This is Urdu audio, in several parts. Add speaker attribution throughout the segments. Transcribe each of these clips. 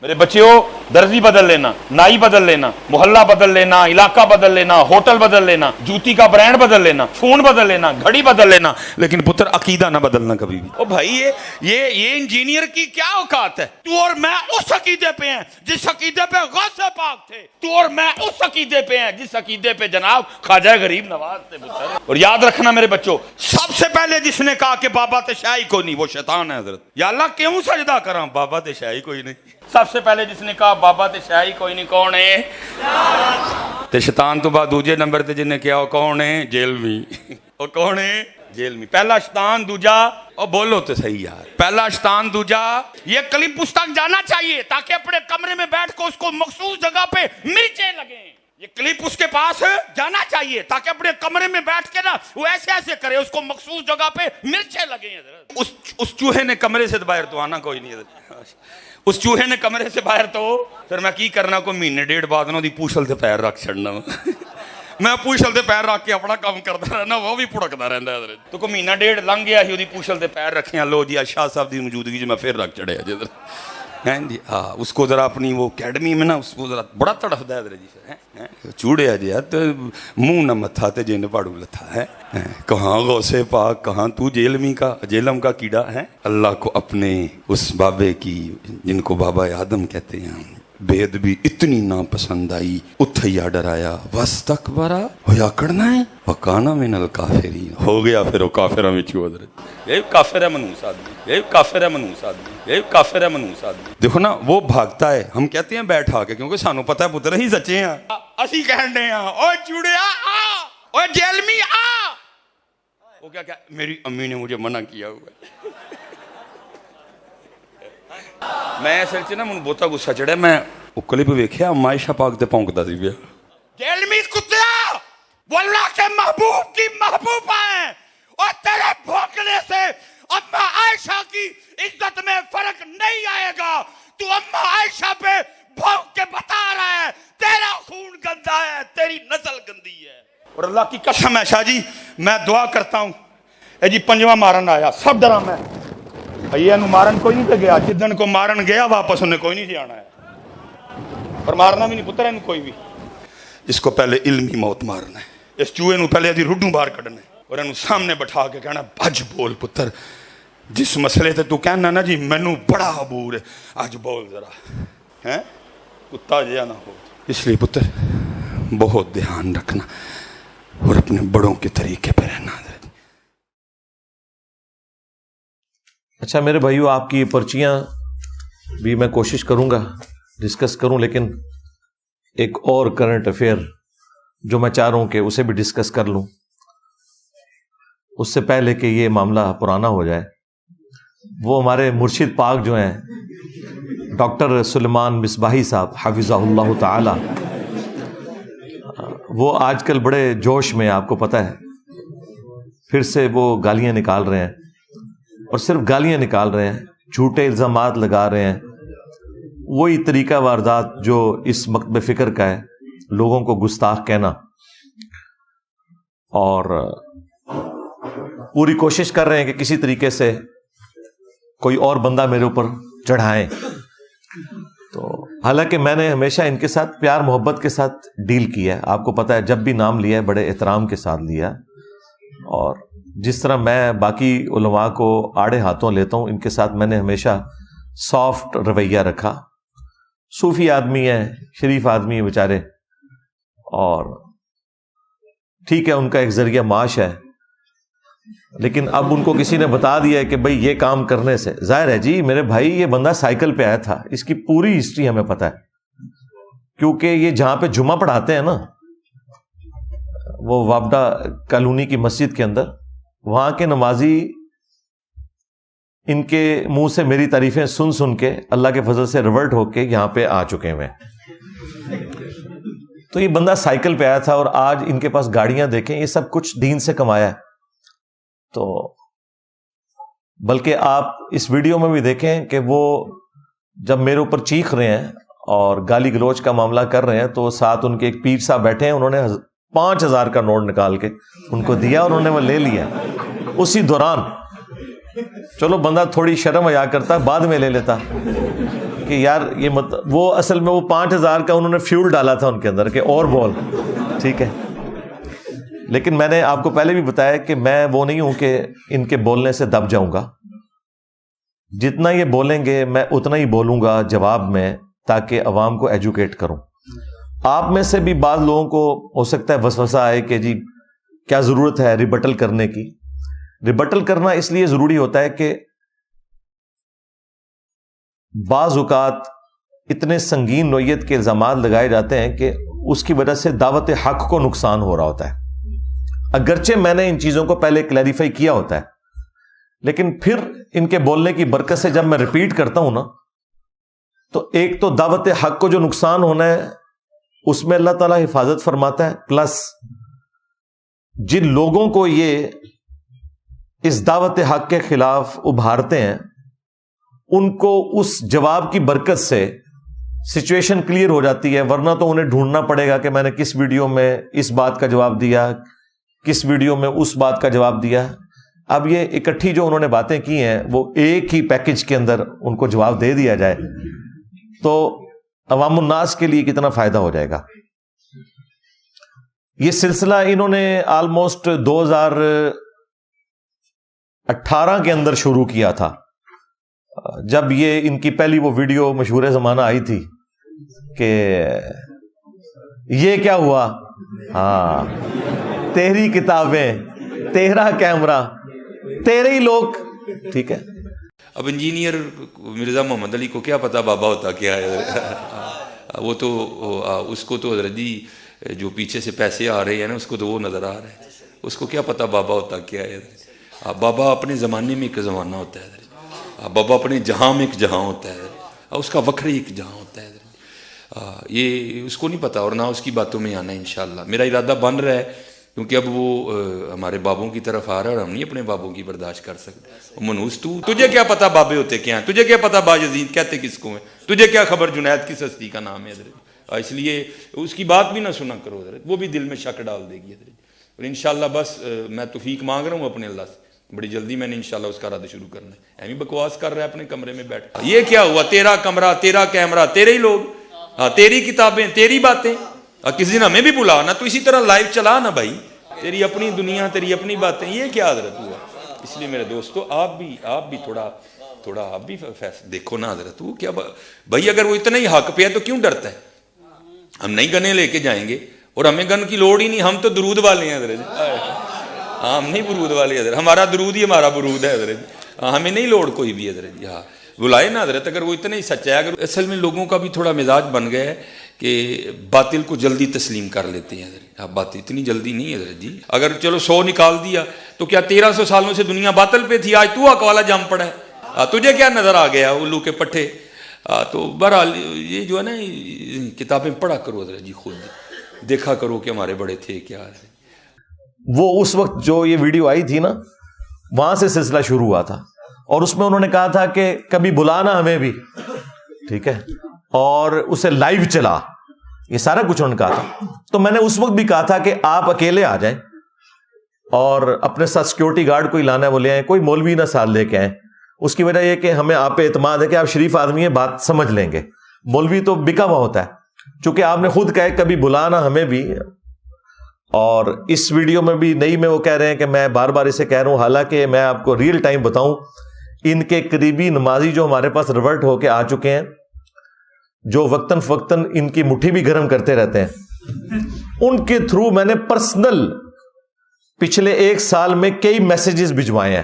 Speaker 1: میرے بچیوں، درزی بدل لینا، نائی بدل لینا، محلہ بدل لینا، علاقہ بدل لینا، ہوٹل بدل لینا، جوتی کا برانڈ بدل لینا، فون بدل لینا، گھڑی بدل لینا، لیکن پتر عقیدہ نہ بدلنا کبھی بھی۔ او بھائی یہ انجینئر کی کیا اوقات ہے؟ تو اور میں اس عقیدے پہ ہیں جس عقیدے پہ غوث پاک تھے، تو اور میں اس عقیدے پہ ہیں جس عقیدے پہ جناب خواجہ غریب نواز تھے پتر۔ اور یاد رکھنا میرے بچوں، سب سے پہلے جس نے کہا کہ بابا تے شاہی کوئی نہیں، وہ شیطان ہے حضرت۔ یا اللہ کیوں سجدہ کراں، بابا تے شاہی کوئی نہیں۔ سب سے پہلے جس نے کہا بابا تے شاہی کوئی نہیں، کون ہے؟ تے شیطان تو بعد دوجے نمبر تے جن نے کیا، وہ کون ہے؟ جیلمی۔ وہ کون ہے؟ جیلمی۔ پہلا شیطان، دوجا اور بولو تو صحیح یار، پہلا شیطان، دوجا یہ کلپ اس تک جانا چاہیے تاکہ اپنے کمرے میں بیٹھ کے اس کو مخصوص جگہ پہ مرچیں لگیں۔ یہ کلپ اس کے پاس جانا چاہیے تاکہ اپنے کمرے میں بیٹھ کے نا وہ ایسے ایسے کرے، اس کو مخصوص جگہ پہ مرچیں لگیں۔ اس چوہے نے کمرے سے باہر تو آنا کوئی نہیں حضرت۔ اس چوہے نے کمرے سے باہر تو پھر میں کی کرنا، کوئی مہینے ڈیڑھ بعد نہ دی پوچھل تے پیر رکھ چھڑنا، میں پوچھل تے پیر رکھ کے اپنا کام کرتا رہنا، وہ بھی پھڑکتا رہتا ہے حضرت۔ تو کوئی مہینہ ڈیڑھ لنگ گیا ہی، وہ پوچھل تے پیر رکھے، لو جی شاہ صاحب دی موجودگی میں پھر رکھ چڑھے جی جی۔ ہاں اس کو ذرا اپنی وہ اکیڈمی میں نا اس کو ذرا بڑا تڑفدا ہے حضرت جی، چوڑیا جی تو منہ نہ متھا تے جن پاڑو لتھا ہے، کہاں غوث پاک، کہاں تو جیلمی کا جیلم کا کیڑا ہے۔ اللہ کو اپنے اس بابے کی جن کو بابا آدم کہتے ہیں بید بھی اتنی ناپسند آئی، اتھیا ڈرایا، واستکبرا ہویا کرنا ہے وکانا من الکافرین، ہو گیا پھر وہ کافرہ میں چھو حضرت۔ یہ کافر ہے منوس آدمی، یہ کافر ہے منوس آدمی، یہ کافر ہے منوس آدمی۔ دیکھو نا وہ بھاگتا ہے، ہم کہتے ہیں بیٹھا کے، کیونکہ سانو پتہ ہے پتر ہی سچے ہیں، اسی کہن رہے ہیں اوے چوڑیا آ، اوے جیلمی آ۔ وہ کیا میری امی نے مجھے منع کیا ہوا ہے۔ میں اصل چ نا من بہتا غصہ چڑھا، میں وہ کلپ ویکھیا عائشہ پاک تے پونکدا سی پیا۔ جیلمی کتیا، وہ اللہ کے محبوب کی محبوبہ ہیں، اور تیرے بھونکنے سے اما عائشہ کی عزت میں فرق نہیں آئے گا۔ تو اما عائشہ پہ بھونک کے بتا رہا ہے تیرا خون گندا ہے، تیری نسل گندی ہے۔ اور اللہ کی قسم ہے شاہ جی، میں دعا کرتا ہوں، اے جی پنجواں مارن آیا، سب ڈرا میں یہ انو مارن کوئی نہیں پہ گیا، جدن کو مارن گیا واپس انہیں کوئی نہیں جانا ہے، اور مارنا بھی نہیں پتر انو کوئی بھی۔ اس کو پہلے علمی موت مارنا ہے، اس چوہے نو پہلے ادھی رڈوں باہر کھڑنا ہے، اور انو سامنے بٹھا کے کہنا بھج بول پتر، جس مسئلے تے تو کہنا نا جی مینو بڑا عبور ہے، آج بول ذرا، ہیں کتا جیا نہ ہو۔ اس لیے پتر بہت دھیان رکھنا اور اپنے بڑوں کے طریقے پہ رہنا۔
Speaker 2: اچھا میرے بھائیو، آپ کی پرچیاں بھی میں کوشش کروں گا ڈسکس کروں، لیکن ایک اور کرنٹ افیئر جو میں چاہ رہا ہوں کہ اسے بھی ڈسکس کر لوں اس سے پہلے کہ یہ معاملہ پرانا ہو جائے۔ وہ ہمارے مرشد پاک جو ہیں ڈاکٹر سلیمان مصباحی صاحب حفظہ اللہ تعالی، وہ آج کل بڑے جوش میں، آپ کو پتہ ہے، پھر سے وہ گالیاں نکال رہے ہیں، اور صرف گالیاں نکال رہے ہیں، جھوٹے الزامات لگا رہے ہیں، وہی طریقہ واردات جو اس مکتب فکر کا ہے، لوگوں کو گستاخ کہنا، اور پوری کوشش کر رہے ہیں کہ کسی طریقے سے کوئی اور بندہ میرے اوپر چڑھائیں۔ تو حالانکہ میں نے ہمیشہ ان کے ساتھ پیار محبت کے ساتھ ڈیل کیا ہے، آپ کو پتہ ہے، جب بھی نام لیا ہے بڑے احترام کے ساتھ لیا، اور جس طرح میں باقی علماء کو آڑے ہاتھوں لیتا ہوں، ان کے ساتھ میں نے ہمیشہ سافٹ رویہ رکھا۔ صوفی آدمی ہیں، شریف آدمی ہیں بیچارے، اور ٹھیک ہے ان کا ایک ذریعہ معاش ہے، لیکن اب ان کو کسی نے بتا دیا ہے کہ بھئی یہ کام کرنے سے، ظاہر ہے جی میرے بھائی یہ بندہ سائیکل پہ آیا تھا، اس کی پوری ہسٹری ہمیں پتہ ہے، کیونکہ یہ جہاں پہ جمعہ پڑھاتے ہیں نا، وہ وابڈا کالونی کی مسجد کے اندر، وہاں کے نمازی ان کے منہ سے میری تعریفیں سن سن کے اللہ کے فضل سے ریورٹ ہو کے یہاں پہ آ چکے ہیں۔ تو یہ بندہ سائیکل پہ آیا تھا، اور آج ان کے پاس گاڑیاں دیکھیں، یہ سب کچھ دین سے کمایا ہے۔ تو بلکہ آپ اس ویڈیو میں بھی دیکھیں کہ وہ جب میرے اوپر چیخ رہے ہیں اور گالی گلوچ کا معاملہ کر رہے ہیں، تو ساتھ ان کے ایک پیر صاحب بیٹھے ہیں، انہوں نے 5000 کا نوٹ نکال کے ان کو دیا، اور انہوں نے وہ لے لیا اسی دوران۔ چلو بندہ تھوڑی شرم حیا کرتا، بعد میں لے لیتا، کہ یار یہ وہ اصل میں وہ 5,000 کا انہوں نے فیول ڈالا تھا ان کے اندر کہ اور بول. ٹھیک ہے, لیکن میں نے آپ کو پہلے بھی بتایا کہ میں وہ نہیں ہوں کہ ان کے بولنے سے دب جاؤں گا. جتنا یہ بولیں گے میں اتنا ہی بولوں گا جواب میں, تاکہ عوام کو ایجوکیٹ کروں. آپ میں سے بھی بعض لوگوں کو ہو سکتا ہے وسوسہ آئے کہ جی کیا ضرورت ہے ریبٹل کرنے کی. ریبٹل کرنا اس لیے ضروری ہوتا ہے کہ بعض اوقات اتنے سنگین نوعیت کے الزامات لگائے جاتے ہیں کہ اس کی وجہ سے دعوت حق کو نقصان ہو رہا ہوتا ہے. اگرچہ میں نے ان چیزوں کو پہلے کلیریفائی کیا ہوتا ہے, لیکن پھر ان کے بولنے کی برکت سے جب میں ریپیٹ کرتا ہوں نا, تو ایک تو دعوت حق کو جو نقصان ہونا ہے اس میں اللہ تعالیٰ حفاظت فرماتا ہے, پلس جن لوگوں کو یہ اس دعوت حق کے خلاف ابھارتے ہیں ان کو اس جواب کی برکت سے سچویشن کلیئر ہو جاتی ہے. ورنہ تو انہیں ڈھونڈنا پڑے گا کہ میں نے کس ویڈیو میں اس بات کا جواب دیا, کس ویڈیو میں اس بات کا جواب دیا. اب یہ اکٹھی جو انہوں نے باتیں کی ہیں وہ ایک ہی پیکج کے اندر ان کو جواب دے دیا جائے تو عوام الناس کے لیے کتنا فائدہ ہو جائے گا. یہ سلسلہ انہوں نے آلموسٹ 2018 کے اندر شروع کیا تھا, جب یہ ان کی پہلی وہ ویڈیو مشہور زمانہ آئی تھی کہ یہ کیا ہوا, ہاں تیری کتابیں, تیرا کیمرہ, تیرے ہی لوگ. ٹھیک ہے,
Speaker 3: اب انجینئر مرزا محمد علی کو کیا پتا بابا ہوتا کیا ہے, وہ تو اس کو تو حضرت جی جو پیچھے سے پیسے آ رہے ہیں نا اس کو تو وہ نظر آ رہا ہے, اس کو کیا پتا بابا ہوتا کیا ہے. بابا اپنے زمانے میں ایک زمانہ ہوتا ہے, بابا اپنے جہاں میں ایک جہاں ہوتا ہے, اس کا وکھری ایک جہاں ہوتا ہے. یہ اس کو نہیں پتا اور نہ اس کی باتوں میں آنا ہے. انشاءاللہ میرا ارادہ بن رہا ہے, کیونکہ اب وہ ہمارے بابوں کی طرف آ رہا ہے اور ہم نہیں اپنے بابوں کی برداشت کر سکتے. منوس تجھے کیا پتا بابے ہوتے کیا ہیں, تجھے کیا پتا باجزید کہتے کس کو ہیں, تجھے کیا خبر جنید کس ہستی کا نام ہے حضرت. اس لیے اس کی بات بھی نہ سنا کرو حضرت, وہ بھی دل میں شک ڈال دے گی حضرت. اور انشاءاللہ بس میں توفیق مانگ رہا ہوں اپنے اللہ سے, بڑی جلدی میں نے انشاءاللہ اس کا رد شروع کرنا ہے. ایمی بکواس کر رہا ہے اپنے کمرے میں بیٹھ, یہ کیا ہوا, تیرا کمرہ, تیرا کیمرہ, تیرے ہی لوگ, تیری کتابیں, تیری باتیں. کسی دن ہمیں بھی بلا نا, تو اسی طرح لائیو چلا نا بھائی, تیری اپنی دنیا, تیری اپنی باتیں. یہ کیا حضرت ہوا. اس لیے میرے دوستو آپ بھی تھوڑا آپ بھی دیکھو نا حضرت, وہ کیا بھائی, اگر وہ اتنا ہی حق پہ ہے تو کیوں ڈرتا ہے. ہم نہیں گنے لے کے جائیں گے اور ہمیں گن کی لوڑ ہی نہیں, ہم تو درود والے ہیں حضرت. ہم نہیں برود والے حضرت, ہمارا درود ہی ہمارا برود ہے حضرت, ہمیں نہیں لوڑ کوئی بھی حضرت. ہاں بلائے نا حضرت, اگر وہ اتنا ہی سچا ہے. اگر اصل میں لوگوں کا بھی تھوڑا مزاج بن گیا ہے کہ باطل کو جلدی تسلیم کر لیتے ہیں حضرت. اب بات اتنی جلدی نہیں حضرت جی, اگر چلو 100 نکال دیا تو کیا 1300 سالوں سے دنیا باطل پہ تھی, آج تو حق والا جم پڑا ہے, تجھے کیا نظر آ گیا الو کے پٹھے. تو بہرحال یہ جو ہے نا کتابیں پڑھا کرو حضرت جی, خود دیکھا کرو کہ ہمارے بڑے تھے کیا ہے.
Speaker 2: وہ اس وقت جو یہ ویڈیو آئی تھی نا, وہاں سے سلسلہ شروع ہوا تھا, اور اس میں انہوں نے کہا تھا کہ کبھی بلانا ہمیں بھی. ٹھیک ہے, اور اسے لائیو چلا, یہ سارا کچھ انہوں نے کہا تھا. تو میں نے اس وقت بھی کہا تھا کہ آپ اکیلے آ جائیں اور اپنے ساتھ سیکیورٹی گارڈ کوئی لانا ہے وہ لے آئیں, کوئی مولوی نہ ساتھ لے کے آئیں. اس کی وجہ یہ کہ ہمیں آپ پہ اعتماد ہے کہ آپ شریف آدمی ہیں, بات سمجھ لیں گے. مولوی تو بکا ہوا ہوتا ہے, چونکہ آپ نے خود کہا کبھی بلانا ہمیں بھی. اور اس ویڈیو میں بھی نئی میں وہ کہہ رہے ہیں کہ میں بار بار اسے کہہ رہا ہوں, حالانکہ میں آپ کو ریئل ٹائم بتاؤں, ان کے قریبی نمازی جو ہمارے پاس ریورٹ ہو کے آ چکے ہیں, جو وقتاً فوقتاً ان کی مٹھی بھی گرم کرتے رہتے ہیں, ان کے تھرو میں نے پرسنل پچھلے 1 سال میں کئی میسیجز بھجوائے ہیں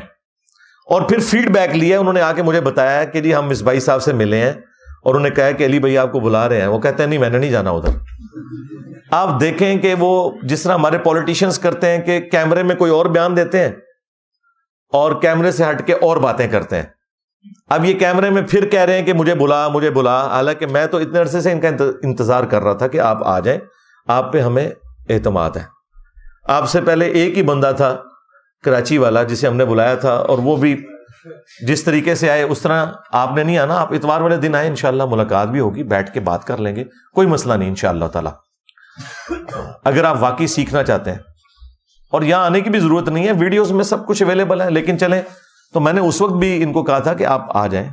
Speaker 2: اور پھر فیڈ بیک لیا. انہوں نے آ کے مجھے بتایا کہ جی ہم اس بھائی صاحب سے ملے ہیں اور انہوں نے کہا کہ علی بھائی آپ کو بلا رہے ہیں. وہ کہتے ہیں نہیں میں نے نہیں جانا ادھر. آپ دیکھیں کہ وہ جس طرح ہمارے پولیٹیشینز کرتے ہیں کہ کیمرے میں کوئی اور بیان دیتے ہیں اور کیمرے سے ہٹ کے اور باتیں کرتے ہیں. اب یہ کیمرے میں پھر کہہ رہے ہیں کہ مجھے بلا, حالانکہ میں تو اتنے عرصے سے ان کا انتظار کر رہا تھا کہ آپ آ جائیں, آپ پہ ہمیں اعتماد ہے. آپ سے پہلے ایک ہی بندہ تھا کراچی والا جسے ہم نے بلایا تھا, اور وہ بھی جس طریقے سے آئے اس طرح آپ نے نہیں آنا. آپ اتوار والے دن آئے, انشاءاللہ ملاقات بھی ہوگی, بیٹھ کے بات کر لیں گے, کوئی مسئلہ نہیں انشاءاللہ تعالی. اگر آپ واقعی سیکھنا چاہتے ہیں, اور یہاں آنے کی بھی ضرورت نہیں ہے, ویڈیوز میں سب کچھ اویلیبل ہے. لیکن چلیں, تو میں نے اس وقت بھی ان کو کہا تھا کہ آپ آ جائیں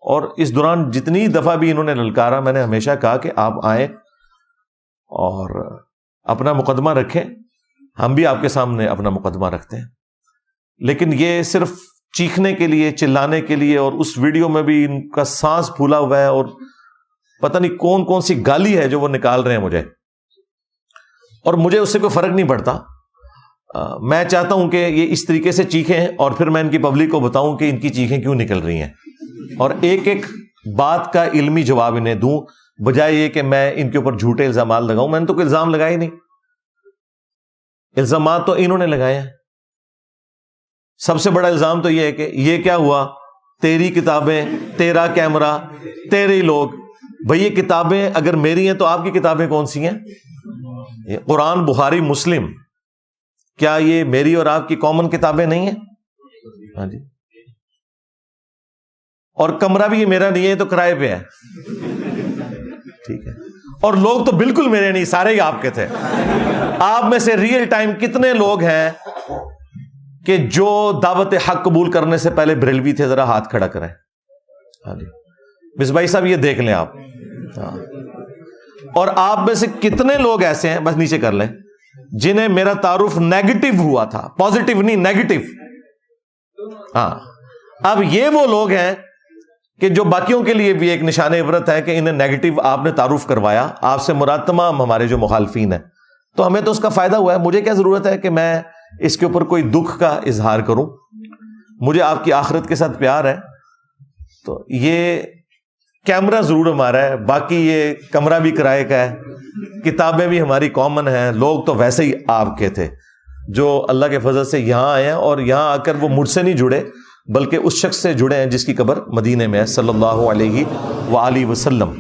Speaker 2: اور اس دوران جتنی دفعہ بھی انہوں نے للکارا، میں نے ہمیشہ کہا کہ آپ آئیں اور اپنا مقدمہ رکھیں، ہم بھی آپ کے سامنے اپنا مقدمہ رکھتے ہیں. لیکن یہ صرف چیخنے کے لیے، چلانے کے لیے، اور اس ویڈیو میں بھی ان کا سانس پھولا ہوا ہے اور پتہ نہیں کون کون سی گالی ہے جو وہ نکال رہے ہیں مجھے، اور مجھے اس سے کوئی فرق نہیں پڑتا. میں چاہتا ہوں کہ یہ اس طریقے سے چیخیں اور پھر میں ان کی پبلک کو بتاؤں کہ ان کی چیخیں کیوں نکل رہی ہیں، اور ایک ایک بات کا علمی جواب انہیں دوں، بجائے یہ کہ میں ان کے اوپر جھوٹے الزامات لگاؤں. میں نے تو کوئی الزام لگائے ہی نہیں، الزامات تو انہوں نے لگائے ہیں. سب سے بڑا الزام تو یہ ہے کہ یہ کیا ہوا، تیری کتابیں، تیرا کیمرہ، تیرے لوگ. بھئی یہ کتابیں اگر میری ہیں تو آپ کی کتابیں کون سی ہیں؟ یہ قرآن، بخاری، مسلم، کیا یہ میری اور آپ کی کامن کتابیں نہیں ہیں؟ ہاں جی. اور کمرہ بھی یہ میرا نہیں ہے، تو کرائے پہ ہے. ٹھیک ہے. اور لوگ تو بالکل میرے نہیں، سارے ہی آپ کے تھے. آپ میں سے ریئل ٹائم کتنے لوگ ہیں کہ جو دعوت حق قبول کرنے سے پہلے بریلوی تھے؟ ذرا ہاتھ کھڑا کریں. ہاں جی. مصباحی صاحب یہ دیکھ لیں آپ. ہاں. اور آپ میں سے کتنے لوگ ایسے ہیں، بس نیچے کر لیں، جنہیں میرا تعارف نیگیٹو ہوا تھا، پازیٹیو نہیں، نیگیٹو. ہاں. اب یہ وہ لوگ ہیں کہ جو باقیوں کے لیے بھی ایک نشان عبرت ہے کہ انہیں نیگیٹو آپ نے تعارف کروایا. آپ سے مراد تمام ہمارے جو مخالفین ہیں. تو ہمیں تو اس کا فائدہ ہوا ہے. مجھے کیا ضرورت ہے کہ میں اس کے اوپر کوئی دکھ کا اظہار کروں؟ مجھے آپ کی آخرت کے ساتھ پیار ہے. تو یہ کیمرہ ضرور ہمارا ہے، باقی یہ کمرہ بھی کرائے کا ہے، کتابیں بھی ہماری کامن ہیں. لوگ تو ویسے ہی آپ کے تھے جو اللہ کے فضل سے یہاں آئے ہیں، اور یہاں آ کر وہ مجھ سے نہیں جڑے بلکہ اس شخص سے جڑے ہیں جس کی قبر مدینے میں ہے، صلی اللہ علیہ وآلہ وسلم.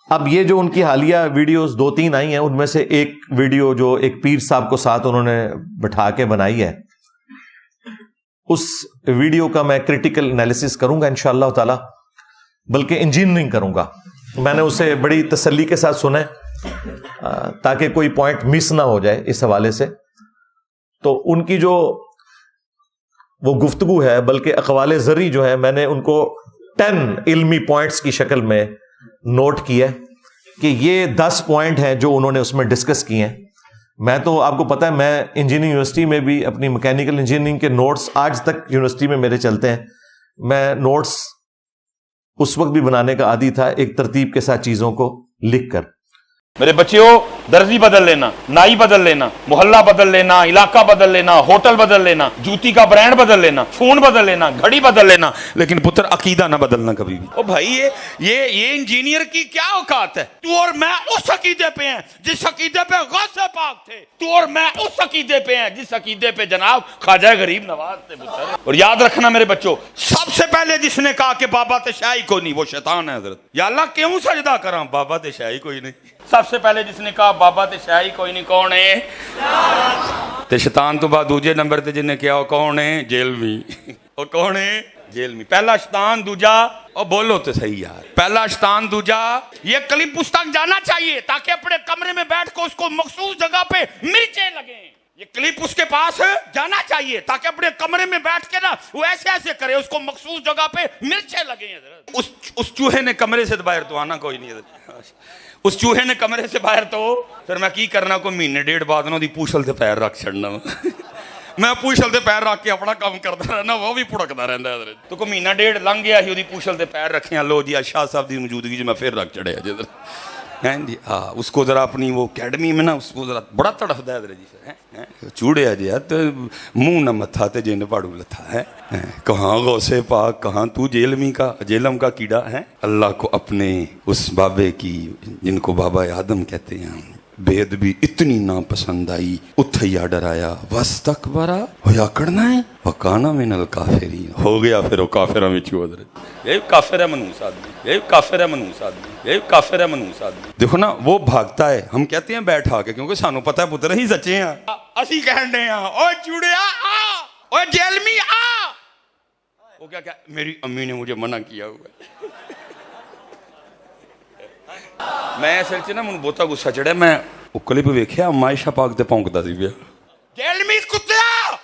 Speaker 2: اب یہ جو ان کی حالیہ ویڈیوز 2-3 آئی ہیں، ان میں سے ایک ویڈیو جو ایک پیر صاحب کو ساتھ انہوں نے بٹھا کے بنائی ہے، اس ویڈیو کا میں کریٹیکل انالیسس کروں گا انشاءاللہ تعالی، بلکہ انجینئرنگ کروں گا. میں نے اسے بڑی تسلی کے ساتھ سنا ہے تاکہ کوئی پوائنٹ مس نہ ہو جائے اس حوالے سے. تو ان کی جو وہ گفتگو ہے، بلکہ اقوال زرعی جو ہے، میں نے ان کو 10 علمی پوائنٹس کی شکل میں نوٹ کیا کہ یہ 10 پوائنٹ ہیں جو انہوں نے اس میں ڈسکس کیے ہیں. میں تو آپ کو پتا ہے، میں انجینئرنگ یونیورسٹی میں بھی اپنی میکینیکل انجینئرنگ کے نوٹس آج تک یونیورسٹی میں میرے چلتے ہیں. میں نوٹس اس وقت بھی بنانے کا عادی تھا، ایک ترتیب کے ساتھ چیزوں کو لکھ کر.
Speaker 1: میرے بچیوں، درزی بدل لینا، نائی بدل لینا، محلہ بدل لینا، علاقہ بدل لینا، ہوٹل بدل لینا، جوتی کا برانڈ بدل لینا، فون بدل لینا، گھڑی بدل لینا، لیکن پتر عقیدہ نہ بدلنا کبھی بھی. او بھائی یہ انجینئر کی کیا اوقات ہے؟ تو اور میں اس عقیدے پہ ہیں جس عقیدے پہ غوث پاک تھے. تو اور میں اس عقیدے پہ ہیں جس عقیدے پہ جناب خواجہ غریب نواز تھے پتر. اور یاد رکھنا میرے بچوں، سب سے پہلے جس نے کہا کہ بابا تشائی کوئی نہیں، وہ شیطان ہے حضرت. یا اللہ کیوں سجدہ کراں، بابا تشائی کوئی نہیں. سب سے پہلے جس نے کہا بابا تے شاہی کوئی نہیں، کون ہے؟ تے شیطان تو بعد دوجے نمبر تے جن نے کیا، وہ کون ہے؟ جیلمی. وہ کون ہے؟ جیلمی. پہلا شیطان، دوجا، اور بولو تو صحیح یار، پہلا شیطان، دوجا. یہ کلپ اس تک جانا چاہیے تاکہ اپنے کمرے میں بیٹھ کے اس کو مخصوص جگہ پہ مرچیں لگیں. یہ کلپ اس کے پاس جانا چاہیے تاکہ اپنے کمرے میں بیٹھ کے نا وہ ایسے ایسے کرے، اس کو مخصوص جگہ پہ مرچیں لگیں. اس چوہے نے کمرے سے باہر تو آنا کوئی نہیں. اس چوہے نے کمرے سے باہر تو پھر میں کی کرنا، کو مہینے 1.5 بعد نہ دی پوچھل تے پیر رکھ چھڑنا. میں پوچھل تے پیر رکھ کے اپنا کام کرتا رہنا، وہ بھی پھڑکتا رہتا ہے. تو کو مہینہ 1.5 لنگ گیا ہی، پوچھل تے پیر رکھے. لو جی شاہ صاحب دی موجودگی میں پھر رکھ چڑھیا جی. ہاں اس کو ذرا اپنی وہ اکیڈمی میں نا اس کو ذرا بڑا تڑفتا ہے جی. چوڑیا جی تو منہ نہ متھا تے جن پاڑو لتھا ہے. کہاں غوث پاک، کہاں تو جیلمی کا جیلم کا کیڑا ہے. اللہ کو اپنے اس بابے کی جن کو بابا آدم کہتے ہیں بے ادبی اتنی ناپسند آئی، اتھیا ڈرایا، واستکبرا ہویا کرنا ہے وکانا من الکافرین. ہو گیا پھر وہ کافرہ میں چھو حضرت. یہ کافر ہے منوس آدمی، یہ کافر ہے منوس آدمی، یہ کافر ہے منوس آدمی. دیکھو نا وہ بھاگتا ہے، ہم کہتے ہیں بیٹھا کے کیونکہ سانو پتہ ہے پتر ہی سچے ہیں. اسی کہن دے ہیں اوے چوڑیا آ، اوے جیلمی آ. وہ کیا میری امی نے مجھے منع کیا ہوا ہے. میں اصل چ نا من بہتا غصہ چڑھیا. میں وہ کلپ ویکھیا عائشہ پاک تے پونکدا سی پیا. جیلمی کتیا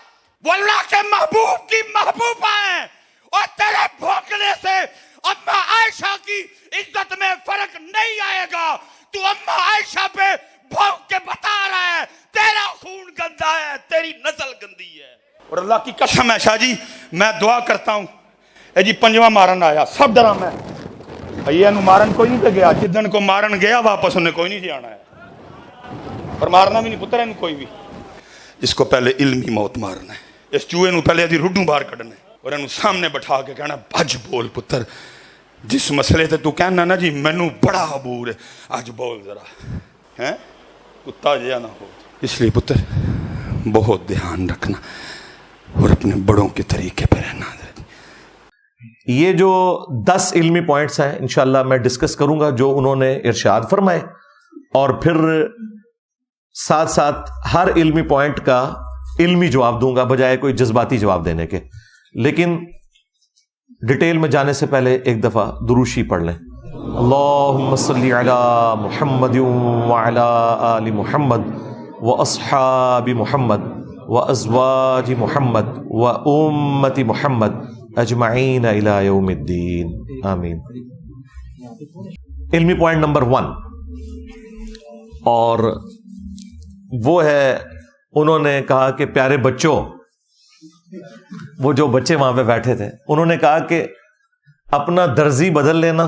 Speaker 1: وہ اللہ کے محبوب کی محبوبہ ہیں، اور تیرے بھونکنے سے اما عائشہ کی عزت میں فرق نہیں آئے گا. تو اما عائشہ پہ بھونک کے بتا رہا ہے تیرا خون گندا ہے، تیری نسل گندی ہے. اور اللہ کی قسم ہے شاہ جی، میں دعا کرتا ہوں، اے جی پنجواں مارن آیا، سب ڈرا میں یہ مارن کوئی نہیں پہ گیا، جدن کو مارن گیا واپس انہیں کوئی نہیں سی آنا ہے، اور مارنا بھی نہیں پتر ہے کوئی بھی. اس کو پہلے علمی موت مارنا ہے، اس چوہے نو پہلے ادھی روڈوں باہر کھڑنا ہے، اور انہوں سامنے بٹھا کے کہنا بھج بول پتر، جس مسئلے تے تو کہنا نا جی مینوں بڑا عبور ہے، آج بول ذرا، ہیں کتا جیا نہ ہو. اس لیے پتر بہت دھیان رکھنا اور اپنے بڑوں کے طریقے پہ رہنا.
Speaker 2: یہ جو 10 علمی پوائنٹس ہیں انشاءاللہ میں ڈسکس کروں گا جو انہوں نے ارشاد فرمائے، اور پھر ساتھ ساتھ ہر علمی پوائنٹ کا علمی جواب دوں گا بجائے کوئی جذباتی جواب دینے کے. لیکن ڈیٹیل میں جانے سے پہلے ایک دفعہ دروشی پڑھ لیں. اللہم صلی علی محمد وعلی آل محمد واصحاب محمد وازواج محمد وامت محمد اجمعین الی یوم الدین آمین. علمی پوائنٹ نمبر 1، اور وہ ہے انہوں نے کہا کہ پیارے بچوں، وہ جو بچے وہاں پہ بیٹھے تھے انہوں نے کہا کہ اپنا درزی بدل لینا،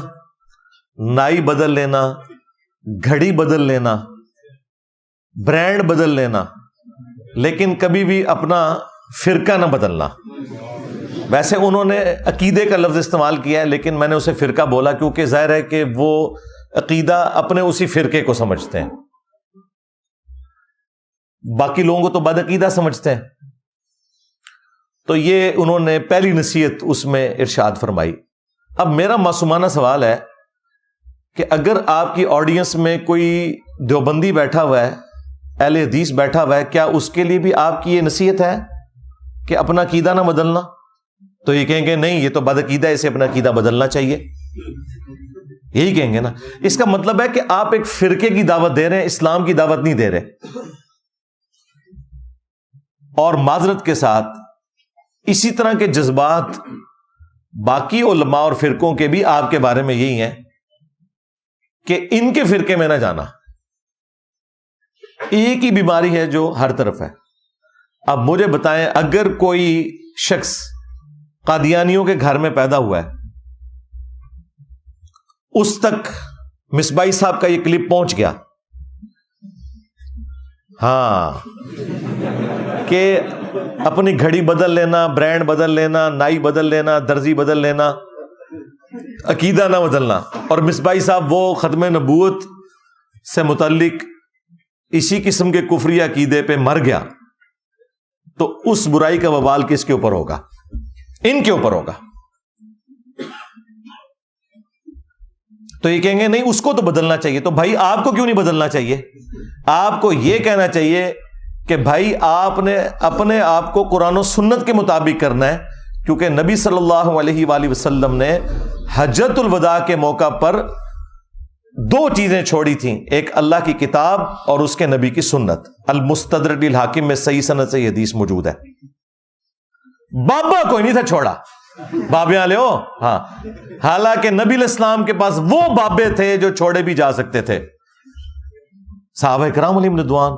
Speaker 2: نائی بدل لینا، گھڑی بدل لینا، برانڈ بدل لینا، لیکن کبھی بھی اپنا فرقہ نہ بدلنا. ویسے انہوں نے عقیدے کا لفظ استعمال کیا ہے، لیکن میں نے اسے فرقہ بولا کیونکہ ظاہر ہے کہ وہ عقیدہ اپنے اسی فرقے کو سمجھتے ہیں، باقی لوگوں کو تو بد عقیدہ سمجھتے ہیں. تو یہ انہوں نے پہلی نصیحت اس میں ارشاد فرمائی. اب میرا معصومانہ سوال ہے کہ اگر آپ کی آڈینس میں کوئی دیوبندی بیٹھا ہوا ہے، اہل حدیث بیٹھا ہوا ہے، کیا اس کے لیے بھی آپ کی یہ نصیحت ہے کہ اپنا عقیدہ نہ بدلنا؟ تو یہ کہیں گے نہیں، یہ تو بد عقیدہ ہے، اسے اپنا عقیدہ بدلنا چاہیے. یہی کہیں گے نا. اس کا مطلب ہے کہ آپ ایک فرقے کی دعوت دے رہے ہیں، اسلام کی دعوت نہیں دے رہے. اور معذرت کے ساتھ اسی طرح کے جذبات باقی علماء اور فرقوں کے بھی آپ کے بارے میں یہی ہیں کہ ان کے فرقے میں نہ جانا. ایک ہی بیماری ہے جو ہر طرف ہے. اب مجھے بتائیں، اگر کوئی شخص قادیانیوں کے گھر میں پیدا ہوا ہے، اس تک مصباحی صاحب کا یہ کلپ پہنچ گیا، ہاں، کہ اپنی گھڑی بدل لینا، برانڈ بدل لینا، نائی بدل لینا، درزی بدل لینا، عقیدہ نہ بدلنا، اور مصباحی صاحب وہ ختم نبوت سے متعلق اسی قسم کے کفری عقیدے پہ مر گیا، تو اس برائی کا وبال کس کے اوپر ہوگا؟ ان کے اوپر ہوگا. تو یہ کہیں گے نہیں، اس کو تو بدلنا چاہیے. تو بھائی آپ کو کیوں نہیں بدلنا چاہیے؟ آپ کو یہ کہنا چاہیے کہ بھائی آپ نے اپنے آپ کو قرآن و سنت کے مطابق کرنا ہے، کیونکہ نبی صلی اللہ علیہ وآلہ وسلم نے حجۃ الوداع کے موقع پر 2 چیزیں چھوڑی تھیں، ایک اللہ کی کتاب اور اس کے نبی کی سنت. المستدرک للحاکم میں صحیح سند سے یہ حدیث موجود ہے. بابا کوئی نہیں تھا چھوڑا، بابے والے ہو، ہاں، حالانکہ نبی الاسلام کے پاس وہ بابے تھے جو چھوڑے بھی جا سکتے تھے، صحابہ کرام علیہم رضوان.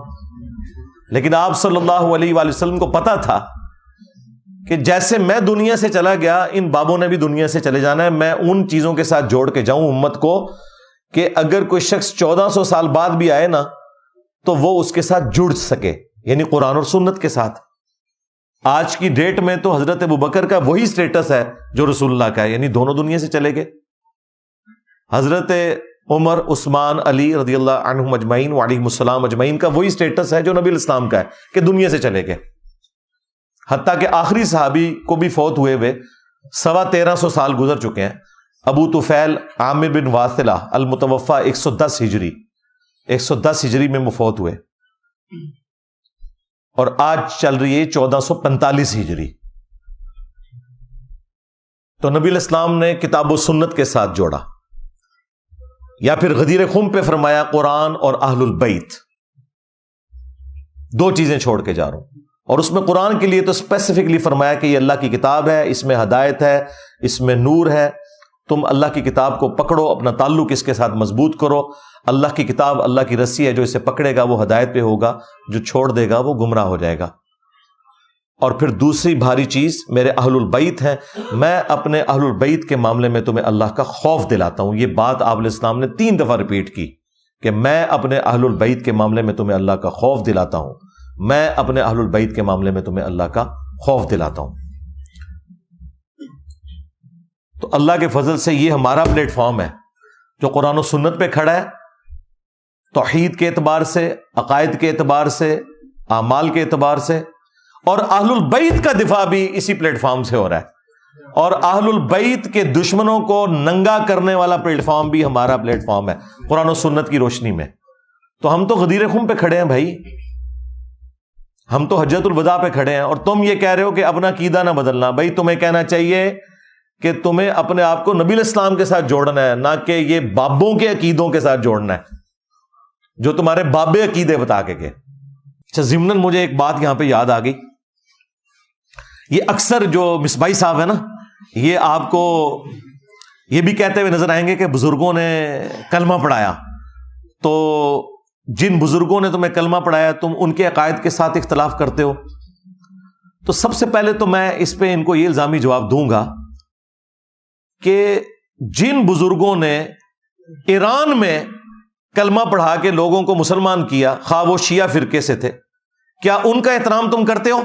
Speaker 2: لیکن آپ صلی اللہ علیہ وآلہ وسلم کو پتا تھا کہ جیسے میں دنیا سے چلا گیا، ان بابوں نے بھی دنیا سے چلے جانا ہے. میں ان چیزوں کے ساتھ جوڑ کے جاؤں امت کو کہ اگر کوئی شخص 1400 سال بعد بھی آئے نا تو وہ اس کے ساتھ جڑ سکے، یعنی قرآن اور سنت کے ساتھ. آج کی ڈیٹ میں تو حضرت ابوبکر کا وہی سٹیٹس ہے جو رسول اللہ کا ہے، یعنی دونوں دنیا سے چلے گئے. حضرت عمر، عثمان، علی رضی اللہ عنہم اجمعین وعلیہم السلام اجمعین کا وہی سٹیٹس ہے جو نبی الاسلام کا ہے کہ دنیا سے چلے گئے. حتیٰ کہ آخری صحابی کو بھی فوت ہوئے 1350 سال گزر چکے ہیں. ابو طفیل عامر بن واثلہ المتوفا 110 ہجری 110 ہجری میں فوت ہوئے، اور آج چل رہی ہے 1445 ہجری. تو نبی الاسلام نے کتاب و سنت کے ساتھ جوڑا. یا پھر غدیر خم پہ فرمایا قرآن اور اہل البیت، 2 چیزیں چھوڑ کے جا رہا ہوں. اور اس میں قرآن کے لیے تو اسپیسیفکلی فرمایا کہ یہ اللہ کی کتاب ہے، اس میں ہدایت ہے، اس میں نور ہے، تم اللہ کی کتاب کو پکڑو، اپنا تعلق اس کے ساتھ مضبوط کرو، اللہ کی کتاب اللہ کی رسی ہے، جو اسے پکڑے گا وہ ہدایت پہ ہوگا، جو چھوڑ دے گا وہ گمراہ ہو جائے گا۔ اور پھر دوسری بھاری چیز میرے اہل البیت ہیں، میں اپنے اہل البیت کے معاملے میں تمہیں اللہ کا خوف دلاتا ہوں۔ یہ بات آپ علیہ السلام نے 3 دفعہ ریپیٹ کی کہ میں اپنے اہل البیت کے معاملے میں تمہیں اللہ کا خوف دلاتا ہوں، میں اپنے اہل البیت کے معاملے میں تمہیں اللہ کا خوف دلاتا ہوں۔ تو اللہ کے فضل سے یہ ہمارا پلیٹ فارم ہے جو قرآن و سنت پہ کھڑا ہے، توحید کے اعتبار سے، عقائد کے اعتبار سے، اعمال کے اعتبار سے، اور اہل البیت کا دفاع بھی اسی پلیٹ فارم سے ہو رہا ہے، اور اہل البیت کے دشمنوں کو ننگا کرنے والا پلیٹ فارم بھی ہمارا پلیٹ فارم ہے قرآن و سنت کی روشنی میں۔ تو ہم تو غدیر خم پہ کھڑے ہیں بھائی، ہم تو حجت الوداع پہ کھڑے ہیں، اور تم یہ کہہ رہے ہو کہ اپنا عقیدہ نہ بدلنا۔ بھائی تمہیں کہنا چاہیے کہ تمہیں اپنے آپ کو نبی علیہ السلام کے ساتھ جوڑنا ہے، نہ کہ یہ بابوں کے عقیدوں کے ساتھ جوڑنا ہے جو تمہارے بابے عقیدے بتا کے گئے۔ اچھا، ضمناً مجھے ایک بات یہاں پہ یاد آ گئی، یہ اکثر جو مصباحی صاحب ہے نا، یہ آپ کو یہ بھی کہتے ہوئے نظر آئیں گے کہ بزرگوں نے کلمہ پڑھایا، تو جن بزرگوں نے تمہیں کلمہ پڑھایا تم ان کے عقائد کے ساتھ اختلاف کرتے ہو۔ تو سب سے پہلے تو میں اس پہ ان کو یہ الزامی جواب دوں گا کہ جن بزرگوں نے ایران میں کلمہ پڑھا کے لوگوں کو مسلمان کیا، خواہ وہ شیعہ فرقے سے تھے، کیا ان کا احترام تم کرتے ہو؟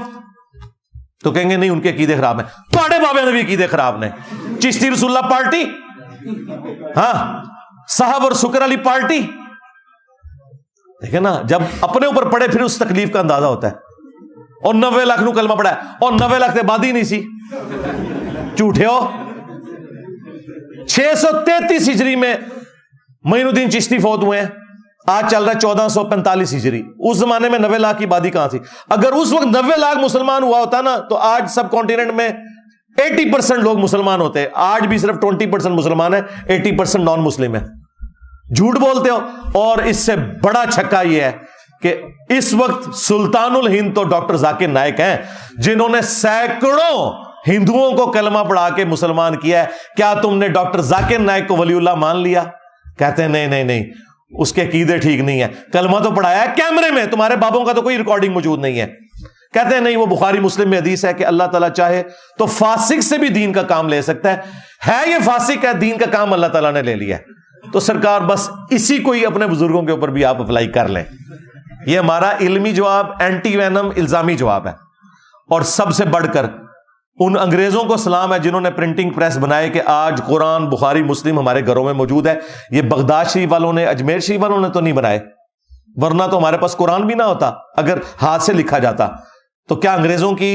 Speaker 2: تو کہیں گے نہیں، ان کے عقیدے خراب ہیں۔ پاڑے بابے نے بھی عقیدے خراب نے، چشتی رسول اللہ پارٹی، ہاں صاحب اور سکر علی پارٹی، دیکھیں نا، جب اپنے اوپر پڑے پھر اس تکلیف کا اندازہ ہوتا ہے۔ اور 90 لاکھ نو کلمہ پڑھا ہے، اور 90 لاکھ تے بادی نہیں سی، جھوٹے ہو۔ 633 ہجری میں معین الدین چشتی فوت ہوئے ہیں، آج چل رہا ہے 1445 ہجری۔ اس زمانے میں 90 لاکھ کی آبادی کہاں تھی؟ اگر اس وقت 90 لاکھ مسلمان ہوا ہوتا نا تو آج سب کانٹیننٹ میں 80% لوگ مسلمان ہوتے۔ آج بھی صرف 20% مسلمان ہیں، 80% نان مسلم ہیں۔ جھوٹ بولتے ہو۔ اور اس سے بڑا چھکا یہ ہے کہ اس وقت سلطان الہند تو ڈاکٹر ذاکر نائک ہیں، جنہوں نے سینکڑوں ہندوؤں کو کلمہ پڑھا کے مسلمان کیا ہے۔ کیا تم نے ڈاکٹر ذاکر نائک کو ولی اللہ مان لیا؟ کہتے ہیں نہیں، اس کے عقیدے ٹھیک نہیں ہے، کلمہ تو پڑھایا ہے کیمرے میں، تمہارے بابوں کا تو کوئی ریکارڈنگ موجود نہیں ہے۔ کہتے ہیں نہیں، وہ بخاری مسلم میں حدیث ہے کہ اللہ تعالیٰ چاہے تو فاسق سے بھی دین کا کام لے سکتا ہے یہ فاسق ہے، دین کا کام اللہ تعالیٰ نے لے لیا ہے۔ تو سرکار بس اسی کو ہی اپنے بزرگوں کے اوپر بھی آپ اپلائی کر لیں۔ یہ ہمارا علمی جواب، اینٹی وینم الزامی جواب ہے۔ اور سب سے بڑھ کر ان انگریزوں کو سلام ہے جنہوں نے پرنٹنگ پریس بنائے کہ آج قرآن، بخاری، مسلم ہمارے گھروں میں موجود ہے۔ یہ بغداد شریف والوں نے، اجمیر شریف والوں نے تو نہیں بنائے، ورنہ تو ہمارے پاس قرآن بھی نہ ہوتا اگر ہاتھ سے لکھا جاتا۔ تو کیا انگریزوں کی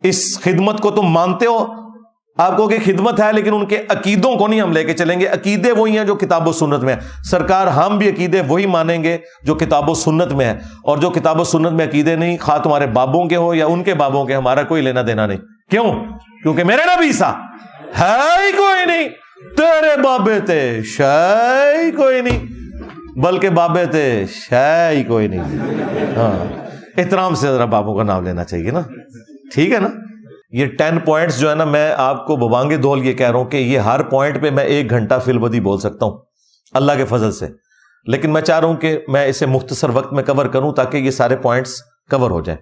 Speaker 2: اس خدمت کو تم مانتے ہو؟ آپ کو کہ خدمت ہے، لیکن ان کے عقیدوں کو نہیں ہم لے کے چلیں گے۔ عقیدے وہی ہیں جو کتاب و سنت میں ہیں۔ سرکار ہم بھی عقیدے وہی مانیں گے جو کتاب و سنت میں ہے، اور جو کتاب و سنت میں عقیدے نہیں، خواہ تمہارے بابوں کے ہو یا ان کے بابوں کے، ہمارا کوئی لینا دینا نہیں۔ کیوں؟ کیونکہ میرے نبی سا ہے ہی کوئی نہیں، تیرے بابے تھے شے ہی کوئی نہیں، بلکہ بابے تھے شے ہی کوئی نہیں۔ ہاں، احترام سے ذرا بابوں کا نام لینا چاہیے نا، ٹھیک ہے نا۔ یہ 10 پوائنٹس جو ہے نا، میں آپ کو بوانگے دول یہ کہہ رہا ہوں کہ یہ ہر پوائنٹ پہ میں 1 گھنٹہ فی البدی بول سکتا ہوں اللہ کے فضل سے، لیکن میں چاہ رہا ہوں کہ میں اسے مختصر وقت میں کور کروں تاکہ یہ سارے پوائنٹس کور ہو جائیں۔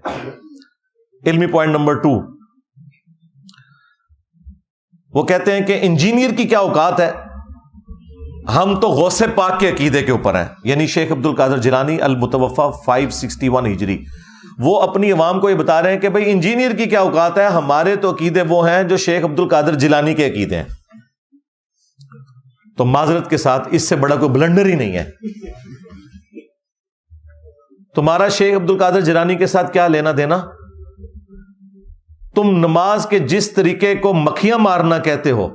Speaker 2: علمی پوائنٹ نمبر 2، وہ کہتے ہیں کہ انجینئر کی کیا اوقات ہے؟ ہم تو غوث پاک کے عقیدے کے اوپر ہیں، یعنی شیخ عبد القادر جیلانی المتوفی 561 ہجری، وہ اپنی عوام کو یہ بتا رہے ہیں کہ بھئی انجینئر کی کیا اوقات ہے؟ ہمارے تو عقیدے وہ ہیں جو شیخ عبد القادر جیلانی کے عقیدے ہیں۔ تو معذرت کے ساتھ اس سے بڑا کوئی بلنڈر ہی نہیں ہے۔ تمہارا شیخ عبد القادر جیلانی کے ساتھ کیا لینا دینا؟ تم نماز کے جس طریقے کو مکھیاں مارنا کہتے ہو،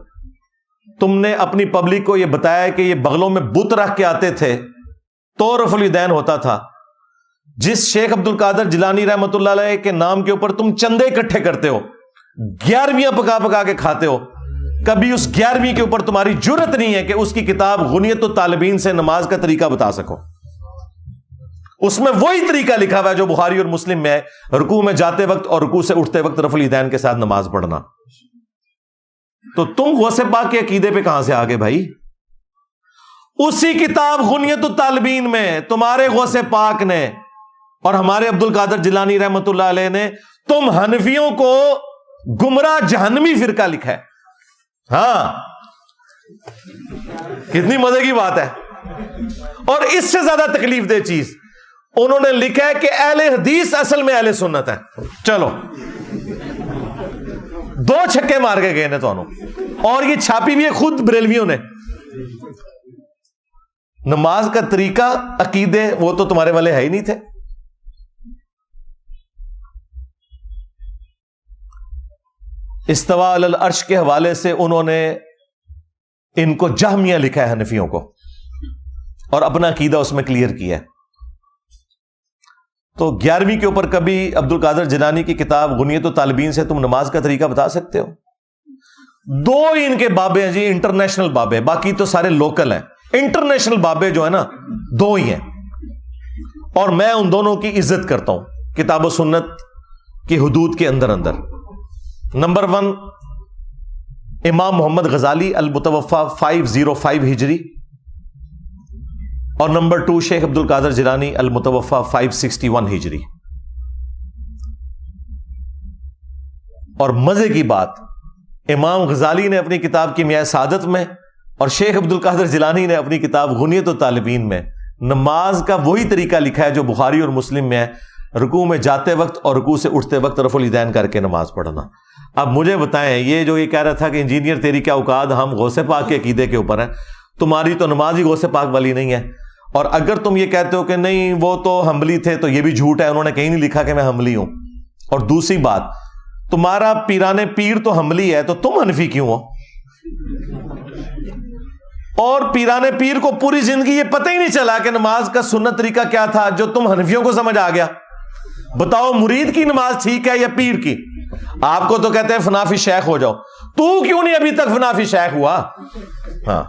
Speaker 2: تم نے اپنی پبلک کو یہ بتایا کہ یہ بغلوں میں بت رکھ کے آتے تھے تو رفع الیدین ہوتا تھا۔ جس شیخ عبد القادر جیلانی رحمۃ اللہ علیہ کے نام کے اوپر تم چندے اکٹھے کرتے ہو، 11ویں پکا پکا کے کھاتے ہو، کبھی اس 11ویں کے اوپر تمہاری جرت نہیں ہے کہ اس کی کتاب غنیت الطالبین سے نماز کا طریقہ بتا سکو۔ اس میں وہی طریقہ لکھا ہوا ہے جو بخاری اور مسلم میں ہے, رکوع میں جاتے وقت اور رکوع سے اٹھتے وقت رفع الیدین کے ساتھ نماز پڑھنا. تو تم غوث پاک کے عقیدے پہ کہاں سے آگے بھائی؟ اسی کتاب غنیت الطالبین میں تمہارے غوث پاک نے اور ہمارے عبد القادر جیلانی رحمت اللہ علیہ نے تم حنفیوں کو گمراہ جہنمی فرقہ لکھا ہے. ہاں, کتنی مزے کی بات ہے. اور اس سے زیادہ تکلیف دہ چیز انہوں نے لکھا ہے کہ اہل حدیث اصل میں اہل سنت ہے. چلو 2 چھکے مار کے گئے نے تو اور یہ چھاپی بھی ہے خود بریلویوں نے. نماز کا طریقہ, عقیدے وہ تو تمہارے والے ہے ہی نہیں تھے. استوا علی العرش کے حوالے سے انہوں نے ان کو جہمیہ لکھا ہے حنفیوں کو, اور اپنا عقیدہ اس میں کلیئر کیا ہے. تو 11ویں کے اوپر کبھی عبد القادر جیلانی کی کتاب غنیت الطالبین سے تم نماز کا طریقہ بتا سکتے ہو؟ 2 ہی ان کے بابے ہیں جی, انٹرنیشنل بابے, باقی تو سارے لوکل ہیں. انٹرنیشنل بابے جو ہے نا 2 ہی ہیں, اور میں ان دونوں کی عزت کرتا ہوں کتاب و سنت کی حدود کے اندر. نمبر 1 امام محمد غزالی المتوفا 505 ہجری, اور نمبر 2 شیخ عبد القادر جیلانی المتوفا 561 ہجری. اور مزے کی بات, امام غزالی نے اپنی کتاب کیمیاء سعادت میں اور شیخ عبد القادر جیلانی نے اپنی کتاب غنیت الطالبین میں نماز کا وہی طریقہ لکھا ہے جو بخاری اور مسلم میں ہے, رکوع میں جاتے وقت اور رکوع سے اٹھتے وقت رفع الیدین کر کے نماز پڑھنا. اب مجھے بتائیں, یہ جو یہ کہہ رہا تھا کہ انجینئر تیری کیا اوقات, ہم غوث پاک کے عقیدے کے اوپر ہیں, تمہاری تو نماز ہی غوث پاک والی نہیں ہے. اور اگر تم یہ کہتے ہو کہ نہیں وہ تو حنبلی تھے, تو یہ بھی جھوٹ ہے, انہوں نے کہیں نہیں لکھا کہ میں حنبلی ہوں. اور دوسری بات, تمہارا پیران پیر تو حنبلی ہے, تو تم حنفی کیوں ہو؟ اور پیران پیر کو پوری زندگی یہ پتہ ہی نہیں چلا کہ نماز کا سنت طریقہ کیا تھا جو تم حنفیوں کو سمجھ آ گیا. بتاؤ مرید کی نماز ٹھیک ہے یا پیر کی؟ آپ کو تو کہتے ہیں فنافی شیخ ہو جاؤ, تو کیوں نہیں ابھی تک فنافی شیخ ہوا؟ ہاں,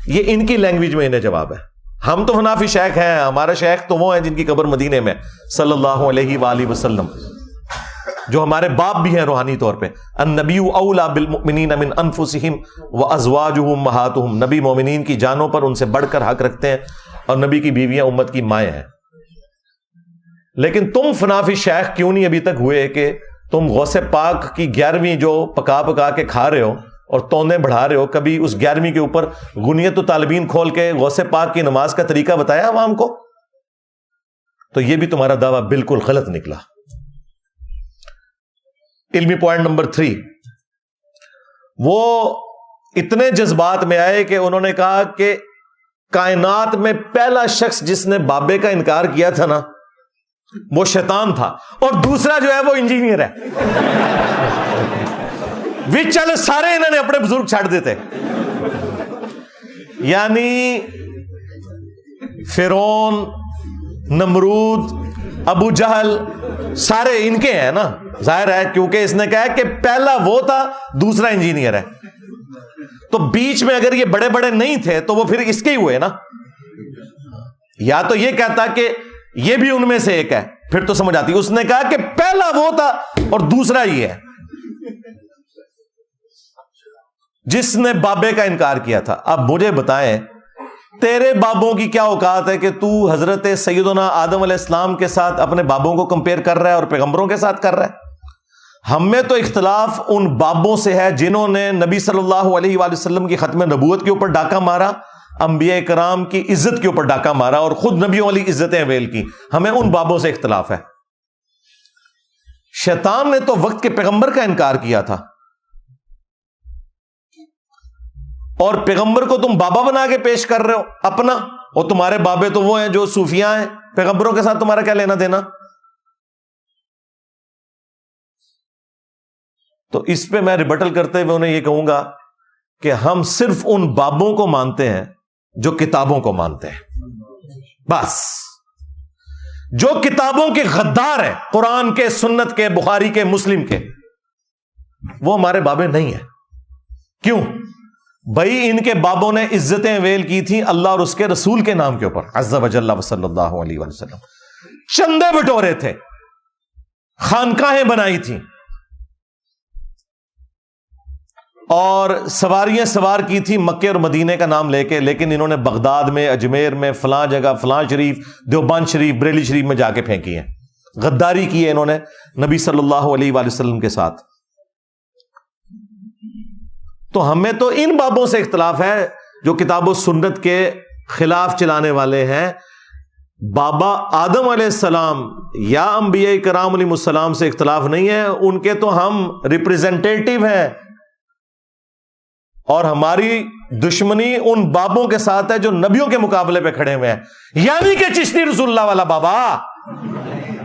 Speaker 2: یہ ان کی لینگویج میں انہیں جواب ہے. ہم تو فنافی شیخ ہیں, ہمارا شیخ تو وہ ہیں جن کی قبر مدینے میں صلی اللہ علیہ وآلہ وسلم, جو ہمارے باپ بھی ہیں روحانی طور پہ. النبی اولا بالمؤمنین من انفسہم وازواجہ امہاتہم, نبی مومنین کی جانوں پر ان سے بڑھ کر حق رکھتے ہیں, اور نبی کی بیویاں امت کی مائیں ہیں. لیکن تم فنافی شیخ کیوں نہیں ابھی تک ہوئے کہ تم غوث پاک کی 11ویں جو پکا پکا کے کھا رہے ہو اور تونے بڑھا رہے ہو, کبھی اس 11ویں کے اوپر غنیت الطالبین کھول کے غوث پاک کی نماز کا طریقہ بتایا عوام کو؟ تو یہ بھی تمہارا دعویٰ بالکل غلط نکلا. علمی پوائنٹ نمبر 3, وہ اتنے جذبات میں آئے کہ انہوں نے کہا کہ کائنات میں پہلا شخص جس نے بابے کا انکار کیا تھا نا, وہ شیطان تھا, اور دوسرا جو ہے وہ انجینئر ہے. چلے سارے انہوں نے اپنے بزرگ چھاڑ دیتے. یعنی فرعون, نمرود, ابو جہل سارے ان کے ہیں نا, ظاہر ہے کیونکہ اس نے کہا کہ پہلا وہ تھا, دوسرا انجینئر ہے. تو بیچ میں اگر یہ بڑے بڑے نہیں تھے تو وہ پھر اس کے ہی ہوئے نا. یا تو یہ کہتا کہ یہ بھی ان میں سے ایک ہے, پھر تو سمجھ آتی. اس نے کہا کہ پہلا وہ تھا اور دوسرا یہ ہے جس نے بابے کا انکار کیا تھا. اب مجھے بتائیں, تیرے بابوں کی کیا اوقات ہے کہ تو حضرت سیدنا آدم علیہ السلام کے ساتھ اپنے بابوں کو کمپیئر کر رہا ہے اور پیغمبروں کے ساتھ کر رہا ہے؟ ہم میں تو اختلاف ان بابوں سے ہے جنہوں نے نبی صلی اللہ علیہ وآلہ وسلم کی ختم نبوت کے اوپر ڈاکہ مارا, انبیاء کرام کی عزت کے اوپر ڈاکہ مارا, اور خود نبیوں والی عزتیں اویل کی. ہمیں ان بابوں سے اختلاف ہے. شیطان نے تو وقت کے پیغمبر کا انکار کیا تھا, اور پیغمبر کو تم بابا بنا کے پیش کر رہے ہو اپنا, اور تمہارے بابے تو وہ ہیں جو صوفیاء ہیں. پیغمبروں کے ساتھ تمہارا کیا لینا دینا؟ تو اس پہ میں ریبٹل کرتے ہوئے انہیں یہ کہوں گا کہ ہم صرف ان بابوں کو مانتے ہیں جو کتابوں کو مانتے ہیں. بس جو کتابوں کے غدار ہیں, قرآن کے, سنت کے, بخاری کے, مسلم کے, وہ ہمارے بابے نہیں ہیں. کیوں؟ بھائی ان کے بابوں نے عزتیں ویل کی تھیں اللہ اور اس کے رسول کے نام کے اوپر عز وجل صلی اللہ علیہ وسلم. چندے بٹورے تھے, خانقاہیں بنائی تھیں, اور سواریاں سوار کی تھی مکے اور مدینے کا نام لے کے, لیکن انہوں نے بغداد میں, اجمیر میں, فلاں جگہ, فلاں شریف, دیوبند شریف, بریلی شریف میں جا کے پھینکی ہیں. غداری کی ہے انہوں نے نبی صلی اللہ علیہ وآلہ وسلم کے ساتھ. تو ہمیں تو ان بابوں سے اختلاف ہے جو کتاب و سنت کے خلاف چلانے والے ہیں. بابا آدم علیہ السلام یا انبیاء کرام علیہ السلام سے اختلاف نہیں ہے, ان کے تو ہم ریپریزنٹیٹیو ہیں, اور ہماری دشمنی ان بابوں کے ساتھ ہے جو نبیوں کے مقابلے پہ کھڑے ہوئے ہیں, یعنی کہ چشتی رسول اللہ والا بابا.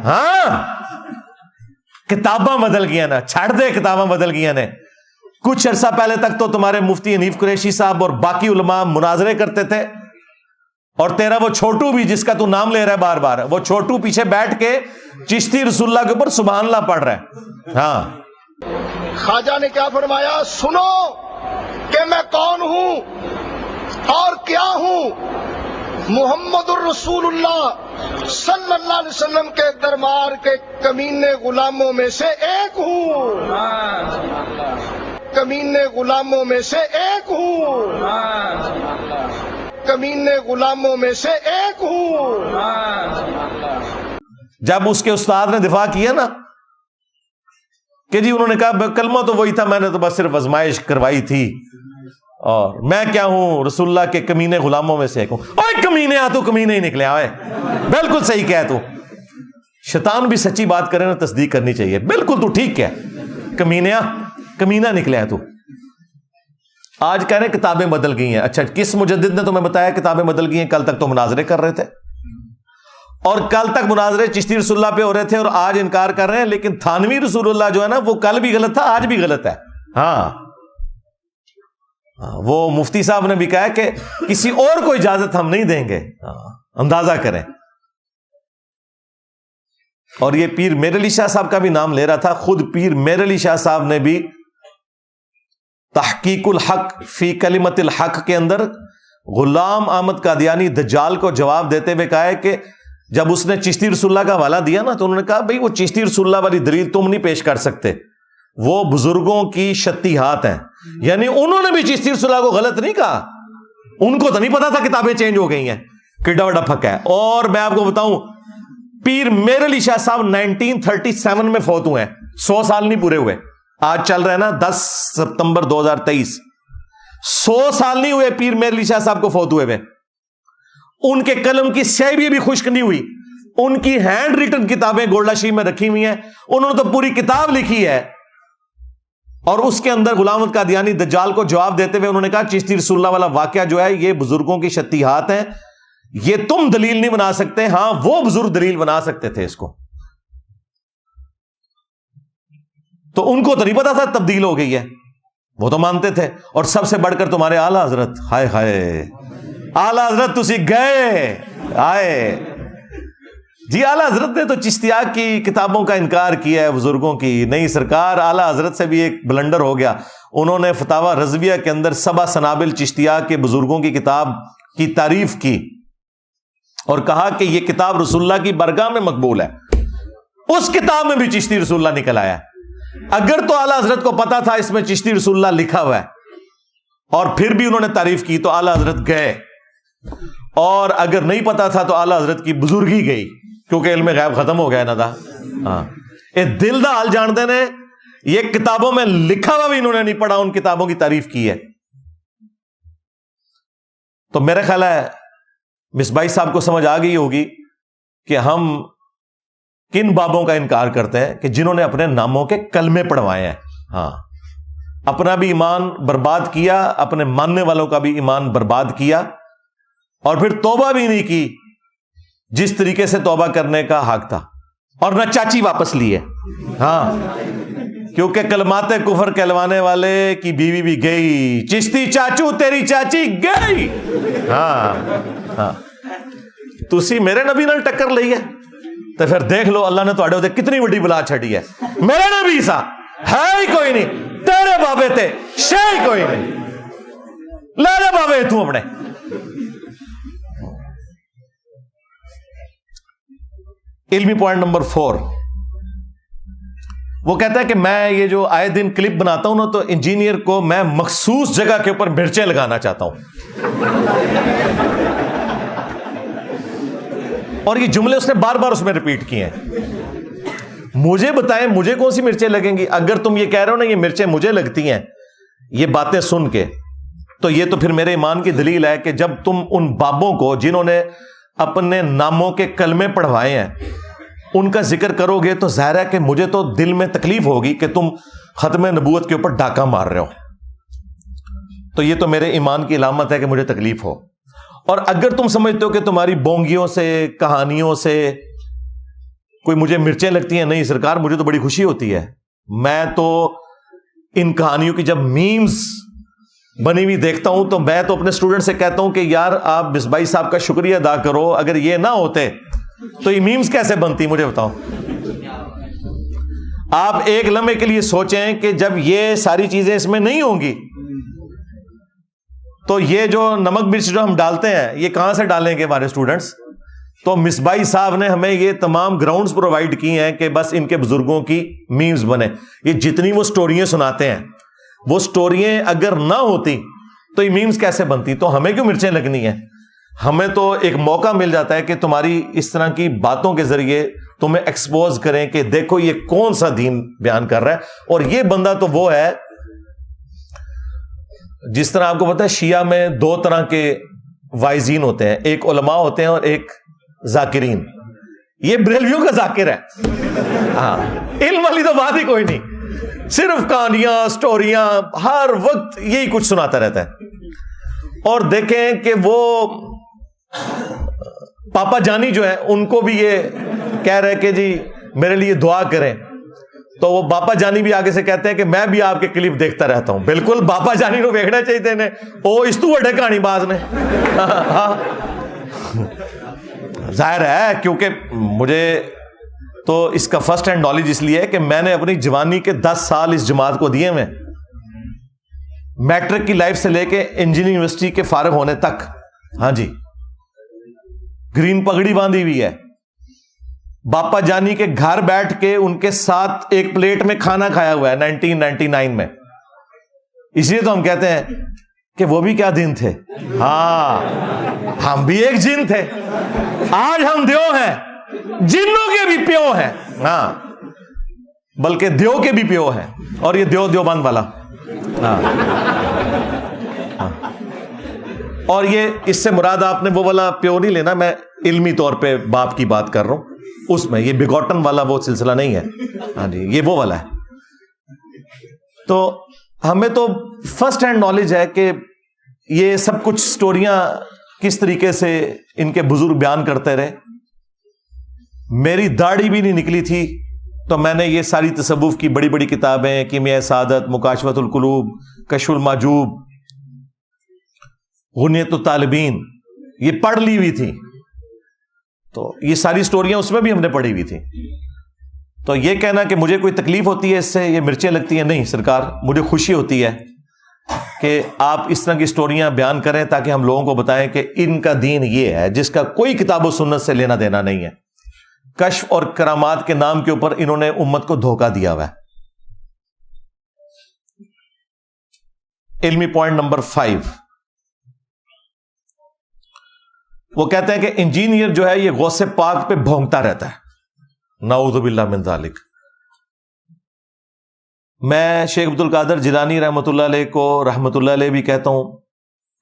Speaker 2: ہاں کتاباں بدل گیا نا, چھڑ دے کتاباں بدل گیا نے. کچھ عرصہ پہلے تک تو تمہارے مفتی حنیف قریشی صاحب اور باقی علماء مناظرے کرتے تھے, اور تیرا وہ چھوٹو بھی جس کا تو نام لے رہا ہے بار بار, وہ چھوٹو پیچھے بیٹھ کے چشتی رسول اللہ کے اوپر سبحان اللہ پڑھ رہا ہے. ہاں
Speaker 4: خواجہ نے کیا فرمایا, سنو کہ میں کون ہوں اور کیا ہوں. محمد الرسول اللہ صلی اللہ علیہ وسلم کے دربار کے کمینے غلاموں میں سے ایک ہوں, کمینے غلاموں میں سے ایک ہوں, کمینے غلاموں میں سے ایک ہوں.
Speaker 2: جب اس کے استاد نے دفاع کیا نا کہ جی انہوں نے کہا کلمہ تو وہی تھا, میں نے تو بس صرف آزمائش کروائی تھی, اور میں کیا ہوں رسول اللہ کے کمینے غلاموں میں سے ایک ہوں. اوے کمینے, آ تو کمینے ہی نکلے. آئے بالکل صحیح کہہ تو. شیطان بھی سچی بات کرے نا تصدیق کرنی چاہیے. بالکل تو ٹھیک ہے, کمینہ نکلے تو. آج کہہ رہے ہیں کتابیں بدل گئی ہیں. اچھا کس مجدد نے تمہیں بتایا کتابیں بدل گئی ہیں؟ کل تک تو مناظرے کر رہے تھے, اور کل تک مناظرے چشتی رسول اللہ پہ ہو رہے تھے, اور آج انکار کر رہے ہیں. لیکن تھانوی رسول اللہ جو ہے نا وہ کل بھی غلط تھا, آج بھی غلط ہے. ہاں وہ مفتی صاحب نے بھی کہا کہ کسی اور کو اجازت ہم نہیں دیں گے, اندازہ کریں. اور یہ پیر میر علی شاہ صاحب کا بھی نام لے رہا تھا. خود پیر میر علی شاہ صاحب نے بھی تحقیق الحق فی کلمت الحق کے اندر غلام احمد قادیانی دجال کو جواب دیتے ہوئے کہا ہے کہ جب اس نے چشتی رسول اللہ کا حوالہ دیا نا تو انہوں نے کہا بھئی وہ چشتی رسول اللہ والی دلیل تم نہیں پیش کر سکتے, وہ بزرگوں کی شتیہات ہیں. یعنی انہوں نے بھی چشتی رسول اللہ کو غلط نہیں کہا, ان کو تو نہیں پتا تھا کتابیں چینج ہو گئی ہیں, کڈا وڈا پھکا ہے. اور میں آپ کو بتاؤں پیر میر علی شاہ صاحب 1937 میں فوت ہوئے ہیں, 100 سال نہیں پورے ہوئے. آج چل رہے ہیں نا 10 ستمبر 2023, 100 سال نہیں ہوئے پیر میر علی شاہ صاحب کو فوت ہوئے. ان کے قلم کی سیاہی بھی ابھی خشک نہیں ہوئی. ان کی ہینڈ ریٹن کتابیں گولڈا شیف میں رکھی ہوئی ہیں, انہوں نے تو پوری کتاب لکھی ہے. اور اس کے اندر غلام احمد قادیانی دجال کو جواب دیتے ہوئے انہوں نے کہا چشتی رسول اللہ والا واقعہ جو ہے یہ بزرگوں کی شتیہات ہیں, یہ تم دلیل نہیں بنا سکتے, ہاں وہ بزرگ دلیل بنا سکتے تھے اس کو. تو ان کو تو نہیں پتا تھا تبدیل ہو گئی ہے, وہ تو مانتے تھے. اور سب سے بڑھ کر تمہارے اعلیٰ حضرت, ہائے ہائے اعلیٰ حضرت تسی گئے آئے جی. اعلیٰ حضرت نے تو چشتیہ کی کتابوں کا انکار کیا ہے بزرگوں کی. نہیں سرکار, اعلیٰ حضرت سے بھی ایک بلنڈر ہو گیا. انہوں نے فتاوی رضویہ کے اندر 7 سنابل چشتیہ کے بزرگوں کی کتاب کی تعریف کی اور کہا کہ یہ کتاب رسول اللہ کی برگاہ میں مقبول ہے. اس کتاب میں بھی چشتی رسول اللہ نکل آیا. اگر تو اعلیٰ حضرت کو پتا تھا اس میں چشتی رسول اللہ لکھا ہوا ہے اور پھر بھی انہوں نے تعریف کی تو اعلیٰ حضرت گئے, اور اگر نہیں پتا تھا تو اعلیٰ حضرت کی بزرگی گئی, کیونکہ علم غیب ختم ہو گیا نا تھا. ہاں یہ دل دا حال جانتے نے, یہ کتابوں میں لکھا ہوا بھی انہوں نے نہیں پڑھا, ان کتابوں کی تعریف کی ہے. تو میرا خیال ہے مصباحی صاحب کو سمجھ آ گئی ہوگی کہ ہم کن بابوں کا انکار کرتے ہیں کہ جنہوں نے اپنے ناموں کے کلمے پڑھوائے ہیں. ہاں اپنا بھی ایمان برباد کیا, اپنے ماننے والوں کا بھی ایمان برباد کیا, اور پھر توبہ بھی نہیں کی جس طریقے سے توبہ کرنے کا حق تھا, اور نہ چاچی واپس لی ہے. ہاں کیونکہ کلمات کفر کہلوانے والے کی بیوی بھی گئی, چشتی چاچو تیری چاچی گئی. ہاں ہاں تسی میرے نبی نال ٹکر لئی ہے تو پھر دیکھ لو اللہ نے تواڈے تے کتنی بڑی بلا چھڑی ہے. میرے نبی سا ہے ہی کوئی نہیں, تیرے بابے تے شے ہی کوئی نہیں. لے جا بابے تو اپنے. علمی پوائنٹ نمبر 4. وہ کہتا ہے کہ میں یہ جو آئے دن کلپ بناتا ہوں نا تو انجینئر کو میں مخصوص جگہ کے اوپر مرچیں لگانا چاہتا ہوں. اور یہ جملے اس نے بار بار اس میں ریپیٹ کیے ہیں. مجھے بتائیں مجھے کون سی مرچیں لگیں گی؟ اگر تم یہ کہہ رہے ہو نا یہ مرچیں مجھے لگتی ہیں یہ باتیں سن کے, تو یہ تو پھر میرے ایمان کی دلیل ہے کہ جب تم ان بابوں کو جنہوں نے اپنے ناموں کے کلمے پڑھوائے ہیں ان کا ذکر کرو گے تو ظاہر ہے کہ مجھے تو دل میں تکلیف ہوگی کہ تم ختم نبوت کے اوپر ڈاکہ مار رہے ہو. تو یہ تو میرے ایمان کی علامت ہے کہ مجھے تکلیف ہو. اور اگر تم سمجھتے ہو کہ تمہاری بونگیوں سے کہانیوں سے کوئی مجھے مرچیں لگتی ہیں, نہیں سرکار مجھے تو بڑی خوشی ہوتی ہے. میں تو ان کہانیوں کی جب میمز بنی ہوئی دیکھتا ہوں تو میں تو اپنے اسٹوڈنٹ سے کہتا ہوں کہ یار آپ مصباحی صاحب کا شکریہ ادا کرو, اگر یہ نہ ہوتے تو یہ میمز کیسے بنتی مجھے بتاؤ. آپ ایک لمحے کے لیے سوچیں کہ جب یہ ساری چیزیں اس میں نہیں ہوں گی تو یہ جو نمک مرچ جو ہم ڈالتے ہیں یہ کہاں سے ڈالیں گے ہمارے اسٹوڈنٹس؟ تو مصباحی صاحب نے ہمیں یہ تمام گراؤنڈز پرووائڈ کی ہیں کہ بس ان کے بزرگوں کی میمز بنے. یہ جتنی وہ سٹوریاں سناتے ہیں وہ سٹوریاں اگر نہ ہوتی تو یہ میمز کیسے بنتی؟ تو ہمیں کیوں مرچیں لگنی ہیں؟ ہمیں تو ایک موقع مل جاتا ہے کہ تمہاری اس طرح کی باتوں کے ذریعے تمہیں ایکسپوز کریں کہ دیکھو یہ کون سا دین بیان کر رہا ہے. اور یہ بندہ تو وہ ہے جس طرح آپ کو پتا ہے شیعہ میں 2 طرح کے وائزین ہوتے ہیں, ایک علماء ہوتے ہیں اور ایک ذاکرین. یہ بریلویوں کا ذاکر ہے. ہاں علم والی تو بات ہی کوئی نہیں, صرف کہانیاں سٹوریاں ہر وقت یہی کچھ سناتا رہتا ہے. اور دیکھیں کہ وہ پاپا جانی جو ہے ان کو بھی یہ کہہ رہے کہ جی میرے لیے دعا کریں, تو وہ باپا جانی بھی آگے سے کہتے ہیں کہ میں بھی آپ کے کلپ دیکھتا رہتا ہوں. بالکل باپا جانی کو دیکھنا چاہیے نے او اس تو بڑے کہانی باز نے. ظاہر ہے کیونکہ مجھے تو اس کا فرسٹ ہینڈ نالج اس لیے ہے کہ میں نے اپنی جوانی کے 10 سال اس جماعت کو دیے میں, میٹرک کی لائف سے لے کے انجینئرنگ یونیورسٹی کے فارغ ہونے تک. ہاں جی گرین پگڑی باندھی ہوئی ہے. باپا جانی کے گھر بیٹھ کے ان کے ساتھ ایک پلیٹ میں کھانا کھایا ہوا ہے 1999 میں. اس لیے تو ہم کہتے ہیں کہ وہ بھی کیا دن تھے. ہاں ہم بھی ایک جن تھے, آج ہم دیو ہیں, جنوں کے بھی پیو ہیں. ہاں بلکہ دیو کے بھی پیو ہیں, اور یہ دیوبند والا. ہاں اور یہ اس سے مراد آپ نے وہ والا پیو نہیں لینا, میں علمی طور پہ باپ کی بات کر رہا ہوں, اس میں یہ بگوٹن والا وہ سلسلہ نہیں ہے. ہاں جی یہ وہ والا ہے. تو ہمیں تو فرسٹ ہینڈ نالج ہے کہ یہ سب کچھ سٹوریاں کس طریقے سے ان کے بزرگ بیان کرتے رہے. میری داڑھی بھی نہیں نکلی تھی تو میں نے یہ ساری تصوف کی بڑی بڑی کتابیں, کیمیائے سعادت, مکاشفت القلوب, کشف المحجوب, غنیت الطالبین, یہ پڑھ لی ہوئی تھی. تو یہ ساری سٹوریاں اس میں بھی ہم نے پڑھی ہوئی تھی. تو یہ کہنا کہ مجھے کوئی تکلیف ہوتی ہے اس سے, یہ مرچیں لگتی ہیں, نہیں سرکار مجھے خوشی ہوتی ہے کہ آپ اس طرح کی سٹوریاں بیان کریں تاکہ ہم لوگوں کو بتائیں کہ ان کا دین یہ ہے جس کا کوئی کتاب و سنت سے لینا دینا نہیں ہے. کشف اور کرامات کے نام کے اوپر انہوں نے امت کو دھوکہ دیا ہوا ہے. علمی پوائنٹ نمبر 5, وہ کہتے ہیں کہ انجینئر جو ہے یہ غوث پاک پہ بھونکتا رہتا ہے. نعوذ باللہ من ذالک. میں شیخ عبد القادر جیلانی رحمۃ اللہ علیہ کو رحمۃ اللہ علیہ بھی کہتا ہوں,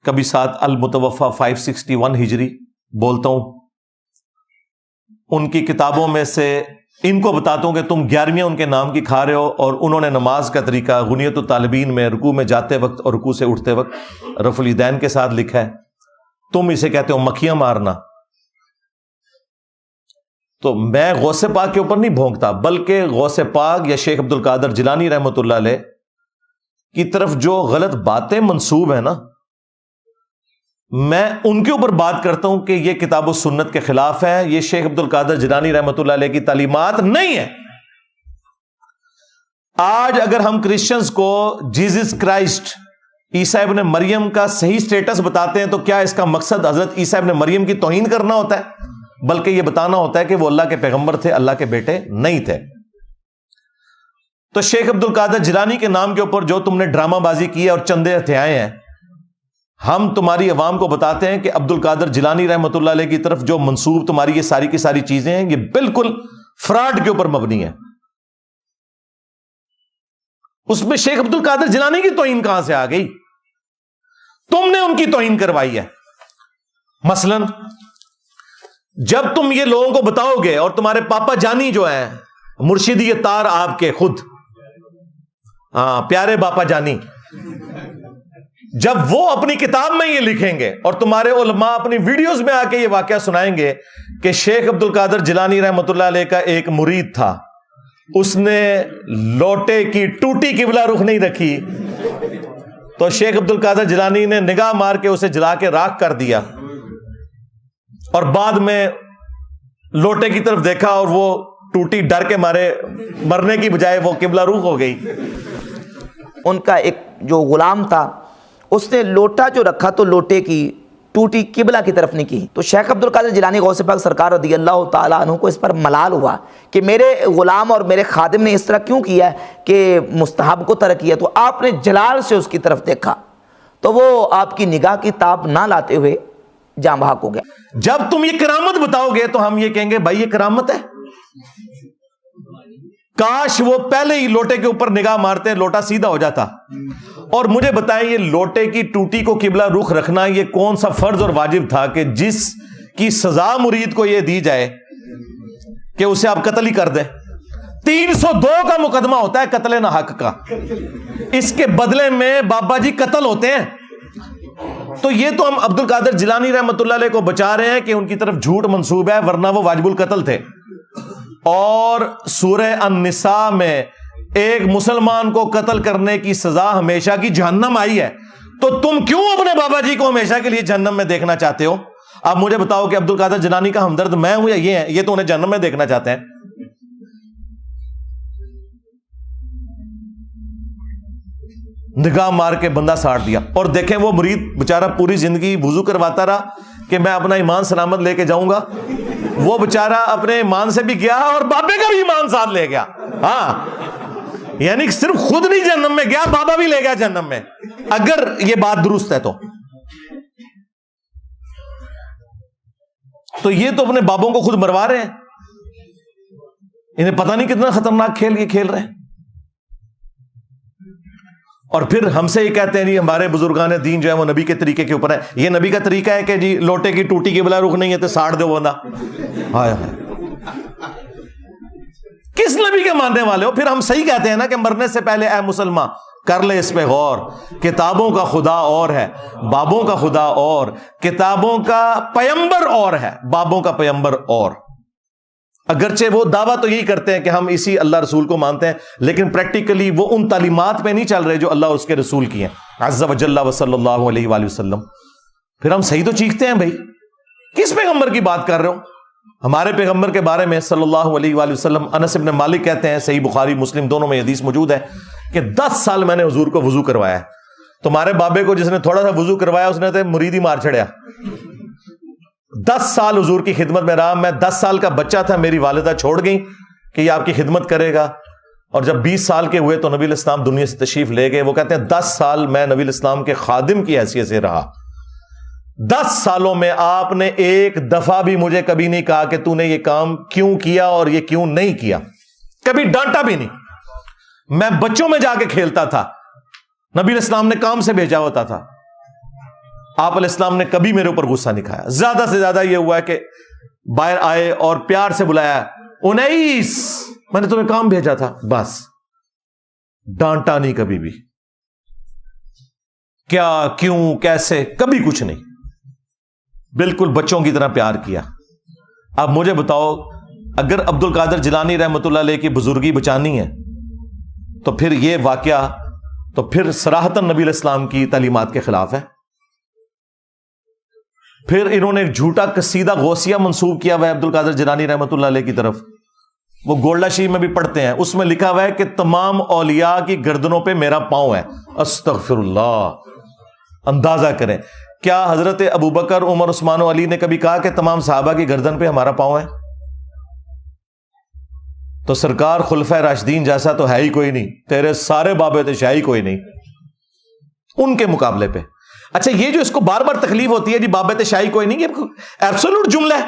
Speaker 2: کبھی ساتھ المتوفا 561 ہجری بولتا ہوں. ان کی کتابوں میں سے ان کو بتاتا ہوں کہ تم 11ویں ان کے نام کی کھا رہے ہو, اور انہوں نے نماز کا طریقہ غنیت الطالبین میں رکوع میں جاتے وقت اور رکوع سے اٹھتے وقت رفع الیدین کے ساتھ لکھا ہے. تم اسے کہتے ہو مکھیاں مارنا. تو میں غوث پاک کے اوپر نہیں بھونکتا, بلکہ غوث پاک یا شیخ عبد القادر جیلانی رحمۃ اللہ علیہ کی طرف جو غلط باتیں منسوب ہیں نا, میں ان کے اوپر بات کرتا ہوں کہ یہ کتاب و سنت کے خلاف ہے, یہ شیخ عبد القادر جیلانی رحمۃ اللہ علیہ کی تعلیمات نہیں ہے. آج اگر ہم کرسچنز کو جیزس کرائسٹ عیسیٰ ابن مریم کا صحیح سٹیٹس بتاتے ہیں تو کیا اس کا مقصد حضرت عیسیٰ ابن مریم کی توہین کرنا ہوتا ہے؟ بلکہ یہ بتانا ہوتا ہے کہ وہ اللہ کے پیغمبر تھے، اللہ کے بیٹے نہیں تھے۔ تو شیخ عبد القادر جیلانی کے نام کے اوپر جو تم نے ڈرامہ بازی کی ہے اور چندے ہتھیائے ہیں، ہم تمہاری عوام کو بتاتے ہیں کہ عبد القادر جیلانی رحمۃ اللہ علیہ کی طرف جو منسوب تمہاری یہ ساری کی ساری چیزیں ہیں، یہ بالکل فراڈ کے اوپر مبنی ہے۔ اس میں شیخ عبد القادر جیلانی کی توہین کہاں سے آ گئی؟ تم نے ان کی توہین کروائی ہے۔ مثلا جب تم یہ لوگوں کو بتاؤ گے، اور تمہارے پاپا جانی جو ہیں مرشدی تار آپ کے خود، پیارے باپا جانی، جب وہ اپنی کتاب میں یہ لکھیں گے اور تمہارے علماء اپنی ویڈیوز میں آ کے یہ واقعہ سنائیں گے کہ شیخ عبد القادر جیلانی رحمۃ اللہ علیہ کا ایک مرید تھا، اس نے لوٹے کی ٹوٹی قبلہ رخ نہیں رکھی، تو شیخ عبد القادر جیلانی نے نگاہ مار کے اسے جلا کے راکھ کر دیا، اور بعد میں لوٹے کی طرف دیکھا اور وہ ٹوٹی ڈر کے مارے مرنے کی بجائے وہ قبلہ رخ ہو گئی۔
Speaker 5: ان کا ایک جو غلام تھا، اس نے لوٹا جو رکھا تو لوٹے کی ٹوٹی قبلہ کی طرف نہیں کی، تو شیخ عبد القادر جیلانی غوث پاک سرکار رضی اللہ تعالیٰ عنہ کو اس پر ملال ہوا کہ میرے غلام اور میرے خادم نے اس طرح کیوں کیا کہ مستحب کو ترک کیا، تو آپ نے جلال سے اس کی طرف دیکھا تو وہ آپ کی نگاہ کی تاب نہ لاتے ہوئے جاں بحق ہو گیا۔
Speaker 2: جب تم یہ کرامت بتاؤ گے تو ہم یہ کہیں گے بھائی یہ کرامت ہے، کاش وہ پہلے ہی لوٹے کے اوپر نگاہ مارتے لوٹا سیدھا ہو جاتا۔ اور مجھے بتائیں یہ لوٹے کی ٹوٹی کو قبلہ رخ رکھنا یہ کون سا فرض اور واجب تھا کہ جس کی سزا مرید کو یہ دی جائے کہ اسے آپ قتل ہی کر دیں؟ 302 کا مقدمہ ہوتا ہے قتل نہ حق کا، اس کے بدلے میں بابا جی قتل ہوتے ہیں۔ تو یہ تو ہم عبد القادر جیلانی رحمۃ اللہ علیہ کو بچا رہے ہیں کہ ان کی طرف جھوٹ منسوب ہے، ورنہ وہ واجب القتل تھے۔ اور سورہ النساء میں ایک مسلمان کو قتل کرنے کی سزا ہمیشہ کی جہنم آئی ہے، تو تم کیوں اپنے بابا جی کو ہمیشہ کے لیے جہنم میں دیکھنا چاہتے ہو؟ اب مجھے بتاؤ کہ عبد القادر جیلانی کا ہمدرد میں ہوں یا یہ ہے؟ یہ تو انہیں جہنم میں دیکھنا چاہتے ہیں۔ نگاہ مار کے بندہ ساڑ دیا، اور دیکھیں وہ مرید بےچارہ پوری زندگی وضو کرواتا رہا کہ میں اپنا ایمان سلامت لے کے جاؤں گا، وہ بےچارہ اپنے ایمان سے بھی گیا اور بابے کا بھی ایمان ساتھ لے گیا۔ ہاں، یعنی صرف خود نہیں جہنم میں گیا، بابا بھی لے گیا جہنم میں، اگر یہ بات درست ہے تو یہ تو اپنے بابوں کو خود مروا رہے ہیں، انہیں پتہ نہیں کتنا خطرناک کھیل یہ کھیل رہے ہیں۔ اور پھر ہم سے یہ کہتے ہیں جی ہمارے بزرگان دین جو ہے وہ نبی کے طریقے کے اوپر ہے۔ یہ نبی کا طریقہ ہے کہ جی لوٹے کی ٹوٹی کی بلا رخ نہیں ہے تو ساڑ دو بندہ؟ ہائے ہائے، کس نبی کے ماننے والے ہو؟ پھر ہم صحیح کہتے ہیں نا کہ مرنے سے پہلے اے مسلمان کر لے اس پہ غور، کتابوں کا خدا اور ہے، بابوں کا خدا اور، کتابوں کا پیمبر اور ہے، بابوں کا پیمبر اور۔ اگرچہ وہ دعویٰ تو یہی کرتے ہیں کہ ہم اسی اللہ رسول کو مانتے ہیں، لیکن پریکٹیکلی وہ ان تعلیمات پہ نہیں چل رہے جو اللہ اور اس کے رسول کی ہیں عز و جل و صلی اللہ علیہ وآلہ وسلم۔ پھر ہم صحیح تو چیختے ہیں بھائی، کس پیغمبر کی بات کر رہے ہو؟ ہمارے پیغمبر کے بارے میں صلی اللہ علیہ وآلہ وسلم انس بن مالک کہتے ہیں، صحیح بخاری مسلم دونوں میں حدیث موجود ہے کہ 10 سال میں نے حضور کو وضو کروایا ہے۔ تمہارے بابے کو جس نے تھوڑا سا وضو کروایا اس نے تو مرید ہی مار چھڑیا۔ 10 سال حضور کی خدمت میں رہا، میں 10 سال کا بچہ تھا، میری والدہ چھوڑ گئی کہ یہ آپ کی خدمت کرے گا، اور جب 20 سال کے ہوئے تو نبی الاسلام دنیا سے تشریف لے گئے۔ وہ کہتے ہیں 10 سال میں نبی الاسلام کے خادم کی حیثیت سے رہا، 10 سالوں میں آپ نے ایک دفعہ بھی مجھے کبھی نہیں کہا کہ تو نے یہ کام کیوں کیا اور یہ کیوں نہیں کیا، کبھی ڈانٹا بھی نہیں۔ میں بچوں میں جا کے کھیلتا تھا، نبی الاسلام نے کام سے بھیجا ہوتا تھا، آپ علیہ السلام نے کبھی میرے اوپر غصہ نہیں کھایا۔ زیادہ سے زیادہ یہ ہوا ہے کہ باہر آئے اور پیار سے بلایا، انیس میں نے تمہیں کام بھیجا تھا، بس، ڈانٹا نہیں کبھی بھی، کیا کیوں کیسے کبھی کچھ نہیں، بالکل بچوں کی طرح پیار کیا۔ اب مجھے بتاؤ اگر عبد القادر جیلانی رحمۃ اللہ علیہ کی بزرگی بچانی ہے تو پھر یہ واقعہ تو پھر صراحتاً نبی علیہ السلام کی تعلیمات کے خلاف ہے۔ پھر انہوں نے ایک جھوٹا قصیدہ غوثیہ منسوب کیا ہوا ہے عبد القادر جیلانی رحمۃ اللہ علیہ کی طرف، وہ گولڈا شریف میں بھی پڑھتے ہیں، اس میں لکھا ہوا ہے کہ تمام اولیاء کی گردنوں پہ میرا پاؤں ہے۔ استغفر اللہ، اندازہ کریں, کیا حضرت ابوبکر, عمر, عثمان و علی نے کبھی کہا کہ تمام صحابہ کی گردن پہ ہمارا پاؤں ہے؟ تو سرکار خلفۂ راشدین جیسا تو ہے ہی کوئی نہیں, تیرے سارے بابے تشاہی کوئی نہیں ان کے مقابلے پہ. اچھا, یہ جو اس کو بار بار تکلیف ہوتی ہے جی بابے تشاہی کوئی نہیں, یہ ایبسولوٹ جملہ ہے.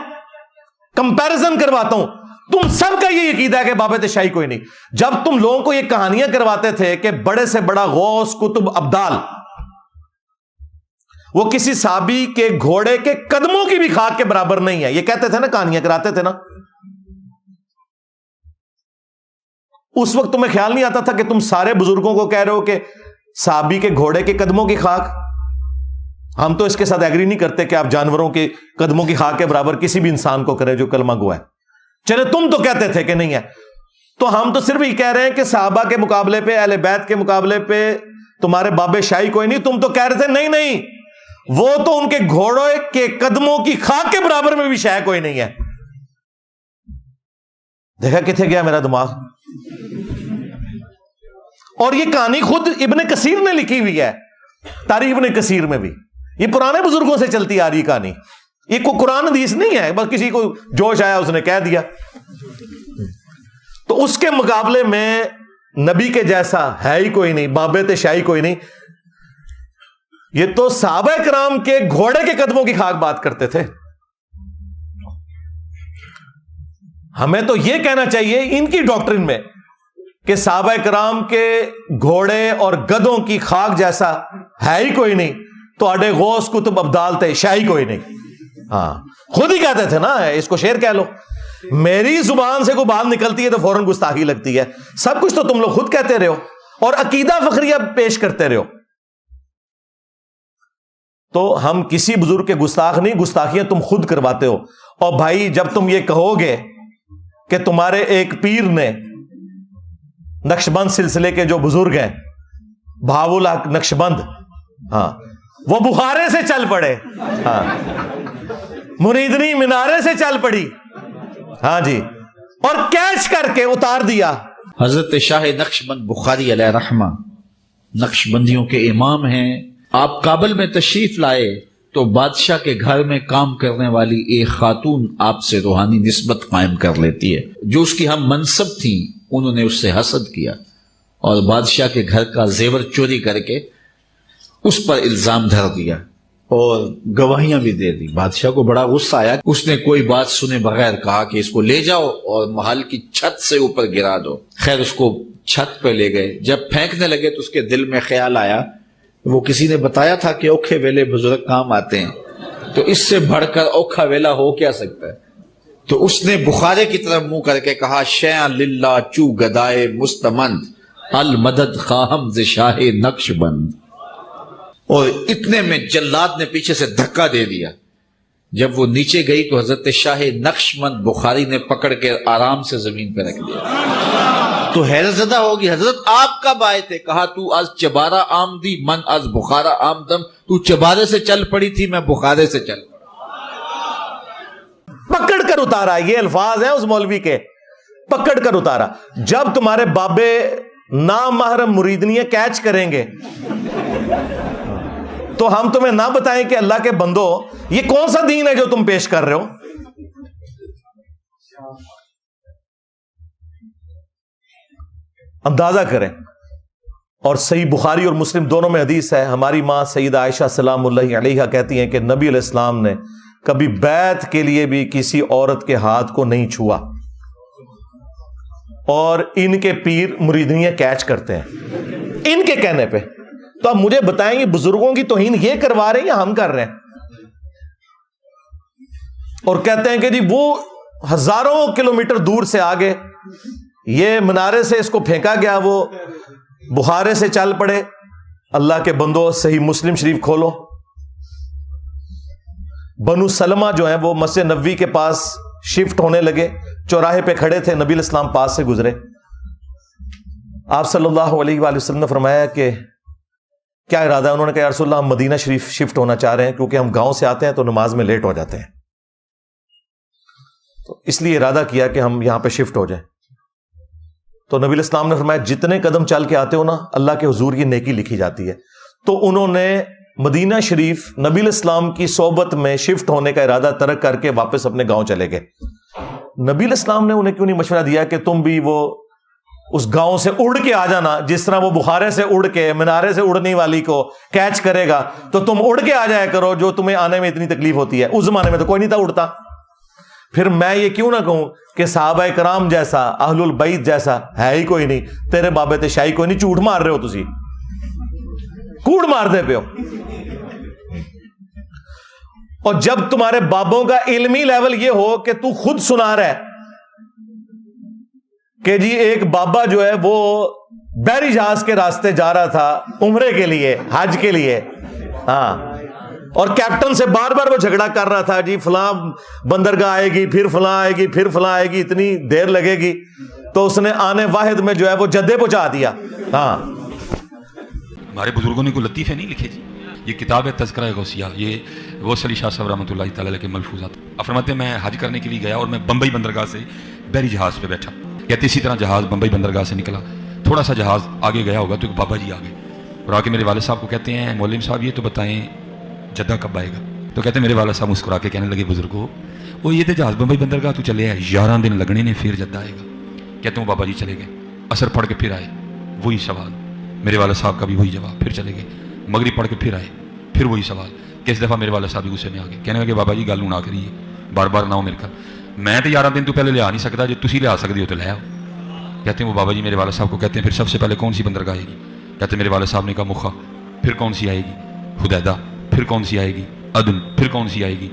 Speaker 2: کمپیرزن کرواتا ہوں, تم سب کا یہ عقیدہ ہے کہ بابے تشاہی کوئی نہیں. جب تم لوگوں کو یہ کہانیاں کرواتے تھے کہ بڑے سے بڑا غوث, قطب, ابدال, وہ کسی صحابی کے گھوڑے کے قدموں کی بھی خاک کے برابر نہیں ہے, یہ کہتے تھے نا, کہانیاں کراتے تھے نا, اس وقت تمہیں خیال نہیں آتا تھا کہ تم سارے بزرگوں کو کہہ رہے ہو کہ صحابی کے گھوڑے کے قدموں کی خاک؟ ہم تو اس کے ساتھ ایگری نہیں کرتے کہ آپ جانوروں کے قدموں کی خاک کے برابر کسی بھی انسان کو کریں جو کلمہ گو ہے. چلے تم تو کہتے تھے کہ نہیں ہے, تو ہم تو صرف یہ کہہ رہے ہیں کہ صحابہ کے مقابلے پہ, اہل بیت کے مقابلے پہ تمہارے بابے شاہی کوئی نہیں. تم تو کہہ رہے تھے نہیں, وہ تو ان کے گھوڑے کے قدموں کی خاک کے برابر میں بھی شاہ کوئی نہیں ہے. دیکھا کتنے گیا میرا دماغ. اور یہ کہانی خود ابن کثیر نے لکھی ہوئی ہے, تاریخ ابن کثیر میں بھی. یہ پرانے بزرگوں سے چلتی آ رہی کہانی, یہ کوئی قرآن حدیث نہیں ہے, بس کسی کو جوش آیا اس نے کہہ دیا. تو اس کے مقابلے میں نبی کے جیسا ہے ہی کوئی نہیں, بابے تشاہی کوئی نہیں. یہ تو صحابہ کرام کے گھوڑے کے قدموں کی خاک بات کرتے تھے. ہمیں تو یہ کہنا چاہیے ان کی ڈاکٹرن میں کہ صحابہ کرام کے گھوڑے اور گدوں کی خاک جیسا ہے ہی کوئی نہیں, تو اڈے غوث, قطب, ابدال تھے, شاہی کوئی نہیں. ہاں, خود ہی کہتے تھے نا, اس کو شعر کہہ لو. میری زبان سے کوئی بات نکلتی ہے تو فوراً گستاخی لگتی ہے. سب کچھ تو تم لوگ خود کہتے رہے ہو اور عقیدہ فخریہ پیش کرتے رہے ہو. تو ہم کسی بزرگ کے گستاخ نہیں, گستاخیاں تم خود کرواتے ہو. اور بھائی جب تم یہ کہو گے کہ تمہارے ایک پیر نے, نقشبند سلسلے کے جو بزرگ ہیں, بہاول حق نقشبند, ہاں, وہ بخارے سے چل پڑے, ہاں, مریدنی مینارے سے چل پڑی, ہاں جی, اور کیچ کر کے اتار دیا.
Speaker 6: حضرت شاہ نقشبند بخاری علیہ رحمہ نقشبندیوں کے امام ہیں. آپ کابل میں تشریف لائے تو بادشاہ کے گھر میں کام کرنے والی ایک خاتون آپ سے روحانی نسبت قائم کر لیتی ہے. جو اس کی ہم منصب تھیں انہوں نے اس سے حسد کیا اور بادشاہ کے گھر کا زیور چوری کر کے اس پر الزام دھر دیا اور گواہیاں بھی دے دی. بادشاہ کو بڑا غصہ آیا. اس نے کوئی بات سنے بغیر کہا کہ اس کو لے جاؤ اور محل کی چھت سے اوپر گرا دو. خیر اس کو چھت پہ لے گئے. جب پھینکنے لگے تو اس کے دل میں خیال آیا, وہ کسی نے بتایا تھا کہ اوکھے ویلے بزرگ کام آتے ہیں, تو اس سے بڑھ کر اوکھا ویلا ہو کیا سکتا ہے. تو اس نے بخارے کی طرف منہ کر کے کہا, شیعہ للہ چو گدائے مستمند المدد خواہم ز شاہ نقش بند. اور اتنے میں جلاد نے پیچھے سے دھکا دے دیا. جب وہ نیچے گئی تو حضرت شاہ نقشبند بخاری نے پکڑ کے آرام سے زمین پہ رکھ دیا. تو حیرت زدہ ہوگی, حضرت آپ کب آئے تھے؟ کہا تو از چبارہ آمدی من از بخارا آمدم. تو چبارے سے چل پڑی تھی, میں بخارے سے چل پڑا.
Speaker 2: پکڑ کر اتارا. یہ الفاظ ہیں اس مولوی کے, پکڑ کر اتارا. جب تمہارے بابے نامحرم مریدنیاں کیچ کریں گے تو ہم تمہیں نہ بتائیں کہ اللہ کے بندو یہ کون سا دین ہے جو تم پیش کر رہے ہو. اندازہ کریں. اور صحیح بخاری اور مسلم دونوں میں حدیث ہے, ہماری ماں سیدہ عائشہ سلام اللہ علیہا کہتی ہیں کہ نبی علیہ السلام نے کبھی بیعت کے لیے بھی کسی عورت کے ہاتھ کو نہیں چھوا, اور ان کے پیر مریدنیاں کیچ کرتے ہیں ان کے کہنے پہ. تو اب مجھے بتائیں یہ بزرگوں کی توہین یہ کروا رہے ہیں یا ہم کر رہے ہیں؟ اور کہتے ہیں کہ جی وہ ہزاروں کلومیٹر دور سے آگے, یہ منارے سے اس کو پھینکا گیا, وہ بخارے سے چل پڑے. اللہ کے بندو صحیح مسلم شریف کھولو. بنو سلمہ جو ہیں وہ مسجد نبوی کے پاس شفٹ ہونے لگے, چوراہے پہ کھڑے تھے, نبی علیہ السلام پاس سے گزرے. آپ صلی اللہ علیہ وآلہ وسلم نے فرمایا کہ کیا ارادہ ہے؟ انہوں نے کہا یا رسول اللہ ہم مدینہ شریف شفٹ ہونا چاہ رہے ہیں کیونکہ ہم گاؤں سے آتے ہیں تو نماز میں لیٹ ہو جاتے ہیں, تو اس لیے ارادہ کیا کہ ہم یہاں پہ شفٹ ہو جائیں. تو نبی علیہ السلام نے فرمایا جتنے قدم چل کے آتے ہو نا اللہ کے حضور کی نیکی لکھی جاتی ہے. تو انہوں نے مدینہ شریف نبی علیہ السلام کی صحبت میں شفٹ ہونے کا ارادہ ترک کر کے واپس اپنے گاؤں چلے گئے. نبی علیہ السلام نے انہیں کیوں نہیں مشورہ دیا کہ تم بھی وہ اس گاؤں سے اڑ کے آ جانا, جس طرح وہ بخارے سے اڑ کے مینارے سے اڑنے والی کو کیچ کرے گا تو تم اڑ کے آ جایا کرو, جو تمہیں آنے میں اتنی تکلیف ہوتی ہے. اس زمانے میں تو کوئی نہیں تھا اڑتا. پھر میں یہ کیوں نہ کہوں کہ صحابہ کرام جیسا, اہل البیت جیسا ہے ہی کوئی نہیں. تیرے بابے تے شاہی کوئی نہیں, جھوٹ مار رہے ہو تسی, کوڑ مار دے پہ ہو. اور جب تمہارے بابوں کا علمی لیول یہ ہو کہ تو خود سنا رہا ہے کہ جی ایک بابا جو ہے وہ بحری جہاز کے راستے جا رہا تھا عمرے کے لیے, حج کے لیے, ہاں, اور کیپٹن سے بار بار وہ جھگڑا کر رہا تھا, جی فلاں بندرگاہ آئے گی, پھر فلاں آئے گی, پھر فلاں آئے گی, اتنی دیر لگے گی. تو اس نے آنے واحد میں جو ہے وہ جدے پہنچا دیا. ہاں,
Speaker 3: ہمارے بزرگوں نے کوئی لطیفے نہیں لکھے جی. یہ کتاب ہے تذکرہ غوثیہ, یہ غوث علی شاہ صاحب رحمۃ اللہ تعالی علیہ کے ملفوظات. فرماتے ہیں میں حج کرنے کے لیے گیا اور میں بمبئی بندرگاہ سے بحری جہاز پہ بیٹھا. کہتے اسی طرح جہاز بمبئی بندرگاہ سے نکلا, تھوڑا سا جہاز آگے گیا ہوگا تو ایک بابا جی آ گئے اور آ کے میرے والد صاحب کو کہتے ہیں مولوی صاحب یہ تو بتائیں جدہ کب آئے گا. تو کہتے ہیں میرے والد صاحب مسکرا کے کہنے لگے بزرگو وہ یہ تو جہاز بمبئی بندرگاہ تو چلے ہے 11 دن لگنے نے پھر جدہ آئے گا. کہتے ہیں بابا جی چلے گئے, عصر پڑھ کے پھر آئے, وہی سوال. میرے والد صاحب کا بھی وہی جواب, پھر چلے گئے, مغرب پڑھ کے پھر آئے, پھر وہی سوال. کس دفعہ میرے والد صاحب بھی غصے میں آ گئے, کہنے لگے بابا جی گل نہ کریے, بار بار نہ ہو میرے گھر, میں تو 11 دن تو پہلے لیا نہیں سکتا, جو تسی لیا سکتے ہو تو لے آؤ. کہتے ہیں وہ بابا جی میرے والد صاحب کو کہتے ہیں پھر سب سے پہلے کون سی بندرگاہ آئے گی. کہتے ہیں میرے والد صاحب نے کہا مخا, پھر کون سی آئے گی حدیدہ, پھر کون سی آئے گی عدن, پھر کون سی آئے گی.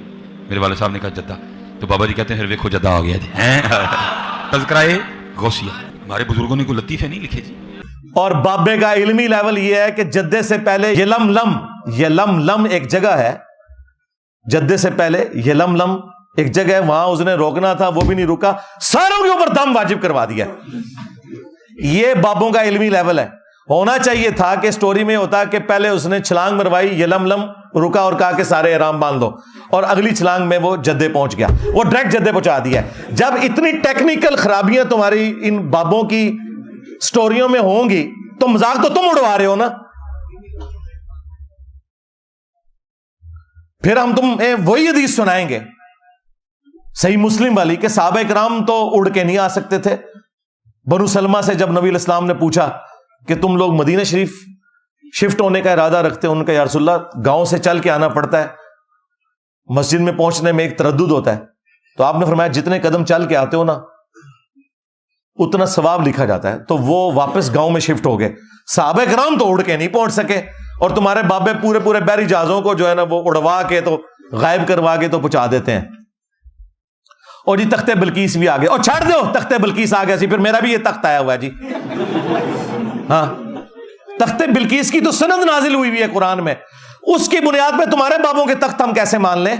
Speaker 3: میرے والد صاحب نے کہا جدہ. تو بابا جی کہتے ہیں پھر ویکھو جدہ آ گیا جی. تذکرہ غوثیہ, ہمارے بزرگوں نے کوئی لطیفے نہیں لکھے جی.
Speaker 2: اور بابے کا علمی لیول یہ ہے کہ جدے سے پہلے یلملم ایک جگہ ہے, جدے سے پہلے یلملم ایک جگہ ہے, وہاں اس نے روکنا تھا, وہ بھی نہیں رکا, ساروں کے اوپر دم واجب کروا دیا. یہ بابوں کا علمی لیول ہے. ہونا چاہیے تھا کہ سٹوری میں ہوتا کہ پہلے اس نے چھلانگ مروائی, یلملم رکا اور کہا کہ سارے احرام باندھ دو, اور اگلی چھلانگ میں وہ جدے پہنچ گیا, وہ ڈائریکٹ جدے پہنچا دیا. جب اتنی ٹیکنیکل خرابیاں تمہاری ان بابوں کی سٹوریوں میں ہوں گی تو مذاق تو تم اڑوا رہے ہو نا. پھر ہم تمہیں وہی حدیث سنائیں گے صحیح مسلم والی کہ صحابہ کرام تو اڑ کے نہیں آ سکتے تھے. بنو سلمہ سے جب نبی علیہ السلام نے پوچھا کہ تم لوگ مدینہ شریف شفٹ ہونے کا ارادہ رکھتے ہو, ان کا یا رسول اللہ گاؤں سے چل کے آنا پڑتا ہے, مسجد میں پہنچنے میں ایک تردد ہوتا ہے. تو آپ نے فرمایا جتنے قدم چل کے آتے ہو نا اتنا ثواب لکھا جاتا ہے. تو وہ واپس گاؤں میں شفٹ ہو گئے. صحابہ کرام تو اڑ کے نہیں پہنچ سکے, اور تمہارے بابے پورے بحری جہازوں کو جو ہے نا وہ اڑوا کے تو غائب کروا کے تو پہنچا دیتے ہیں. اور جی تخت بلقیس بھی آ گئے, اور چھاڑ دو تخت بلقیس آ گیا سی, پھر میرا بھی یہ تخت آیا ہوا ہے جی. ہاں, تخت بلقیس کی تو سند نازل ہوئی ہے قرآن میں, اس کی بنیاد پہ تمہارے بابوں کے تخت ہم کیسے مان لیں؟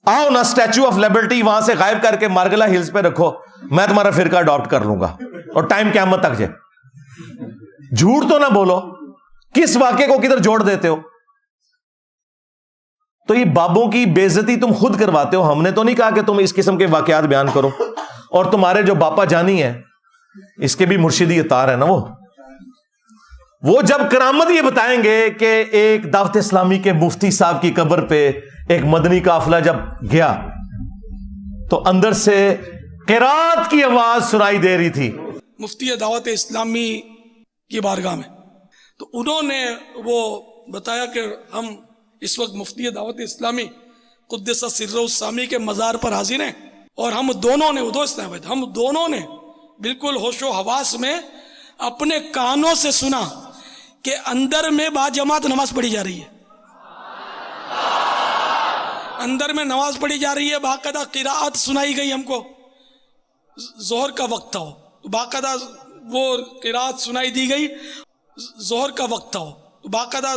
Speaker 2: آؤ نا اسٹیچو آف لبرٹی وہاں سے غائب کر کے مارگلا ہلز پہ رکھو, میں تمہارا فرقہ اڈاپٹ کر لوں گا, اور ٹائم قیامت تک جائے. جھوٹ تو نہ بولو, کس واقعے کو کدھر جوڑ دیتے ہو؟ تو یہ بابوں کی بے عزتی تم خود کرواتے ہو. ہم نے تو نہیں کہا کہ تم اس قسم کے واقعات بیان کرو. اور تمہارے جو باپا جانی ہے اس کے بھی مرشدی اطار ہے نا, وہ جب کرامت یہ بتائیں گے کہ ایک دعوت اسلامی کے مفتی صاحب کی قبر پہ ایک مدنی قافلہ جب گیا تو اندر سے قرات کی آواز سنائی دے رہی تھی
Speaker 7: مفتی دعوت اسلامی کی بارگاہ میں. تو انہوں نے وہ بتایا کہ ہم اس وقت مفتی دعوت اسلامی قدس سر السامی کے مزار پر حاضر ہیں, اور ہم دونوں نے ہم دونوں نے بالکل ہوش و حواس میں اپنے کانوں سے سنا کہ اندر میں با جماعت نماز پڑھی جا رہی ہے, اندر میں نماز پڑھی جا رہی ہے, باقاعدہ قراءت سنائی گئی ہم کو. ظہر کا وقت تھا, باقاعدہ وہ قراءت سنائی دی گئی. ظہر کا وقت تھا, باقاعدہ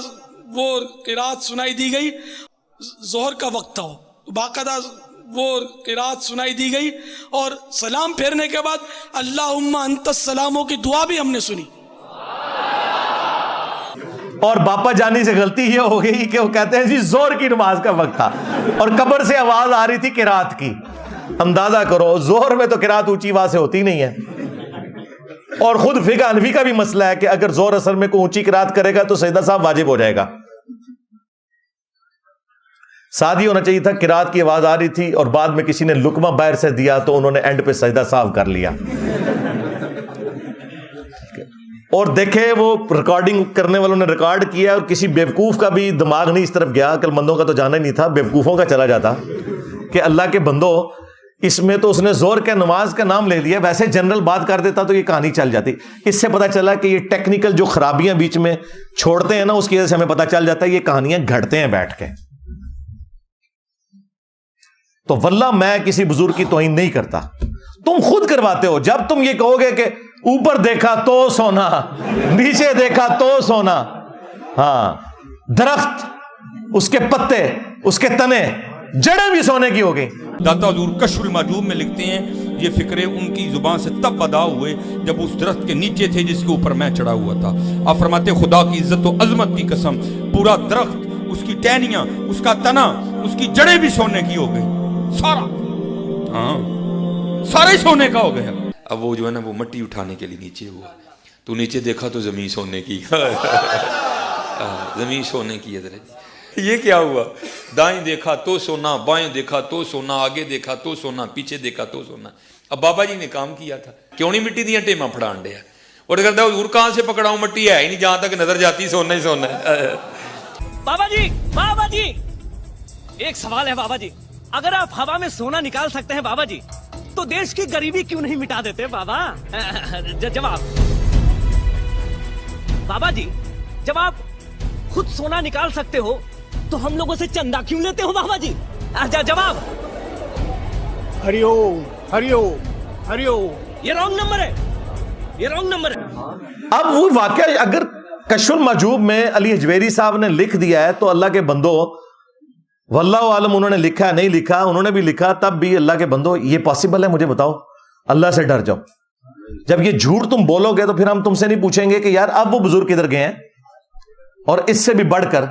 Speaker 7: وہ قراءت سنائی دی گئی. ظہر کا وقت تھا, باقاعدہ وہ قراءت سنائی دی گئی, اور سلام پھیرنے کے بعد اللہم انت السلاموں کی دعا بھی ہم نے سنی.
Speaker 2: اور باپا جانی سے غلطی یہ ہو گئی کہ وہ کہتے ہیں جی زہر کی نماز کا وقت تھا اور قبر سے آواز آ رہی تھی قرات کی. اندازہ کرو زہر میں تو قرات اونچی آواز سے ہوتی نہیں ہے, اور خود فقہ حنفی کا بھی مسئلہ ہے کہ اگر زہر اثر میں کوئی اونچی قرات کرے گا تو سجدہ صاحب واجب ہو جائے گا. ساتھ ہی ہونا چاہیے تھا قرات کی آواز آ رہی تھی اور بعد میں کسی نے لقمہ باہر سے دیا تو انہوں نے اینڈ پہ سجدہ صاف کر لیا. اور دیکھے وہ ریکارڈنگ کرنے والوں نے ریکارڈ کیا اور کسی بیوقوف کا بھی دماغ نہیں اس طرف گیا, عقل مندوں کا تو جانا ہی نہیں تھا, بیوقوفوں کا چلا جاتا کہ اللہ کے بندو اس میں تو اس نے زور کے نماز کا نام لے لیا, ویسے جنرل بات کر دیتا تو یہ کہانی چل جاتی. اس سے پتہ چلا کہ یہ ٹیکنیکل جو خرابیاں بیچ میں چھوڑتے ہیں نا, اس کی وجہ سے ہمیں پتہ چل جاتا ہے یہ کہانیاں گھڑتے ہیں بیٹھ کے. تو واللہ میں کسی بزرگ کی توہین نہیں کرتا, تم خود کرواتے ہو. جب تم یہ کہو گے کہ اوپر دیکھا تو سونا, نیچے دیکھا تو سونا, ہاں درخت, اس کے پتے, اس کے تنے, جڑیں بھی سونے کی ہو گئی.
Speaker 8: داتا حضور کشف المحجوب میں لکھتے ہیں یہ فکرے ان کی زبان سے تب ادا ہوئے جب اس درخت کے نیچے تھے جس کے اوپر میں چڑھا ہوا تھا. آپ فرماتے خدا کی عزت و عظمت کی قسم, پورا درخت, اس کی ٹہنیاں, اس کا تنا, اس کی جڑیں بھی سونے کی ہو گئی, سارا, ہاں سارے سونے کا ہو گیا.
Speaker 3: اب وہ جو ہے نا وہ مٹی اٹھانے کے لیے نیچے ہوا, تو نیچے دیکھا تو زمین سونے کی, زمین سونے کی. حضرت یہ کیا ہوا, دائیں دیکھا تو سونا, بائیں دیکھا تو سونا, آگے دیکھا تو سونا, پیچھے دیکھا تو سونا. اب بابا جی نے کام کیا تھا, کیوں نہیں مٹی دیا ٹیماں پھڑان دیا, اور کرتا حضور کہاں سے پکڑاؤں, مٹی ہے ہی نہیں, جہاں تک نظر جاتی سونا ہی سونا ہے.
Speaker 9: بابا جی ایک سوال ہے بابا جی, اگر آپ ہوا میں سونا نکال سکتے ہیں بابا جی تو دیش کی غریبی کیوں نہیں مٹا دیتے بابا؟ جواب بابا جی, جب آپ خود سونا نکال سکتے ہو تو ہم لوگوں سے چندہ کیوں لیتے ہو بابا جی؟ جواب
Speaker 4: ہری اوم, ہری اوم, ہری اوم.
Speaker 9: یہ رانگ نمبر ہے, یہ رانگ نمبر ہے.
Speaker 2: اب وہ واقعہ اگر کشف المحجوب میں علی حجویری صاحب نے لکھ دیا ہے تو اللہ کے بندو, واللہ عالم انہوں نے لکھا نہیں لکھا, انہوں نے بھی لکھا, تب بھی اللہ کے بندو یہ پاسبل ہے؟ مجھے بتاؤ, اللہ سے ڈر جاؤ. جب یہ جھوٹ تم بولو گے تو پھر ہم تم سے نہیں پوچھیں گے کہ یار اب وہ بزرگ کدھر گئے ہیں. اور اس سے بھی بڑھ کر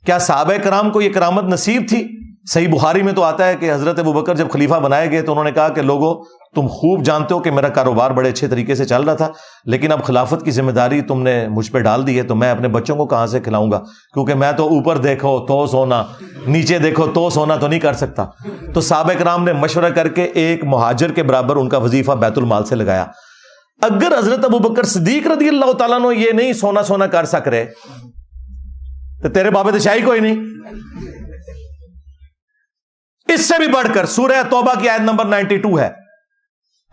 Speaker 2: کیا صحابہ کرام کو یہ کرامت نصیب تھی؟ صحیح بخاری میں تو آتا ہے کہ حضرت ابوبکر جب خلیفہ بنائے گئے تو انہوں نے کہا کہ لوگوں تم خوب جانتے ہو کہ میرا کاروبار بڑے اچھے طریقے سے چل رہا تھا, لیکن اب خلافت کی ذمہ داری تم نے مجھ پہ ڈال دی ہے, تو میں اپنے بچوں کو کہاں سے کھلاؤں گا, کیونکہ میں تو اوپر دیکھو تو سونا, نیچے دیکھو تو سونا تو نہیں کر سکتا. تو صحابہ کرام نے مشورہ کر کے ایک مہاجر کے برابر ان کا وظیفہ بیت المال سے لگایا. اگر حضرت ابوبکر صدیق رضی اللہ تعالیٰ عنہ یہ نہیں سونا کر سک رہے تو تیرے بابے شاہی کوئی نہیں. اس سے بھی بڑھ کر سورہ توبہ کی آیت نمبر 92 ہے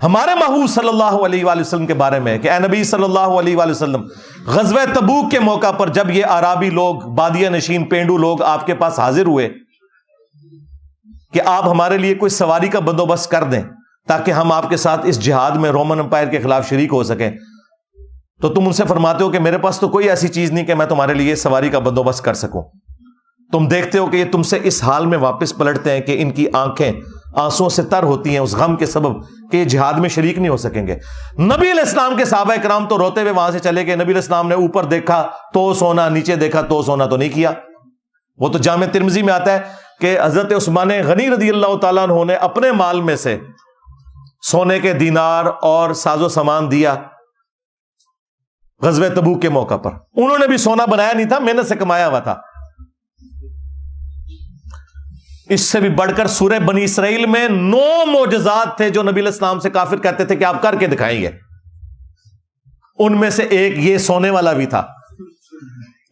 Speaker 2: ہمارے محبوب صلی اللہ علیہ وآلہ وسلم کے بارے میں کہ اے نبی صلی اللہ علیہ وآلہ وسلم, غزوہ تبوک کے موقع پر جب یہ عرابی لوگ, بادیہ نشین پینڈو لوگ آپ کے پاس حاضر ہوئے کہ آپ ہمارے لیے کوئی سواری کا بندوبست کر دیں تاکہ ہم آپ کے ساتھ اس جہاد میں رومن امپائر کے خلاف شریک ہو سکیں, تو تم ان سے فرماتے ہو کہ میرے پاس تو کوئی ایسی چیز نہیں کہ میں تمہارے لیے سواری کا بندوبست کر سکوں. تم دیکھتے ہو کہ یہ تم سے اس حال میں واپس پلٹتے ہیں کہ ان کی آنکھیں آنسوں سے تر ہوتی ہیں اس غم کے سبب کہ یہ جہاد میں شریک نہیں ہو سکیں گے. نبی علیہ السلام کے صحابہ کرام تو روتے ہوئے وہاں سے چلے گئے. نبی علیہ السلام نے اوپر دیکھا تو سونا, نیچے دیکھا تو سونا تو نہیں کیا. وہ تو جامع ترمذی میں آتا ہے کہ حضرت عثمان غنی رضی اللہ تعالیٰ عنہ نے اپنے مال میں سے سونے کے دینار اور ساز و سامان دیا غزوہ تبوک کے موقع پر. انہوں نے بھی سونا بنایا نہیں تھا, محنت سے کمایا ہوا تھا. اس سے بھی بڑھ کر سورہ بنی اسرائیل میں 9 معجزات تھے جو نبی علیہ السلام سے کافر کہتے تھے کہ آپ کر کے دکھائیں گے. ان میں سے ایک یہ سونے والا بھی تھا.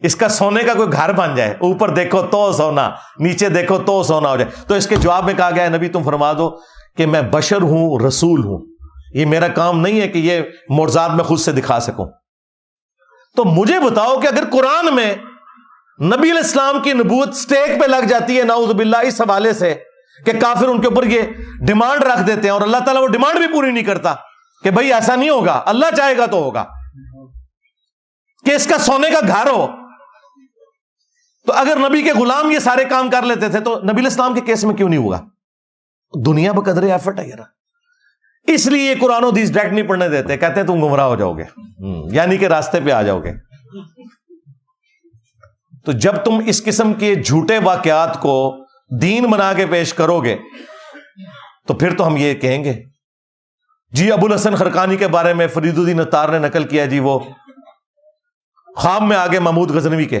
Speaker 2: اس کا سونے کا کوئی گھر بن جائے, اوپر دیکھو تو سونا, نیچے دیکھو تو سونا ہو جائے. تو اس کے جواب میں کہا گیا ہے نبی تم فرما دو کہ میں بشر ہوں, رسول ہوں, یہ میرا کام نہیں ہے کہ یہ معجزات میں خود سے دکھا سکوں. تو مجھے بتاؤ کہ اگر قرآن میں نبی علیہ السلام کی نبوت سٹیک پہ لگ جاتی ہے نعوذ باللہ اس حوالے سے کہ کافر ان کے اوپر یہ ڈیمانڈ رکھ دیتے ہیں اور اللہ تعالیٰ وہ ڈیمانڈ بھی پوری نہیں کرتا کہ بھئی ایسا نہیں ہوگا, اللہ چاہے گا تو ہوگا, کہ اس کا سونے کا گھر ہو, تو اگر نبی کے غلام یہ سارے کام کر لیتے تھے تو نبی علیہ السلام کے کیس میں کیوں نہیں ہوگا؟ دنیا بقدر ایفرٹ ہے یار. اس لیے یہ قرآن و حدیث ڈائریکٹ نہیں پڑھنے دیتے, کہتے ہیں تم گمراہ ہو جاؤ گے, یعنی کہ راستے پہ آ جاؤ گے. تو جب تم اس قسم کے جھوٹے واقعات کو دین بنا کے پیش کرو گے تو پھر تو ہم یہ کہیں گے جی ابو الحسن خرقانی کے بارے میں فرید الدین عطار نے نقل کیا, جی وہ خواب میں آگے محمود غزنوی کے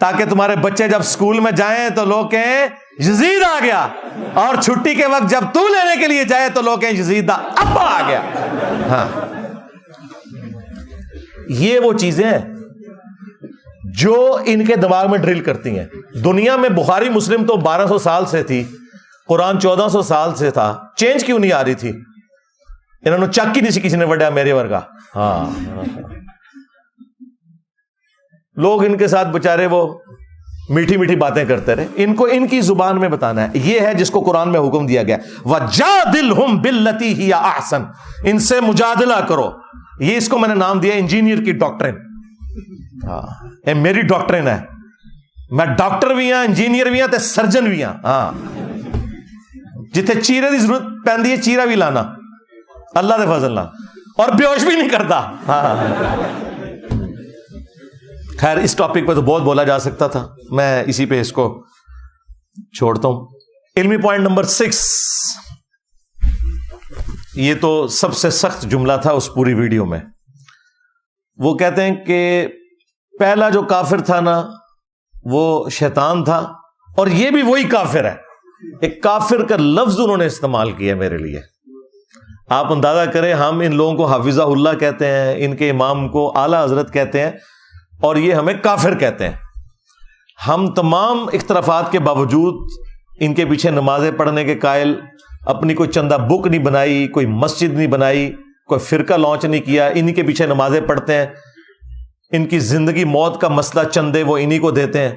Speaker 2: تاکہ تمہارے بچے جب اسکول میں جائیں تو لوگ کہیں یزید آ گیا، اور چھٹی کے وقت جب تو لینے کے لیے جائے تو لوگ کہیں یزید دا ابا آ گیا. ہاں، یہ وہ چیزیں ہیں جو ان کے دماغ میں ڈرل کرتی ہیں. دنیا میں بخاری مسلم تو 1200 سال سے تھی، قرآن 1400 سال سے تھا، چینج کیوں نہیں آ رہی تھی؟ انہوں نے چک ہی نہیں سی کسی نے وڈیا میرے ورگا. ہاں، لوگ ان کے ساتھ بےچارے وہ میٹھی میٹھی باتیں کرتے رہے. ان کو ان کی زبان میں بتانا ہے. یہ ہے جس کو قرآن میں حکم دیا گیا وَجَادِلْهُمْ بِالَّتِي هِيَ أَحْسَنُ، ان سے مجادلہ کرو. یہ اس کو میں نے نام دیا انجینئر کی ڈاکٹرن. ہاں، یہ میری ڈاکٹرن ہے. میں ڈاکٹر بھی ہاں، انجینئر بھی ہاں تے سرجن بھی ہاں. ہاں، جتھے چیرے دی ضرورت پیندی ہے چیرا بھی لانا اللہ دے فضل نال، اور بیہوش بھی نہیں کرتا. ہاں، خیر اس ٹاپک پہ تو بہت بولا جا سکتا تھا، میں اسی پہ اس کو چھوڑتا ہوں. علمی پوائنٹ نمبر 6، یہ تو سب سے سخت جملہ تھا اس پوری ویڈیو میں. وہ کہتے ہیں کہ پہلا جو کافر تھا نا وہ شیطان تھا، اور یہ بھی وہی کافر ہے. ایک کافر کا لفظ انہوں نے استعمال کیا میرے لیے. آپ اندازہ کریں، ہم ان لوگوں کو حافظہ اللہ کہتے ہیں، ان کے امام کو اعلیٰ حضرت کہتے ہیں، اور یہ ہمیں کافر کہتے ہیں. ہم تمام اختلافات کے باوجود ان کے پیچھے نمازیں پڑھنے کے قائل، اپنی کوئی چندہ بک نہیں بنائی، کوئی مسجد نہیں بنائی، کوئی فرقہ لانچ نہیں کیا، انہی کے پیچھے نمازیں پڑھتے ہیں. ان کی زندگی موت کا مسئلہ چندے وہ انہی کو دیتے ہیں،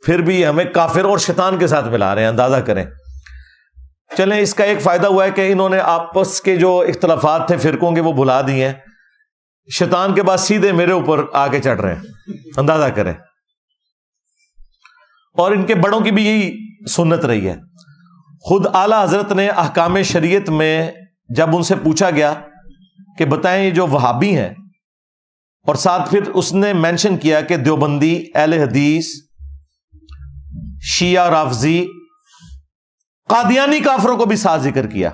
Speaker 2: پھر بھی ہمیں کافر اور شیطان کے ساتھ ملا رہے ہیں. اندازہ کریں. چلیں، اس کا ایک فائدہ ہوا ہے کہ انہوں نے آپس کے جو اختلافات تھے فرقوں کے وہ بھلا دیے ہیں. شیطان کے بعد سیدھے میرے اوپر آگے چڑھ رہے ہیں. اندازہ کریں. اور ان کے بڑوں کی بھی یہی سنت رہی ہے. خود اعلیٰ حضرت نے احکام شریعت میں جب ان سے پوچھا گیا کہ بتائیں یہ جو وہابی ہیں، اور ساتھ پھر اس نے مینشن کیا کہ دیوبندی، اہل حدیث، شیعہ، رافضی، قادیانی کافروں کو بھی ساتھ ذکر کیا.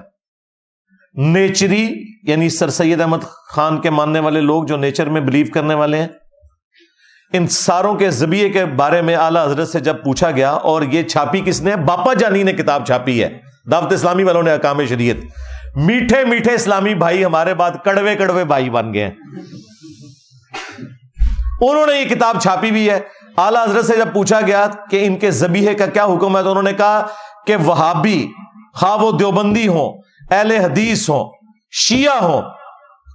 Speaker 2: نیچری یعنی سر سید احمد خان کے ماننے والے لوگ جو نیچر میں بلیو کرنے والے ہیں، ان ساروں کے ذبیحے کے بارے میں اعلیٰ حضرت سے جب پوچھا گیا، اور یہ چھاپی کس نے؟ باپا جانی نے کتاب چھاپی ہے، دعوت اسلامی والوں نے احکام شریعت. میٹھے میٹھے اسلامی بھائی ہمارے بعد کڑوے کڑوے بھائی بن گئے ہیں. انہوں نے یہ کتاب چھاپی بھی ہے. اعلیٰ حضرت سے جب پوچھا گیا کہ ان کے ذبیحے کا کیا حکم ہے، تو انہوں نے کہا کہ وہابی، خواہ وہ دیوبندی ہوں، اہل حدیث ہوں، شیعہ ہوں،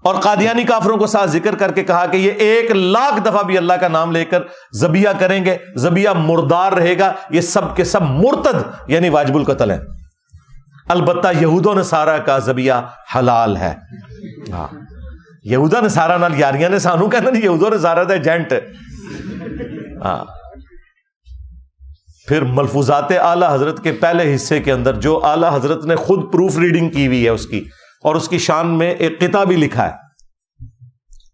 Speaker 2: اور قادیانی کافروں کو ساتھ ذکر کر کے کہا کہ یہ 1,00,000 دفعہ بھی اللہ کا نام لے کر ذبیحہ کریں گے، ذبیحہ مردار رہے گا، یہ سب کے سب مرتد یعنی واجب القتل ہیں. البتہ یہود و نصارہ کا ذبیحہ حلال ہے. ہاں، یہودا نصارہ نال یاریاں نے سانو کہنا نہیں، یہود و نصارہ دا ایجنٹ. ہاں، پھر ملفوظات اعلیٰ حضرت کے پہلے حصے کے اندر جو اعلیٰ حضرت نے خود پروف ریڈنگ کی ہوئی ہے اس کی، اور اس کی شان میں ایک قطعہ بھی لکھا ہے،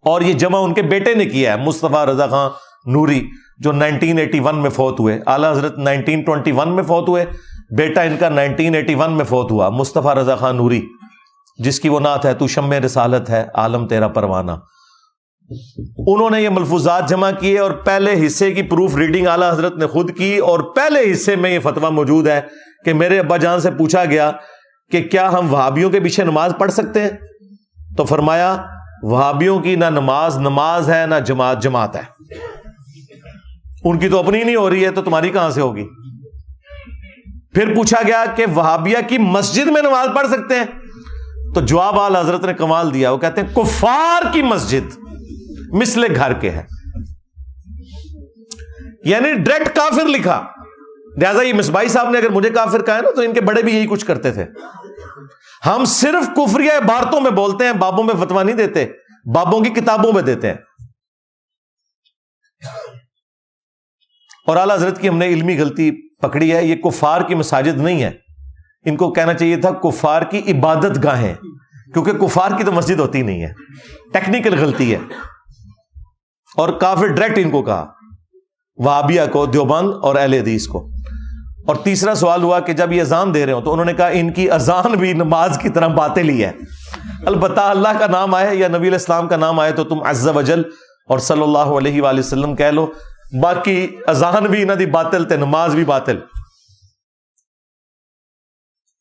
Speaker 2: اور یہ جمع ان کے بیٹے نے کیا ہے، مصطفیٰ رضا خان نوری، جو 1981 میں فوت ہوئے. اعلیٰ حضرت 1921 میں فوت ہوئے، بیٹا ان کا 1981 میں فوت ہوا، مصطفیٰ رضا خان نوری، جس کی وہ نعت ہے تو شمع رسالت ہے عالم تیرا پروانہ. انہوں نے یہ ملفوظات جمع کیے، اور پہلے حصے کی پروف ریڈنگ اعلیٰ حضرت نے خود کی، اور پہلے حصے میں یہ فتویٰ موجود ہے کہ میرے ابا جان سے پوچھا گیا کہ کیا ہم وہابیوں کے پیچھے نماز پڑھ سکتے ہیں، تو فرمایا وہابیوں کی نہ نماز ہے، نہ جماعت ہے. ان کی تو اپنی نہیں ہو رہی ہے تو تمہاری کہاں سے ہوگی. پھر پوچھا گیا کہ وہابیہ کی مسجد میں نماز پڑھ سکتے ہیں، تو جواب اعلیٰ حضرت نے کمال دیا. وہ کہتے ہیں کفار کی مسجد مثل گھر کے ہے، یعنی ڈائریکٹ کافر لکھا. لہذا یہ مصباحی صاحب نے اگر مجھے کافر کہا ہے نا، تو ان کے بڑے بھی یہی کچھ کرتے تھے. ہم صرف کفریہ عبارتوں میں بولتے ہیں، بابوں میں فتویٰ نہیں دیتے، بابوں کی کتابوں میں دیتے ہیں. اور اعلیٰ حضرت کی ہم نے علمی غلطی پکڑی ہے. یہ کفار کی مساجد نہیں ہے، ان کو کہنا چاہیے تھا کفار کی عبادت گاہیں، کیونکہ کفار کی تو مسجد ہوتی نہیں ہے. ٹیکنیکل غلطی ہے. اور کافر ڈائریکٹ ان کو کہا، وہابیہ کو، دیوبند اور اہل حدیث کو. اور تیسرا سوال ہوا کہ جب یہ اذان دے رہے ہو، تو انہوں نے کہا ان کی اذان بھی نماز کی طرح باطل ہے. البتہ اللہ کا نام آئے یا نبی علیہ السلام کا نام آئے تو تم عز وجل اور صلی اللہ علیہ وآلہ وسلم کہہ لو. باقی اذان بھی انہاں دی باطل تے نماز بھی باطل.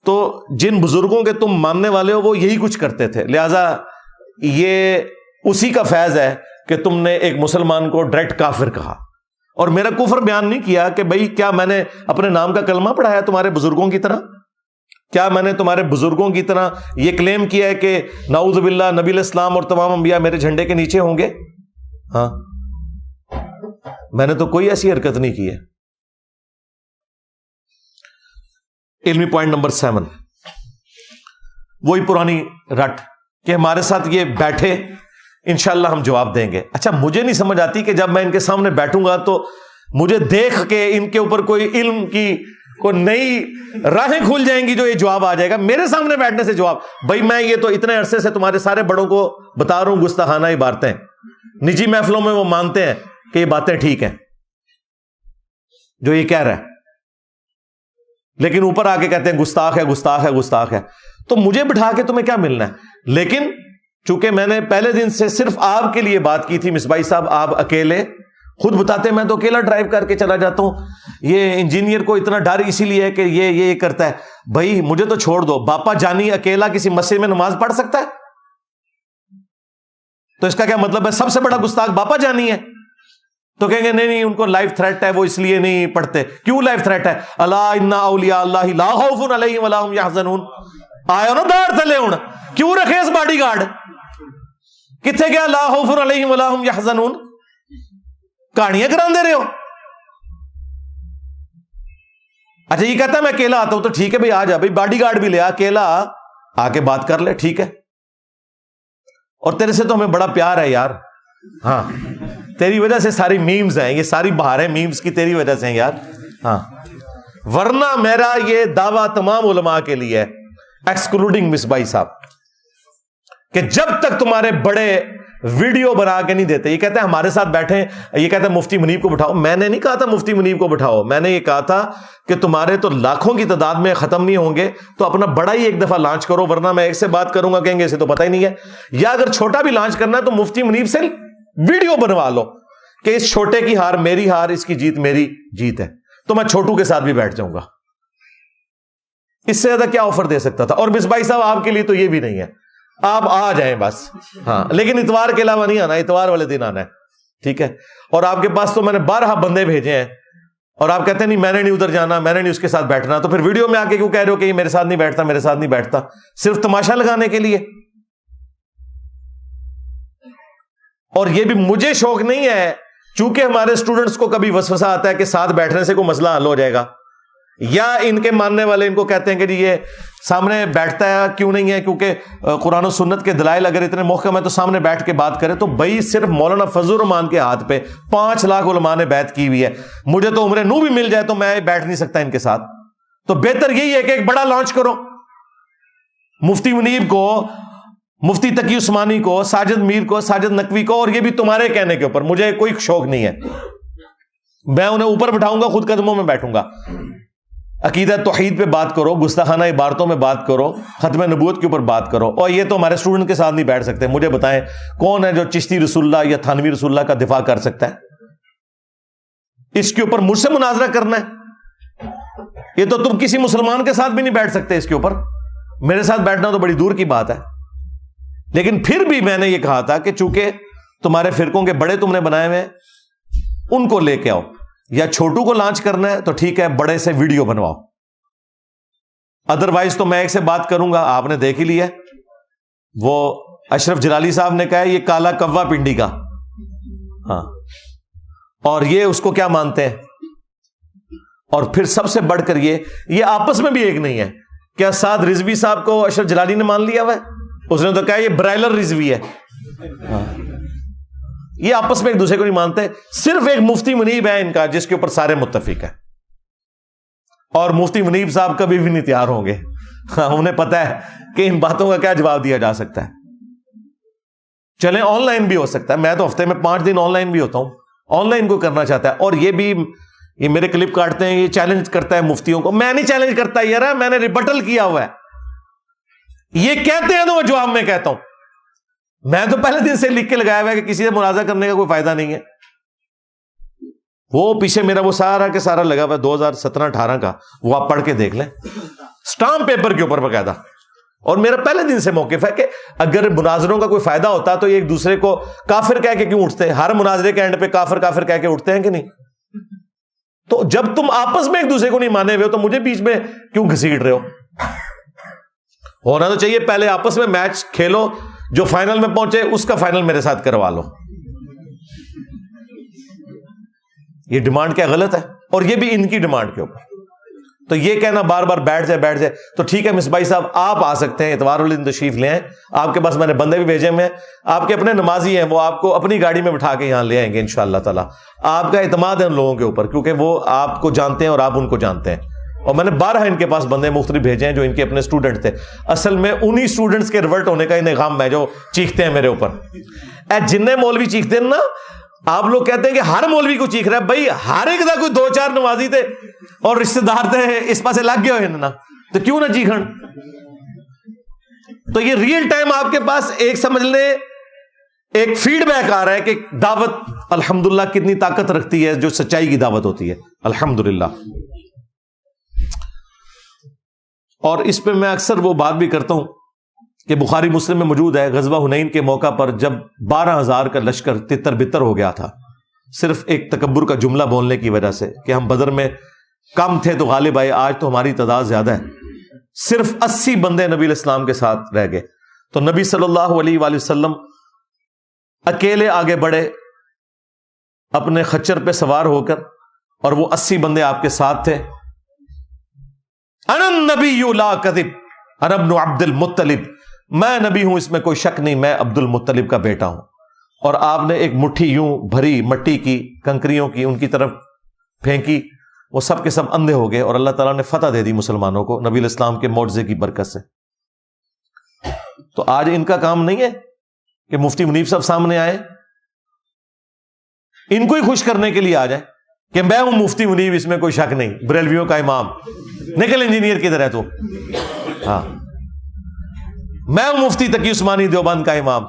Speaker 2: تو جن بزرگوں کے تم ماننے والے ہو وہ یہی کچھ کرتے تھے, لہذا یہ اسی کا فیض ہے کہ تم نے ایک مسلمان کو ڈائریکٹ کافر کہا. اور میرا کفر بیان نہیں کیا کہ بھئی کیا میں نے اپنے نام کا کلمہ پڑھایا تمہارے بزرگوں کی طرح؟ کیا میں نے تمہارے بزرگوں کی طرح یہ کلیم کیا ہے کہ نعوذ باللہ نبی الاسلام اور تمام انبیاء میرے جھنڈے کے نیچے ہوں گے؟ ہاں, میں نے تو کوئی ایسی حرکت نہیں کی ہے. علمی پوائنٹ نمبر 7, وہی پرانی رٹ کہ ہمارے ساتھ یہ بیٹھے انشاءاللہ ہم جواب دیں گے. اچھا, مجھے نہیں سمجھ آتی کہ جب میں ان کے سامنے بیٹھوں گا تو مجھے دیکھ کے ان کے اوپر کوئی علم کی کوئی نئی راہیں کھل جائیں گی جو یہ جواب آ جائے گا میرے سامنے بیٹھنے سے جواب. بھائی میں یہ تو اتنے عرصے سے تمہارے سارے بڑوں کو بتا رہا ہوں گستاخانہ عبارتیں, نجی محفلوں میں وہ مانتے ہیں کہ یہ باتیں ٹھیک ہیں جو یہ کہہ رہا ہے, لیکن اوپر آ کے کہتے ہیں گستاخ ہے گستاخ ہے گستاخ ہے. تو مجھے بٹھا کے تمہیں کیا ملنا ہے؟ لیکن چونکہ میں نے پہلے دن سے صرف آپ کے لیے بات کی تھی مصباحی صاحب, آپ اکیلے خود بتاتے ہیں میں تو اکیلا ڈرائیو کر کے چلا جاتا ہوں, یہ انجینئر کو اتنا ڈر اسی لیے ہے کہ یہ کرتا ہے. بھائی مجھے تو چھوڑ دو, باپا جانی اکیلا کسی مسجد میں نماز پڑھ سکتا ہے؟ تو اس کا کیا مطلب ہے سب سے بڑا گستاخ باپا جانی ہے؟ تو کہیں گے نہیں ان کو لائف تھریٹ ہے وہ اس لیے نہیں پڑھتے. کیوں لائف تھریٹ ہے؟ الا ان اولیاء اللہ لا خوف علیہم ولا هم یحزنون. آیا نا دار تلے ہوں کیوں رکھے اس باڈی گارڈ؟ کتنے گیا لا خوف علیہم ولا هم یحزنون؟ کہانیاں کراندے رہے ہو. اچھا یہ کہتا ہے میں اکیلا آتا ہوں تو ٹھیک ہے بھائی آ جا, بھائی باڈی گارڈ بھی لے اکیلا آ کے بات کر لے, ٹھیک ہے. اور تیرے سے تو ہمیں بڑا پیار ہے یار, ہاں تیری وجہ سے ساری میمز ہیں, یہ ساری بہاریں میمز کی تیری وجہ سے ہیں یار. ہاں ورنہ میرا یہ دعویٰ تمام علماء کے لیے ہے ایکسکلوڈنگ مصباحی صاحب کہ جب تک تمہارے بڑے ویڈیو بنا کے نہیں دیتے, یہ کہتے ہیں ہمارے ساتھ بیٹھے, یہ کہتے ہیں مفتی منیب کو بٹھاؤ. میں نے نہیں کہا تھا مفتی منیب کو بٹھاؤ, میں نے یہ کہا تھا کہ تمہارے تو لاکھوں کی تعداد میں ختم نہیں ہوں گے تو اپنا بڑا ہی ایک دفعہ لانچ کرو, ورنہ میں ایک سے بات کروں گا کہیں گے اسے تو پتہ ہی نہیں ہے. یا اگر چھوٹا بھی لانچ کرنا ہے تو مفتی منیب سے ویڈیو بنوا لو کہ اس چھوٹے کی ہار میری ہار, اس کی جیت میری جیت ہے, تو میں چھوٹو کے ساتھ بھی بیٹھ جاؤں گا. اس سے زیادہ کیا آفر دے سکتا تھا؟ اور مصباحی صاحب آپ کے لیے تو یہ بھی نہیں ہے, آپ آ جائیں بس, ہاں لیکن اتوار کے علاوہ نہیں آنا, اتوار والے دن آنا ہے, ٹھیک ہے. اور آپ کے پاس تو میں نے 12 بندے بھیجے ہیں اور آپ کہتے ہیں نہیں میں نے نہیں ادھر جانا, میں نے نہیں اس کے ساتھ بیٹھنا, تو پھر ویڈیو میں آ کے کیوں کہہ رہے ہو کہ یہ میرے ساتھ نہیں بیٹھتا, میرے ساتھ نہیں بیٹھتا, صرف تماشا لگانے کے لیے. اور یہ بھی مجھے شوق نہیں ہے چونکہ ہمارے اسٹوڈنٹس کو کبھی وسوسہ آتا ہے کہ ساتھ بیٹھنے سے کوئی مسئلہ حل ہو جائے گا, یا ان کے ماننے والے ان کو کہتے ہیں کہ جی یہ سامنے بیٹھتا ہے کیوں نہیں ہے, کیونکہ قرآن و سنت کے دلائل اگر اتنے محکم ہے تو سامنے بیٹھ کے بات کرے. تو بھائی صرف مولانا فضل الرحمان کے ہاتھ پہ 5 لاکھ علماء نے بیعت کی ہوئی ہے, مجھے تو عمر نو بھی مل جائے تو میں بیٹھ نہیں سکتا ان کے ساتھ. تو بہتر یہی ہے کہ ایک بڑا لانچ کرو, مفتی منیب کو, مفتی تقی عثمانی کو, ساجد میر کو, ساجد نقوی کو, اور یہ بھی تمہارے کہنے کے اوپر, مجھے کوئی شوق نہیں ہے. میں انہیں اوپر بٹھاؤں گا, خود قدموں میں بیٹھوں گا. عقیدہ توحید پہ بات کرو, گستاخانہ عبارتوں میں بات کرو, ختم نبوت کے اوپر بات کرو. اور یہ تو ہمارے اسٹوڈنٹ کے ساتھ نہیں بیٹھ سکتے. مجھے بتائیں کون ہے جو چشتی رسول اللہ یا تھانوی رسول اللہ کا دفاع کر سکتا ہے؟ اس کے اوپر مجھ سے مناظرہ کرنا ہے؟ یہ تو تم کسی مسلمان کے ساتھ بھی نہیں بیٹھ سکتے اس کے اوپر, میرے ساتھ بیٹھنا تو بڑی دور کی بات ہے. لیکن پھر بھی میں نے یہ کہا تھا کہ چونکہ تمہارے فرقوں کے بڑے تم نے بنائے ہوئے ان کو لے کے آؤ, یا چھوٹو کو لانچ کرنا ہے تو ٹھیک ہے بڑے سے ویڈیو بنواؤ, ادروائز تو میں ایک سے بات کروں گا. آپ نے دیکھ ہی لیا وہ اشرف جلالی صاحب نے کہا ہے یہ کالا کوا پنڈی کا, ہاں, اور یہ اس کو کیا مانتے ہیں. اور پھر سب سے بڑھ کر یہ آپس میں بھی ایک نہیں ہے. کیا سعد رضوی صاحب کو اشرف جلالی نے مان لیا ہوا ہے؟ اس نے تو کہا یہ برائلر رضوی ہے. یہ آپس میں ایک دوسرے کو نہیں مانتے. صرف ایک مفتی منیب ہے ان کا جس کے اوپر سارے متفق ہیں, اور مفتی منیب صاحب کبھی بھی نہیں تیار ہوں گے. انہیں پتا ہے کہ ان باتوں کا کیا جواب دیا جا سکتا ہے. چلیں آن لائن بھی ہو سکتا ہے, میں تو ہفتے میں 5 دن آن لائن بھی ہوتا ہوں. آن لائن کو کرنا چاہتا ہے. اور یہ میرے کلپ کاٹتے ہیں, یہ چیلنج کرتا ہے مفتیوں کو. میں نہیں چیلنج کرتا یار, میں نے ریبٹل کیا ہوا ہے. یہ کہتے ہیں تو وہ جواب میں کہتا ہوں. میں تو پہلے دن سے لکھ کے لگایا ہوا ہے کہ کسی سے منازعہ کرنے کا کوئی فائدہ نہیں ہے. وہ پیچھے میرا وہ سارا کے سارا لگا ہوا 2017-18 کا، وہ آپ پڑھ کے دیکھ لیں، سٹامپ پیپر کے اوپر باقاعدہ. اور میرا پہلے دن سے موقف ہے کہ اگر مناظروں کا کوئی فائدہ ہوتا تو یہ ایک دوسرے کو کافر کہہ کے کیوں اٹھتے؟ ہر مناظرے کے اینڈ پہ کافر کافر کہہ کے اٹھتے ہیں کہ نہیں؟ تو جب تم آپس میں ایک دوسرے کو نہیں مانے ہوئے ہو تو مجھے بیچ میں کیوں گھسیٹ رہے ہو؟ ہونا تو چاہیے پہلے آپس میں میچ کھیلو، جو فائنل میں پہنچے اس کا فائنل میرے ساتھ کروا لو. یہ ڈیمانڈ کیا غلط ہے؟ اور یہ بھی ان کی ڈیمانڈ کے اوپر. تو یہ کہنا بار بار بیٹھ جائے تو ٹھیک ہے مصباحی صاحب آپ آ سکتے ہیں، اتوار والے دن تشریف لے آئیں، آپ کے پاس میں نے بندے بھی بھیجے ہوئے ہیں، آپ کے اپنے نمازی ہیں، وہ آپ کو اپنی گاڑی میں بٹھا کے یہاں لے آئیں گے انشاءاللہ تعالی. آپ کا اعتماد ہے ان لوگوں کے اوپر کیونکہ وہ آپ کو جانتے ہیں اور آپ ان کو جانتے ہیں. اور میں نے 12 ان کے پاس بندے مختلف بھیجے ہیں جو ان کے اپنے اسٹوڈنٹ تھے. اصل میں انہی اسٹوڈنٹس کے ریورٹ ہونے کا انہیں غم ہے جو چیختے ہیں میرے اوپر. جنہیں مولوی چیختے ہیں نا، آپ لوگ کہتے ہیں کہ ہر مولوی کو چیخ رہا ہے، بھائی ہر ایک دا کوئی 2-4 نمازی تھے اور رشتہ دار تھے اس پاسے لگ گئے ہوئے نا، تو کیوں نہ چیخن؟ تو یہ ریئل ٹائم آپ کے پاس ایک سمجھ لیں ایک فیڈ بیک آ رہا ہے کہ دعوت الحمدللہ کتنی طاقت رکھتی ہے جو سچائی کی دعوت ہوتی ہے الحمدللہ. اور اس پہ میں اکثر وہ بات بھی کرتا ہوں کہ بخاری مسلم میں موجود ہے، غزوہ حنین کے موقع پر جب 12,000 کا لشکر تتر بتر ہو گیا تھا صرف ایک تکبر کا جملہ بولنے کی وجہ سے کہ ہم بدر میں کم تھے تو غالب آئے، آج تو ہماری تعداد زیادہ ہے. صرف 80 بندے نبی علیہ السلام کے ساتھ رہ گئے تو نبی صلی اللہ علیہ وآلہ وسلم اکیلے آگے بڑھے اپنے خچر پہ سوار ہو کر، اور وہ 80 بندے آپ کے ساتھ تھے. انا النبی لا کذب انا ابن عبد المطلب، میں نبی ہوں اس میں کوئی شک نہیں، میں عبد المطلب کا بیٹا ہوں. اور آپ نے ایک مٹھی یوں بھری مٹی کی کنکریوں کی ان کی طرف پھینکی، وہ سب کے سب اندھے ہو گئے اور اللہ تعالیٰ نے فتح دے دی مسلمانوں کو نبی علیہ السلام کے معجزے کی برکت سے. تو آج ان کا کام نہیں ہے کہ مفتی منیب صاحب سامنے آئے ان کو ہی خوش کرنے کے لیے آ جائے کہ میں ہوں مفتی منیب اس میں کوئی شک نہیں، بریلویوں کا امام، نکل انجینئر کدھر ہے تو، ہاں میں ہوں مفتی تقی عثمانی دیوبند کا امام.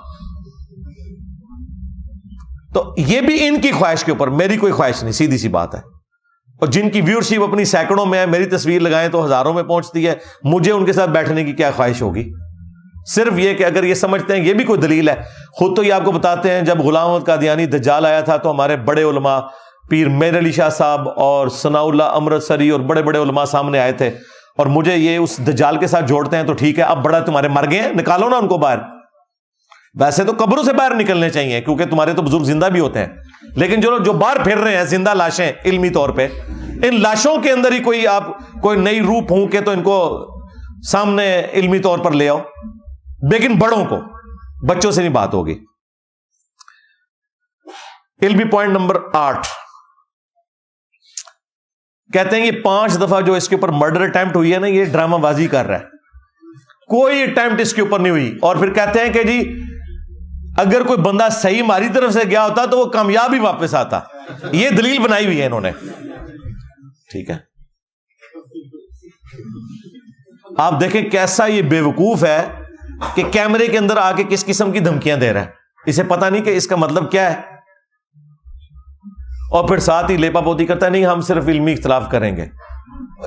Speaker 2: تو یہ بھی ان کی خواہش کے اوپر، میری کوئی خواہش نہیں، سیدھی سی بات ہے. اور جن کی ویورشپ اپنی سینکڑوں میں ہے، میری تصویر لگائیں تو ہزاروں میں پہنچتی ہے، مجھے ان کے ساتھ بیٹھنے کی کیا خواہش ہوگی؟ صرف یہ کہ اگر یہ سمجھتے ہیں، یہ بھی کوئی دلیل ہے، خود تو یہ آپ کو بتاتے ہیں جب غلام احمد قادیانی دجال آیا تھا تو ہمارے بڑے علماء پیر میر علی شاہ صاحب اور ثناء اللہ امرتسری اور بڑے بڑے علماء سامنے آئے تھے اور مجھے یہ اس دجال کے ساتھ جوڑتے ہیں تو ٹھیک ہے، اب بڑا تمہارے مر گئے ہیں، نکالو نا ان کو باہر. ویسے تو قبروں سے باہر نکلنے چاہیے کیونکہ تمہارے تو بزرگ زندہ بھی ہوتے ہیں، لیکن جو باہر پھر رہے ہیں زندہ لاشیں علمی طور پہ، ان لاشوں کے اندر ہی کوئی آپ کوئی نئی روح پھونکے تو ان کو سامنے علمی طور پر لے آؤ، لیکن بڑوں کو، بچوں سے نہیں بات ہوگی. علمی پوائنٹ نمبر 8 کہتے ہیں یہ 5 دفعہ جو اس کے اوپر مرڈر اٹیمپٹ ہوئی ہے نا، یہ ڈرامہ بازی کر رہا ہے، کوئی اٹیمپٹ اس کے اوپر نہیں ہوئی. اور پھر کہتے ہیں کہ جی اگر کوئی بندہ صحیح ہماری طرف سے گیا ہوتا تو وہ کامیاب ہی واپس آتا. یہ دلیل بنائی ہوئی ہے انہوں نے. ٹھیک ہے، آپ دیکھیں کیسا یہ بیوقوف ہے کہ کیمرے کے اندر آ کے کس قسم کی دھمکیاں دے رہا ہے، اسے پتہ نہیں کہ اس کا مطلب کیا ہے، اور پھر ساتھ ہی لیپا پوتی کرتا ہے نہیں ہم صرف علمی اختلاف کریں گے.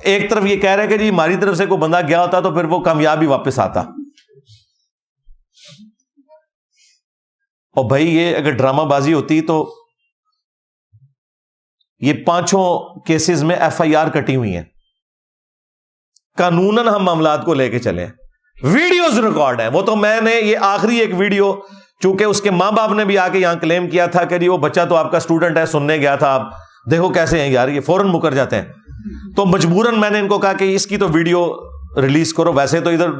Speaker 2: ایک طرف یہ کہہ رہے کہ جی ہماری طرف سے کوئی بندہ گیا ہوتا تو پھر وہ کامیاب ہی واپس آتا. اور بھائی یہ اگر ڈرامہ بازی ہوتی تو یہ 5 کیسز میں FIR کٹی ہوئی ہیں، قانوناً ہم معاملات کو لے کے چلے ہیں، ویڈیوز ریکارڈ ہیں. وہ تو میں نے یہ آخری ایک ویڈیو، چونکہ اس کے ماں باپ نے بھی آ کے یہاں کلیم کیا تھا کہ جی وہ بچہ تو آپ کا اسٹوڈنٹ ہے، سننے گیا تھا، آپ دیکھو کیسے ہیں یار، یہ فوراً مکر جاتے ہیں. تو مجبوراً میں نے ان کو کہا کہ اس کی تو ویڈیو ریلیز کرو. ویسے تو ادھر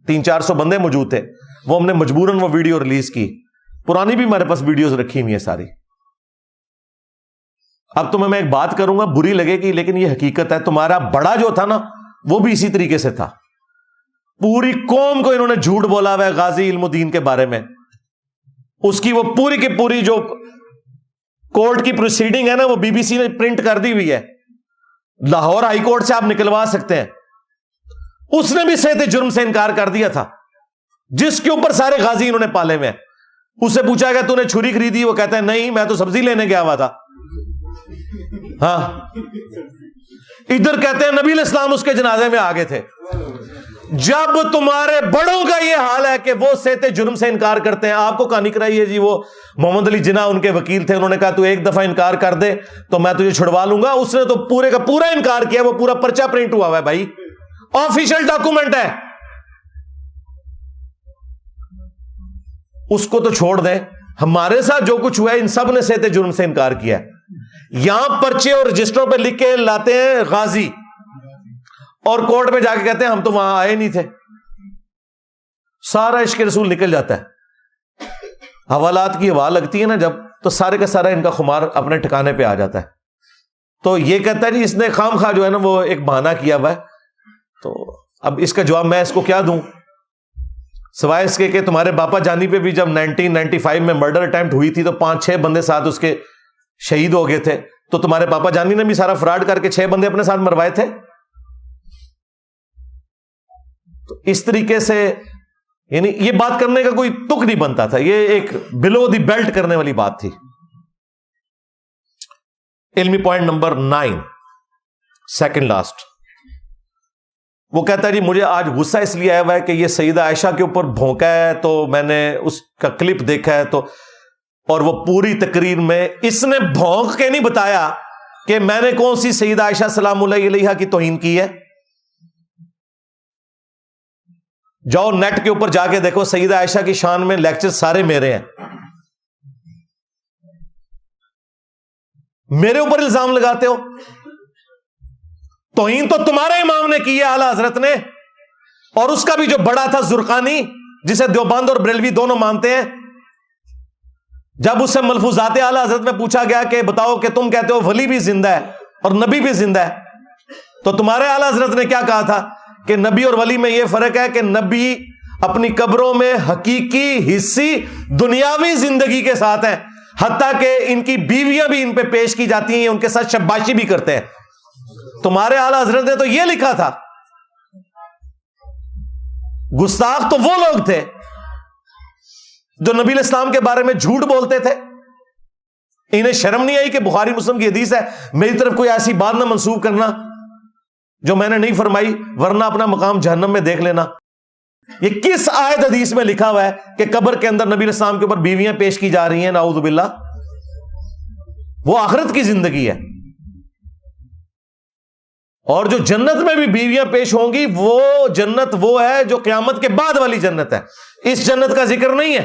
Speaker 2: 300-400 بندے موجود تھے، وہ ہم نے مجبوراً وہ ویڈیو ریلیز کی. پرانی بھی ہمارے پاس ویڈیوز رکھی ہوئی ہیں ساری. اب تمہیں میں ایک بات کروں گا بری لگے گی لیکن یہ حقیقت ہے، تمہارا بڑا جو تھا نا وہ بھی اسی طریقے سے تھا. پوری قوم کو انہوں نے جھوٹ بولا ہوا ہے غازی علم الدین کے بارے میں. اس کی وہ پوری کی پوری جو کورٹ کی پروسیڈنگ ہے نا وہ BBC نے پرنٹ کر دی ہوئی ہے، لاہور ہائی کورٹ سے آپ نکلوا سکتے ہیں. اس نے بھی صحت جرم سے انکار کر دیا تھا جس کے اوپر سارے غازی انہوں نے پالے ہوئے ہیں. اس سے پوچھا گیا تو نے چھری خریدی، وہ کہتا ہے نہیں میں تو سبزی لینے گیا ہوا تھا. ہاں ادھر کہتے ہیں نبی علیہ السلام اس کے جنازے میں آگے تھے. جب تمہارے بڑوں کا یہ حال ہے کہ وہ صحت جرم سے انکار کرتے ہیں. آپ کو کہانی کرائی ہے جی, وہ محمد علی جناح ان کے وکیل تھے, انہوں نے کہا تو ایک دفعہ انکار کر دے تو میں تجھے چھڑوا لوں گا. اس نے تو پورے کا پورا انکار کیا, وہ پورا پرچہ پرنٹ ہوا ہے بھائی, آفیشیل ڈاکومنٹ ہے. اس کو تو چھوڑ دیں, ہمارے ساتھ جو کچھ ہوا ہے ان سب نے صحت جرم سے انکار کیا ہے. یہاں پرچے اور رجسٹروں پہ لکھ کے لاتے ہیں غازی, اور کورٹ میں جا کے کہتے ہیں ہم تو وہاں آئے نہیں تھے. سارا عشق رسول نکل جاتا ہے. حوالات کی ہوا لگتی ہے نا جب, تو سارے کا سارا ان کا خمار اپنے ٹھکانے پہ آ جاتا ہے. تو یہ کہتا ہے جی اس نے خام خواہ جو ہے نا وہ ایک بہانہ کیا ہوا ہے. تو اب اس کا جواب میں اس کو کیا دوں, سوائے اس کے کہ تمہارے باپا جانی پہ بھی جب 1995 میں مرڈر اٹیمپٹ ہوئی تھی تو 5-6 بندے ساتھ اس کے شہید ہو گئے تھے. تو تمہارے پاپا جانی نے بھی سارا فراڈ کر کے 6 بندے اپنے ساتھ مروائے تھے. تو اس طریقے سے یعنی یہ بات کرنے کا کوئی تک نہیں بنتا تھا, یہ ایک بلو دی بیلٹ کرنے والی بات تھی. علمی پوائنٹ نمبر 9, سیکنڈ لاسٹ. وہ کہتا ہے جی مجھے آج غصہ اس لیے آیا ہوا ہے کہ یہ سیدہ عائشہ کے اوپر بھونکا ہے, تو میں نے اس کا کلپ دیکھا ہے, تو اور وہ پوری تقریر میں اس نے بھونک کے نہیں بتایا کہ میں نے کون سی سیدہ عائشہ سلام اللہ علیہا کی توہین کی ہے. جاؤ نیٹ کے اوپر جا کے دیکھو, سیدہ عائشہ کی شان میں لیکچر سارے میرے ہیں. میرے اوپر الزام لگاتے ہو. توہین تو تمہارے امام نے کی ہے اعلی حضرت نے, اور اس کا بھی جو بڑا تھا زرقانی, جسے دیوبند اور بریلوی دونوں مانتے ہیں. جب اس سے ملفوظات اعلی حضرت میں پوچھا گیا کہ بتاؤ کہ تم کہتے ہو ولی بھی زندہ ہے اور نبی بھی زندہ ہے, تو تمہارے اعلی حضرت نے کیا کہا تھا کہ نبی اور ولی میں یہ فرق ہے کہ نبی اپنی قبروں میں حقیقی حصی دنیاوی زندگی کے ساتھ ہیں, حتیٰ کہ ان کی بیویاں بھی ان پہ پیش کی جاتی ہیں, ان کے ساتھ شباشی بھی کرتے ہیں. تمہارے اعلی حضرت نے تو یہ لکھا تھا. گستاخ تو وہ لوگ تھے جو نبی علیہ السلام کے بارے میں جھوٹ بولتے تھے. انہیں شرم نہیں آئی کہ بخاری مسلم کی حدیث ہے, میری طرف کوئی ایسی بات نہ منسوب کرنا جو میں نے نہیں فرمائی, ورنہ اپنا مقام جہنم میں دیکھ لینا. یہ کس آیت حدیث میں لکھا ہوا ہے کہ قبر کے اندر نبی علیہ السلام کے اوپر بیویاں پیش کی جا رہی ہیں؟ نعوذ باللہ. وہ آخرت کی زندگی ہے. اور جو جنت میں بھی بیویاں پیش ہوں گی, وہ جنت وہ ہے جو قیامت کے بعد والی جنت ہے, اس جنت کا ذکر نہیں ہے.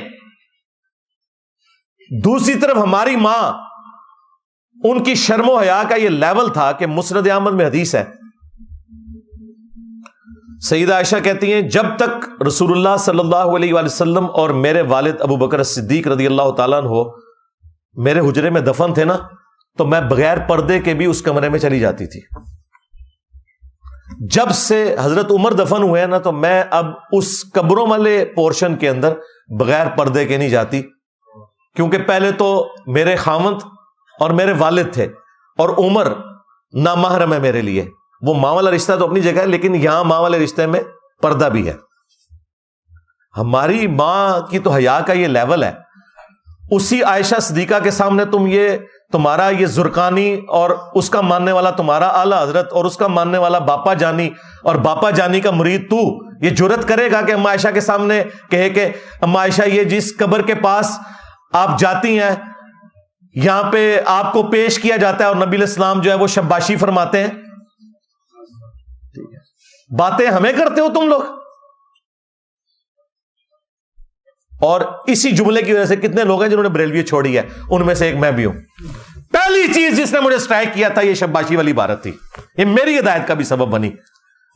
Speaker 2: دوسری طرف ہماری ماں, ان کی شرم و حیا کا یہ لیول تھا کہ مسند احمد میں حدیث ہے, سیدہ عائشہ کہتی ہیں جب تک رسول اللہ صلی اللہ علیہ وآلہ وسلم اور میرے والد ابو بکر صدیق رضی اللہ تعالیٰ عنہ میرے حجرے میں دفن تھے نا, تو میں بغیر پردے کے بھی اس کمرے میں چلی جاتی تھی. جب سے حضرت عمر دفن ہوئے ہیں نا, تو میں اب اس قبروں والے پورشن کے اندر بغیر پردے کے نہیں جاتی, کیونکہ پہلے تو میرے خاوند اور میرے والد تھے, اور عمر نامحرم ہے میرے لیے. وہ ماں والا رشتہ تو اپنی جگہ ہے, لیکن یہاں ماں والے رشتے میں پردہ بھی ہے. ہماری ماں کی تو حیا کا یہ لیول ہے. اسی عائشہ صدیقہ کے سامنے تم یہ تمہارا یہ زرقانی اور اس کا ماننے والا تمہارا اعلی حضرت اور اس کا ماننے والا باپا جانی اور باپا جانی کا مرید تو یہ جرت کرے گا کہ اما عائشہ کے سامنے کہے کہ اما عائشہ یہ جس قبر کے پاس آپ جاتی ہیں یہاں پہ آپ کو پیش کیا جاتا ہے اور نبی علیہ السلام جو ہے وہ شباشی فرماتے ہیں. باتیں ہمیں کرتے ہو تم لوگ. اور اسی جملے کی وجہ سے کتنے لوگ ہیں جنہوں نے بریلوی چھوڑی ہے, ان میں سے ایک میں بھی ہوں. پہلی چیز جس نے مجھے سٹرائک کیا تھا یہ شباشی والی عبارت تھی, یہ میری ہدایت کا بھی سبب بنی.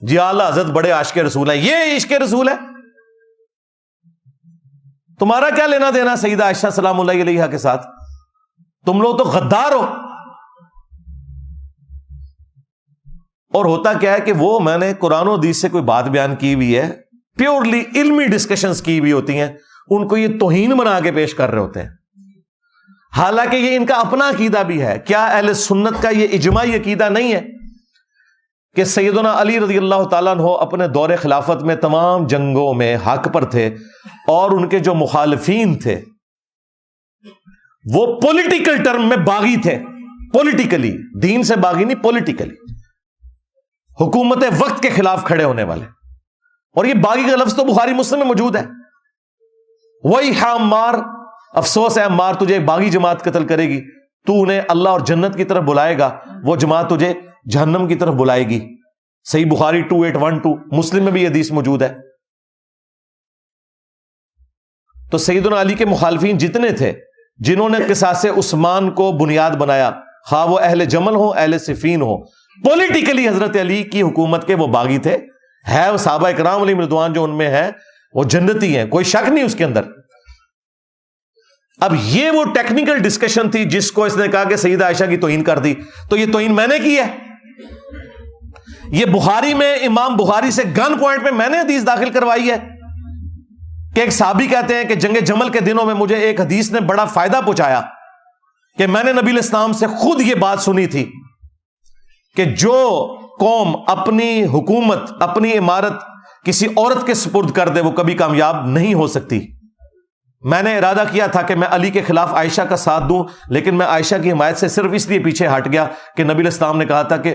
Speaker 2: جی اعلیٰ حضرت بڑے عاشق رسول ہیں, یہ عشق رسول ہے. تمہارا کیا لینا دینا سیدہ عائشہ سلام اللہ علیہا کے ساتھ؟ تم لوگ تو غدار ہو. اور ہوتا کیا ہے کہ وہ میں نے قرآن و حدیث سے کوئی بات بیان کی ہوئی ہے, پیورلی علمی ڈسکشنز کی ہوئی ہوتی ہیں, ان کو یہ توہین بنا کے پیش کر رہے ہوتے ہیں. حالانکہ یہ ان کا اپنا عقیدہ بھی ہے. کیا اہل سنت کا یہ اجماعی عقیدہ نہیں ہے کہ سیدنا علی رضی اللہ تعالیٰ عنہ اپنے دور خلافت میں تمام جنگوں میں حق پر تھے, اور ان کے جو مخالفین تھے وہ پولیٹیکل ٹرم میں باغی تھے, پولیٹیکلی، دین سے باغی نہیں، پولیٹیکلی حکومت وقت کے خلاف کھڑے ہونے والے. اور یہ باغی کا لفظ تو بخاری مسلم میں موجود ہے. وہی عمار، افسوس ہے عمار، تجھے ایک باغی جماعت قتل کرے گی، تو انہیں اللہ اور جنت کی طرف بلائے گا، وہ جماعت تجھے جہنم کی طرف بلائے گی. صحیح بخاری 2812، مسلم میں بھی یہ حدیث موجود ہے. تو سیدنا علی کے مخالفین جتنے تھے جنہوں نے قصاص عثمان کو بنیاد بنایا، خواہ وہ اہل جمل ہو اہل صفین ہو، پولیٹیکلی حضرت علی کی حکومت کے وہ باغی تھے. ہے وہ صحابہ اکرام علیہم رضوان جو ان میں ہے وہ جنتی ہیں، کوئی شک نہیں اس کے اندر. اب یہ وہ ٹیکنیکل ڈسکشن تھی جس کو اس نے کہا کہ سیدہ عائشہ کی توہین کر دی، تو یہ توہین میں نے کی ہے. یہ بخاری میں امام بخاری سے گن پوائنٹ پہ میں نے حدیث داخل کروائی ہے کہ ایک صحابی کہتے ہیں کہ جنگ جمل کے دنوں میں مجھے ایک حدیث نے بڑا فائدہ پہنچایا کہ میں نے نبی الاسلام سے خود یہ بات سنی تھی کہ جو قوم اپنی حکومت، اپنی عمارت کسی عورت کے سپرد کر دے وہ کبھی کامیاب نہیں ہو سکتی. میں نے ارادہ کیا تھا کہ میں علی کے خلاف عائشہ کا ساتھ دوں، لیکن میں عائشہ کی حمایت سے صرف اس لیے پیچھے ہٹ گیا کہ نبی الاسلام نے کہا تھا کہ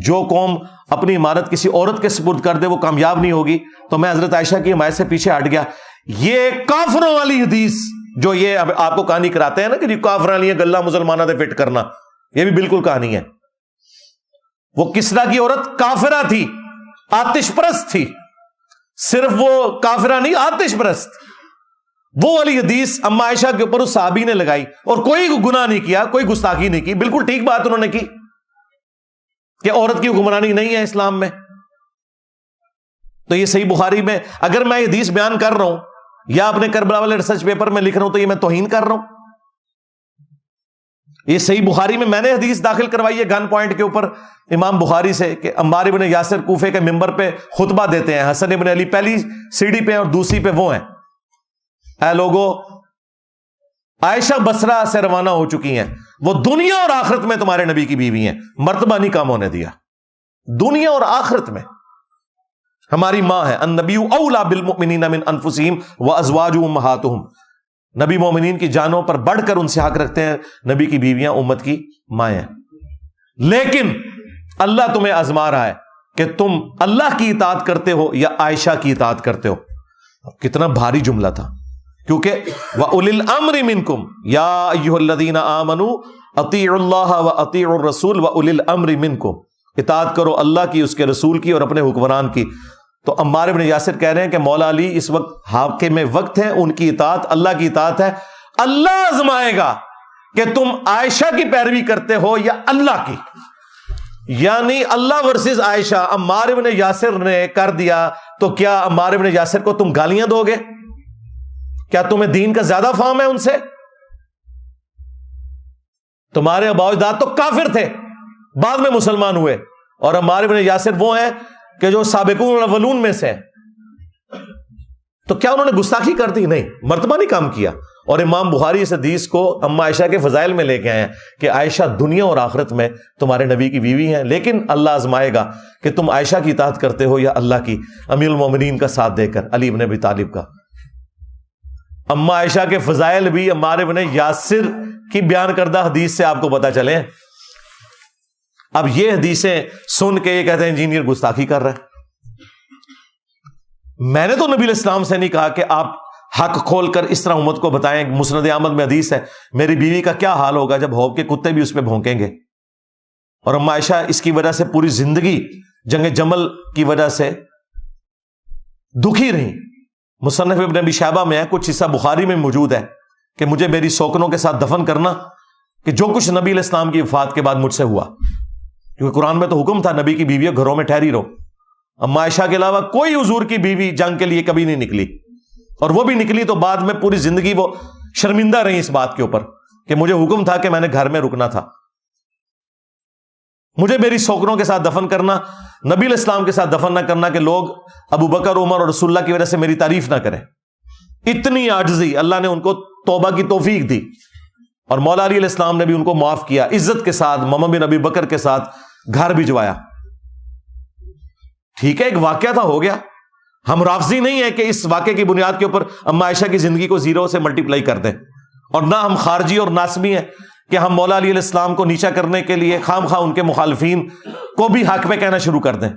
Speaker 2: جو قوم اپنی عمارت کسی عورت کے سپرد کر دے وہ کامیاب نہیں ہوگی، تو میں حضرت عائشہ کی حمایت سے پیچھے ہٹ گیا. یہ کافروں والی حدیث جو یہ آپ کو کہانی کراتے ہیں نا کہ کافر والی گلہ مسلمانہ دے فٹ کرنا، یہ بھی بالکل کہانی ہے. وہ کسرا کی عورت کافرہ تھی، آتش پرست تھی، صرف وہ کافرہ نہیں آتش پرست. وہ والی حدیث اما عائشہ کے اوپر اس صحابی نے لگائی اور کوئی گناہ نہیں کیا، کوئی گستاخی نہیں کی، بالکل ٹھیک بات انہوں نے کی کہ عورت کی حکمرانی نہیں ہے اسلام میں. تو یہ صحیح بخاری میں اگر میں یہ حدیث بیان کر رہا ہوں یا اپنے کربلا والے ریسرچ پیپر میں لکھ رہا ہوں تو یہ میں توہین کر رہا ہوں. یہ صحیح بخاری میں نے حدیث داخل کروائی ہے گن پوائنٹ کے اوپر امام بخاری سے کہ عمار ابن یاسر کوفے کے ممبر پہ خطبہ دیتے ہیں، حسن ابن علی پہلی سیڑھی پہ اور دوسری پہ وہ ہیں، اے لوگو عائشہ بصرہ سے روانہ ہو چکی ہیں، وہ دنیا اور آخرت میں تمہارے نبی کی بیوی ہیں، مرتبہ نہیں کم ہونے دیا. دنیا اور آخرت میں ہماری ماں ہے. النبی اولا بالمؤمنین من انفسہم وازواجہ امہاتہم، نبی مومنین کی جانوں پر بڑھ کر ان سے حق رکھتے ہیں، نبی کی بیویاں امت کی مائیں ہیں. لیکن اللہ تمہیں آزما رہا ہے کہ تم اللہ کی اطاعت کرتے ہو یا عائشہ کی اطاعت کرتے ہو. کتنا بھاری جملہ تھا، کیونکہ وَأُولِي الْأَمْرِ مِنْكُمْ يَا أَيُّهَا الَّذِينَ آمَنُوا أَطِيعُوا اللَّهَ وَأَطِيعُوا الرَّسُولَ وَأُولِي الْأَمْرِ مِنْكُمْ، اطاعت کرو اللہ کی، اس کے رسول کی اور اپنے حکمران کی. تو عمار بن یاسر کہہ رہے ہیں کہ مولا علی اس وقت حاکم وقت ہیں، ان کی اطاعت اللہ کی اطاعت ہے. اللہ آزمائے گا کہ تم عائشہ کی پیروی کرتے ہو یا اللہ کی، یعنی اللہ ورسز عائشہ. عمار بن یاسر نے کر دیا تو کیا عمار بن یاسر کو تم گالیاں دو گے؟ کیا تمہیں دین کا زیادہ فہم ہے ان سے؟ تمہارے آباء و اجداد تو کافر تھے، بعد میں مسلمان ہوئے، اور عمار بن یاسر وہ ہیں کہ جو سابقون الاولون میں سے. تو کیا انہوں نے گستاخی کر دی؟ نہیں، مرتبہ نہیں کام کیا. اور امام بخاری اس حدیث کو اما عائشہ کے فضائل میں لے کے آئے ہیں کہ عائشہ دنیا اور آخرت میں تمہارے نبی کی بیوی ہیں، لیکن اللہ آزمائے گا کہ تم عائشہ کی اطاعت کرتے ہو یا اللہ کی، امیر المومنین کا ساتھ دے کر، علی بن ابی طالب کا. اما عائشہ کے فضائل بھی عمار بن یاسر کی بیان کردہ حدیث سے آپ کو پتہ چلے. اب یہ حدیثیں سن کے یہ کہتے ہیں انجینئر گستاخی کر رہا ہے. میں نے تو نبی الاسلام سے نہیں کہا کہ آپ حق کھول کر اس طرح امت کو بتائیں. مسند احمد میں حدیث ہے میری بیوی کا کیا حال ہوگا جب حوض کے کتے بھی اس پہ بھونکیں گے. اور اما عائشہ اس کی وجہ سے پوری زندگی جنگ جمل کی وجہ سے دکھی رہی. مصنف ابن ابی شیبہ میں ہے، کچھ حصہ بخاری میں موجود ہے کہ مجھے میری سوکنوں کے ساتھ دفن کرنا، کہ جو کچھ نبی علیہ السلام کی وفات کے بعد مجھ سے ہوا، کیونکہ قرآن میں تو حکم تھا نبی کی بیویوں گھروں میں ٹھہری رہو. اما عائشہ کے علاوہ کوئی حضور کی بیوی جنگ کے لیے کبھی نہیں نکلی، اور وہ بھی نکلی تو بعد میں پوری زندگی وہ شرمندہ رہی اس بات کے اوپر کہ مجھے حکم تھا کہ میں نے گھر میں رکنا تھا. مجھے میری سوکنوں کے ساتھ دفن کرنا، نبی علیہ السلام کے ساتھ دفن نہ کرنا کہ لوگ ابو بکر، عمر اور رسول اللہ کی وجہ سے میری تعریف نہ کریں. اتنی عاجزی اللہ نے ان کو توبہ کی توفیق دی، اور مولا علی علیہ السلام نے بھی ان کو معاف کیا، عزت کے ساتھ محمد بن ابی بکر کے ساتھ گھر بھجوایا. ٹھیک ہے، ایک واقعہ تھا، ہو گیا. ہم رافضی نہیں ہیں کہ اس واقعے کی بنیاد کے اوپر اما عائشہ کی زندگی کو زیرو سے ملٹی پلائی کر دیں، اور نہ ہم خارجی اور ناسمی ہیں کہ ہم مولا علی علیہ السلام کو نیچا کرنے کے لیے خام خواہ ان کے مخالفین کو بھی حق پہ کہنا شروع کر دیں.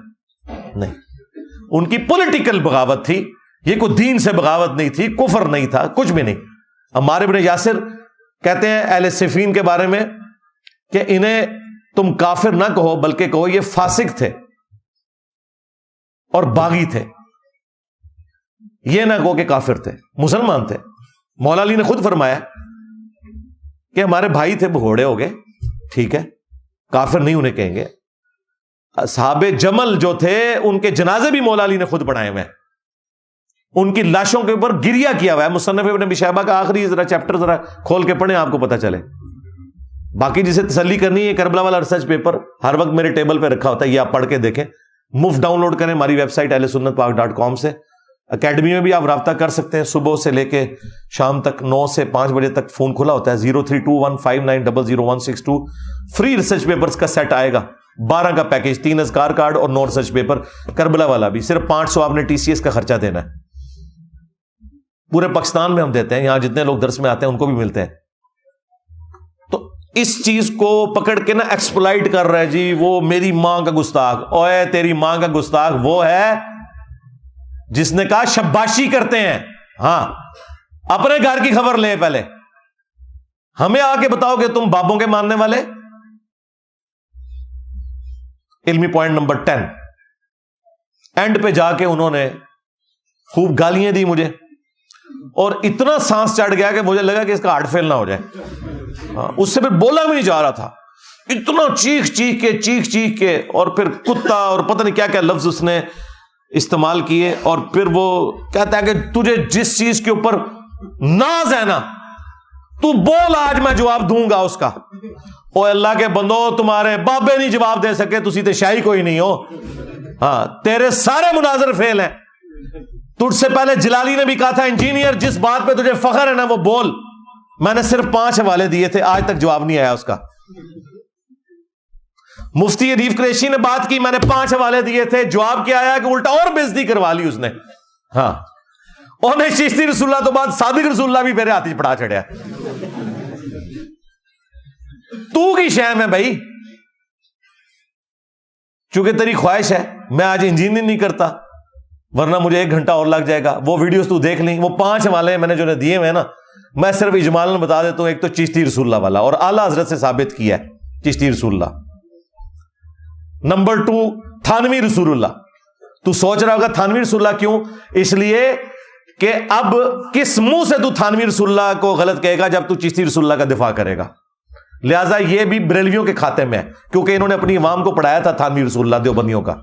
Speaker 2: نہیں, ان کی پولیٹیکل بغاوت تھی, یہ کوئی دین سے بغاوت نہیں تھی, کفر نہیں تھا, کچھ بھی نہیں. عمار بن یاسر کہتے ہیں اہل صفین کے بارے میں کہ انہیں تم کافر نہ کہو بلکہ کہو یہ فاسق تھے اور باغی تھے, یہ نہ کہو کہ کافر تھے, مسلمان تھے. مولا علی نے خود فرمایا کہ ہمارے بھائی تھے, بھگوڑے ہو گئے, ٹھیک ہے, کافر نہیں انہیں کہیں گے. اصحاب جمل جو تھے ان کے جنازے بھی مولا علی نے خود پڑھائے ہوئے ہیں, ان کی لاشوں کے اوپر گریا کیا ہوا ہے. مصنف ابن ابی شیبہ کا آخری ذرا چیپٹر ذرا کھول کے پڑھیں, آپ کو پتہ چلے. باقی جسے تسلی کرنی ہے, کربلا والا ریسرچ پیپر ہر وقت میرے ٹیبل پہ رکھا ہوتا ہے, یہ آپ پڑھ کے دیکھیں. مفت ڈاؤن لوڈ کریں ہماری ویب سائٹ ahlsunnatpak.com سے. اکیڈمی میں بھی آپ رابطہ کر سکتے ہیں, صبح سے لے کے شام تک 9 سے 5 بجے تک فون کھلا ہوتا ہے. 032159000162 فری ریسرچ پیپرز کا سیٹ آئے گا, 12 کا پیکج, 3 اذکار کارڈ اور 9 ریسرچ پیپر. کربلا والا بھی صرف 500 آپ نے TCS کا خرچہ دینا ہے. پورے پاکستان میں ہم دیتے ہیں, یہاں جتنے لوگ درس میں آتے ہیں ان کو بھی ملتے ہیں. تو اس چیز کو پکڑ کے نا ایکسپلائٹ کر رہا ہے جی وہ میری ماں کا گستاخ. اوے تیری ماں کا گستاخ وہ ہے جس نے کہا شباشی کرتے ہیں. ہاں, اپنے گھر کی خبر لے, پہلے ہمیں آ کے بتاؤ کہ تم بابوں کے ماننے والے. علمی پوائنٹ نمبر 10, اینڈ پہ جا کے انہوں نے خوب گالیاں دی مجھے, اور اتنا سانس چڑھ گیا کہ مجھے لگا کہ اس کا ہارٹ فیل نہ ہو جائے. اس سے پھر بولا بھی نہیں جا رہا تھا, اتنا چیخ چیخ کے, اور پھر کتا اور پتہ نہیں کیا کیا لفظ اس نے استعمال کیے. اور پھر وہ کہتا ہے کہ تجھے جس چیز کے اوپر ناز ہے نا تو بول, آج میں جواب دوں گا اس کا. او اللہ کے بندو, تمہارے بابے نہیں جواب دے سکے, تسی تے شاہی کوئی نہیں ہو. ہاں, تیرے سارے مناظر فیل ہیں. تجھ سے پہلے جلالی نے بھی کہا تھا انجینئر جس بات پہ تجھے فخر ہے نا وہ بول. میں نے صرف 5 حوالے دیے تھے, آج تک جواب نہیں آیا اس کا. مفتی ادیب قریشی نے بات کی, میں نے 5 حوالے دیے تھے, جواب کیا آیا کہ الٹا اور بےعزتی کروا لی اس نے. ہاں, اور نے چشتی رسول اللہ تو بعد صادق رسول اللہ بھی میرے ہاتھ پڑا چڑھیا. تو کی شیم ہے بھائی, چونکہ تیری خواہش ہے میں آج انجینئر نہیں کرتا ورنہ مجھے 1 گھنٹہ اور لگ جائے گا. وہ ویڈیوز تو دیکھ لیں, وہ 5 حوالے میں نے جو دیے ہوئے ہیں نا, میں صرف اجمالاً بتا دیتا ہوں. ایک تو چشتی رسول اللہ والا, اور اعلیٰ حضرت سے ثابت کیا ہے چشتی رسول اللہ. نمبر 2 تھانوی رسول اللہ. تو سوچ رہا ہوگا تھانوی رسول اللہ کیوں؟ اس لیے کہ اب کس منہ سے تو تھانوی رسول اللہ کو غلط کہے گا جب تو چشتی رسول اللہ کا دفاع کرے گا. لہٰذا یہ بھی بریلویوں کے کھاتے میں ہے, کیونکہ انہوں نے اپنی عوام کو پڑھایا تھا تھانوی رسول اللہ دیوبندیوں کا.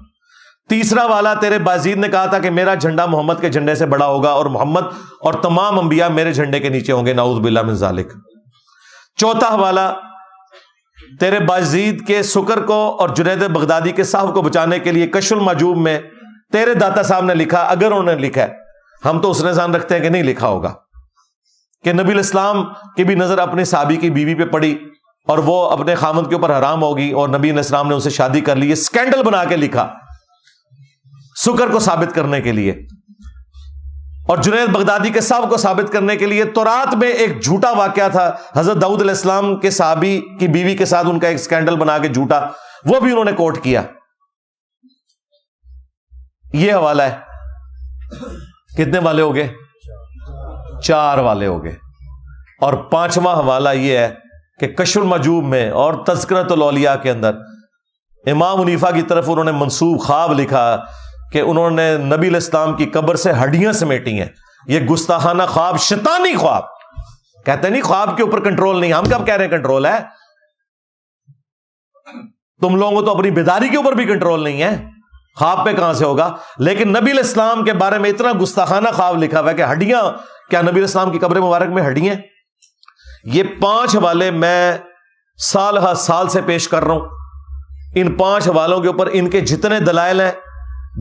Speaker 2: تیسرا والا تیرے بازید نے کہا تھا کہ میرا جھنڈا محمد کے جھنڈے سے بڑا ہوگا اور محمد اور تمام انبیاء میرے جھنڈے کے نیچے ہوں گے, نعوذ باللہ من ذالک. چوتھا حوالہ تیرے بازید کے سکر کو اور جنید بغدادی کے صاحب کو بچانے کے لیے کشف المعجوب میں تیرے داتا صاحب نے لکھا, اگر انہوں نے لکھا ہے, ہم تو اس نے ظان رکھتے ہیں کہ نہیں لکھا ہوگا, کہ نبی الاسلام کی بھی نظر اپنے صحابی کی بیوی پہ پڑی اور وہ اپنے خامند کے اوپر حرام ہوگی اور نبی علیہ السلام نے اسے شادی کر لی. یہ سکینڈل بنا کے لکھا سکر کو ثابت کرنے کے لیے, اور جنید بغدادی کے صاحب کو ثابت کرنے کے لیے. تورات میں ایک جھوٹا واقعہ تھا حضرت داؤد علیہ السلام کے صحابی کی بیوی کے ساتھ ان کا ایک سکینڈل بنا کے جھوٹا, وہ بھی انہوں نے کوٹ کیا. یہ حوالہ ہے. کتنے والے ہو گئے؟ 4 والے ہو گئے. اور 5واں حوالہ یہ ہے کہ کشف المعجوب میں اور تذکرۃ الاولیاء کے اندر امام حنیفہ کی طرف انہوں نے منسوب خواب لکھا کہ انہوں نے نبی علیہ السلام کی قبر سے ہڈیاں سمیٹی ہیں. یہ گستاخانہ خواب, شیطانی خواب. کہتے نہیں خواب کے اوپر کنٹرول نہیں, ہم کب کہہ رہے ہیں کنٹرول ہے؟ تم لوگوں کو تو اپنی بیداری کے اوپر بھی کنٹرول نہیں ہے, خواب پہ کہاں سے ہوگا؟ لیکن نبی علیہ السلام کے بارے میں اتنا گستاخانہ خواب لکھا ہوا ہے کہ ہڈیاں, کیا نبی علیہ السلام کی قبر مبارک میں ہڈیاں؟ یہ 5 حوالے میں سال ہر سال سے پیش کر رہا ہوں. ان 5 حوالوں کے اوپر ان کے جتنے دلائل ہیں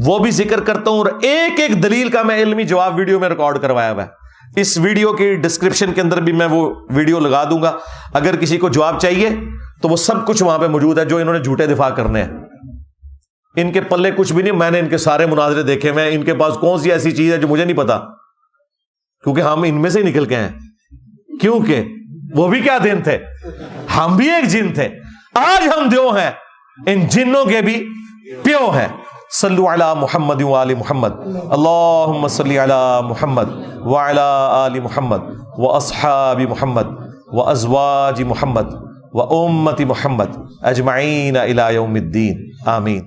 Speaker 2: وہ بھی ذکر کرتا ہوں, اور ایک ایک دلیل کا میں علمی جواب ویڈیو میں ریکارڈ کروایا ہوا ہے. اس ویڈیو کی ڈسکرپشن کے اندر بھی میں وہ ویڈیو لگا دوں گا. اگر کسی کو جواب چاہیے تو وہ سب کچھ وہاں پہ موجود ہے جو انہوں نے جھوٹے دفاع کرنے ہیں. ان کے پلے کچھ بھی نہیں, میں نے ان کے سارے مناظرے دیکھے ہوئے ہیں. ان کے پاس کون سی ایسی چیز ہے جو مجھے نہیں پتا, کیونکہ ہم ان میں سے ہی نکل کے ہیں. کیونکہ وہ بھی کیا دن تھے؟ ہم بھی ایک جن تھے. آج ہم دیو ہیں, ان جنوں کے بھی پیو ہیں. صلو علی محمد وآل محمد. اللہم صلی علی محمد وعلی آل محمد واصحاب محمد وازواج محمد وامت محمد اجمعین الی یوم الدین. آمین.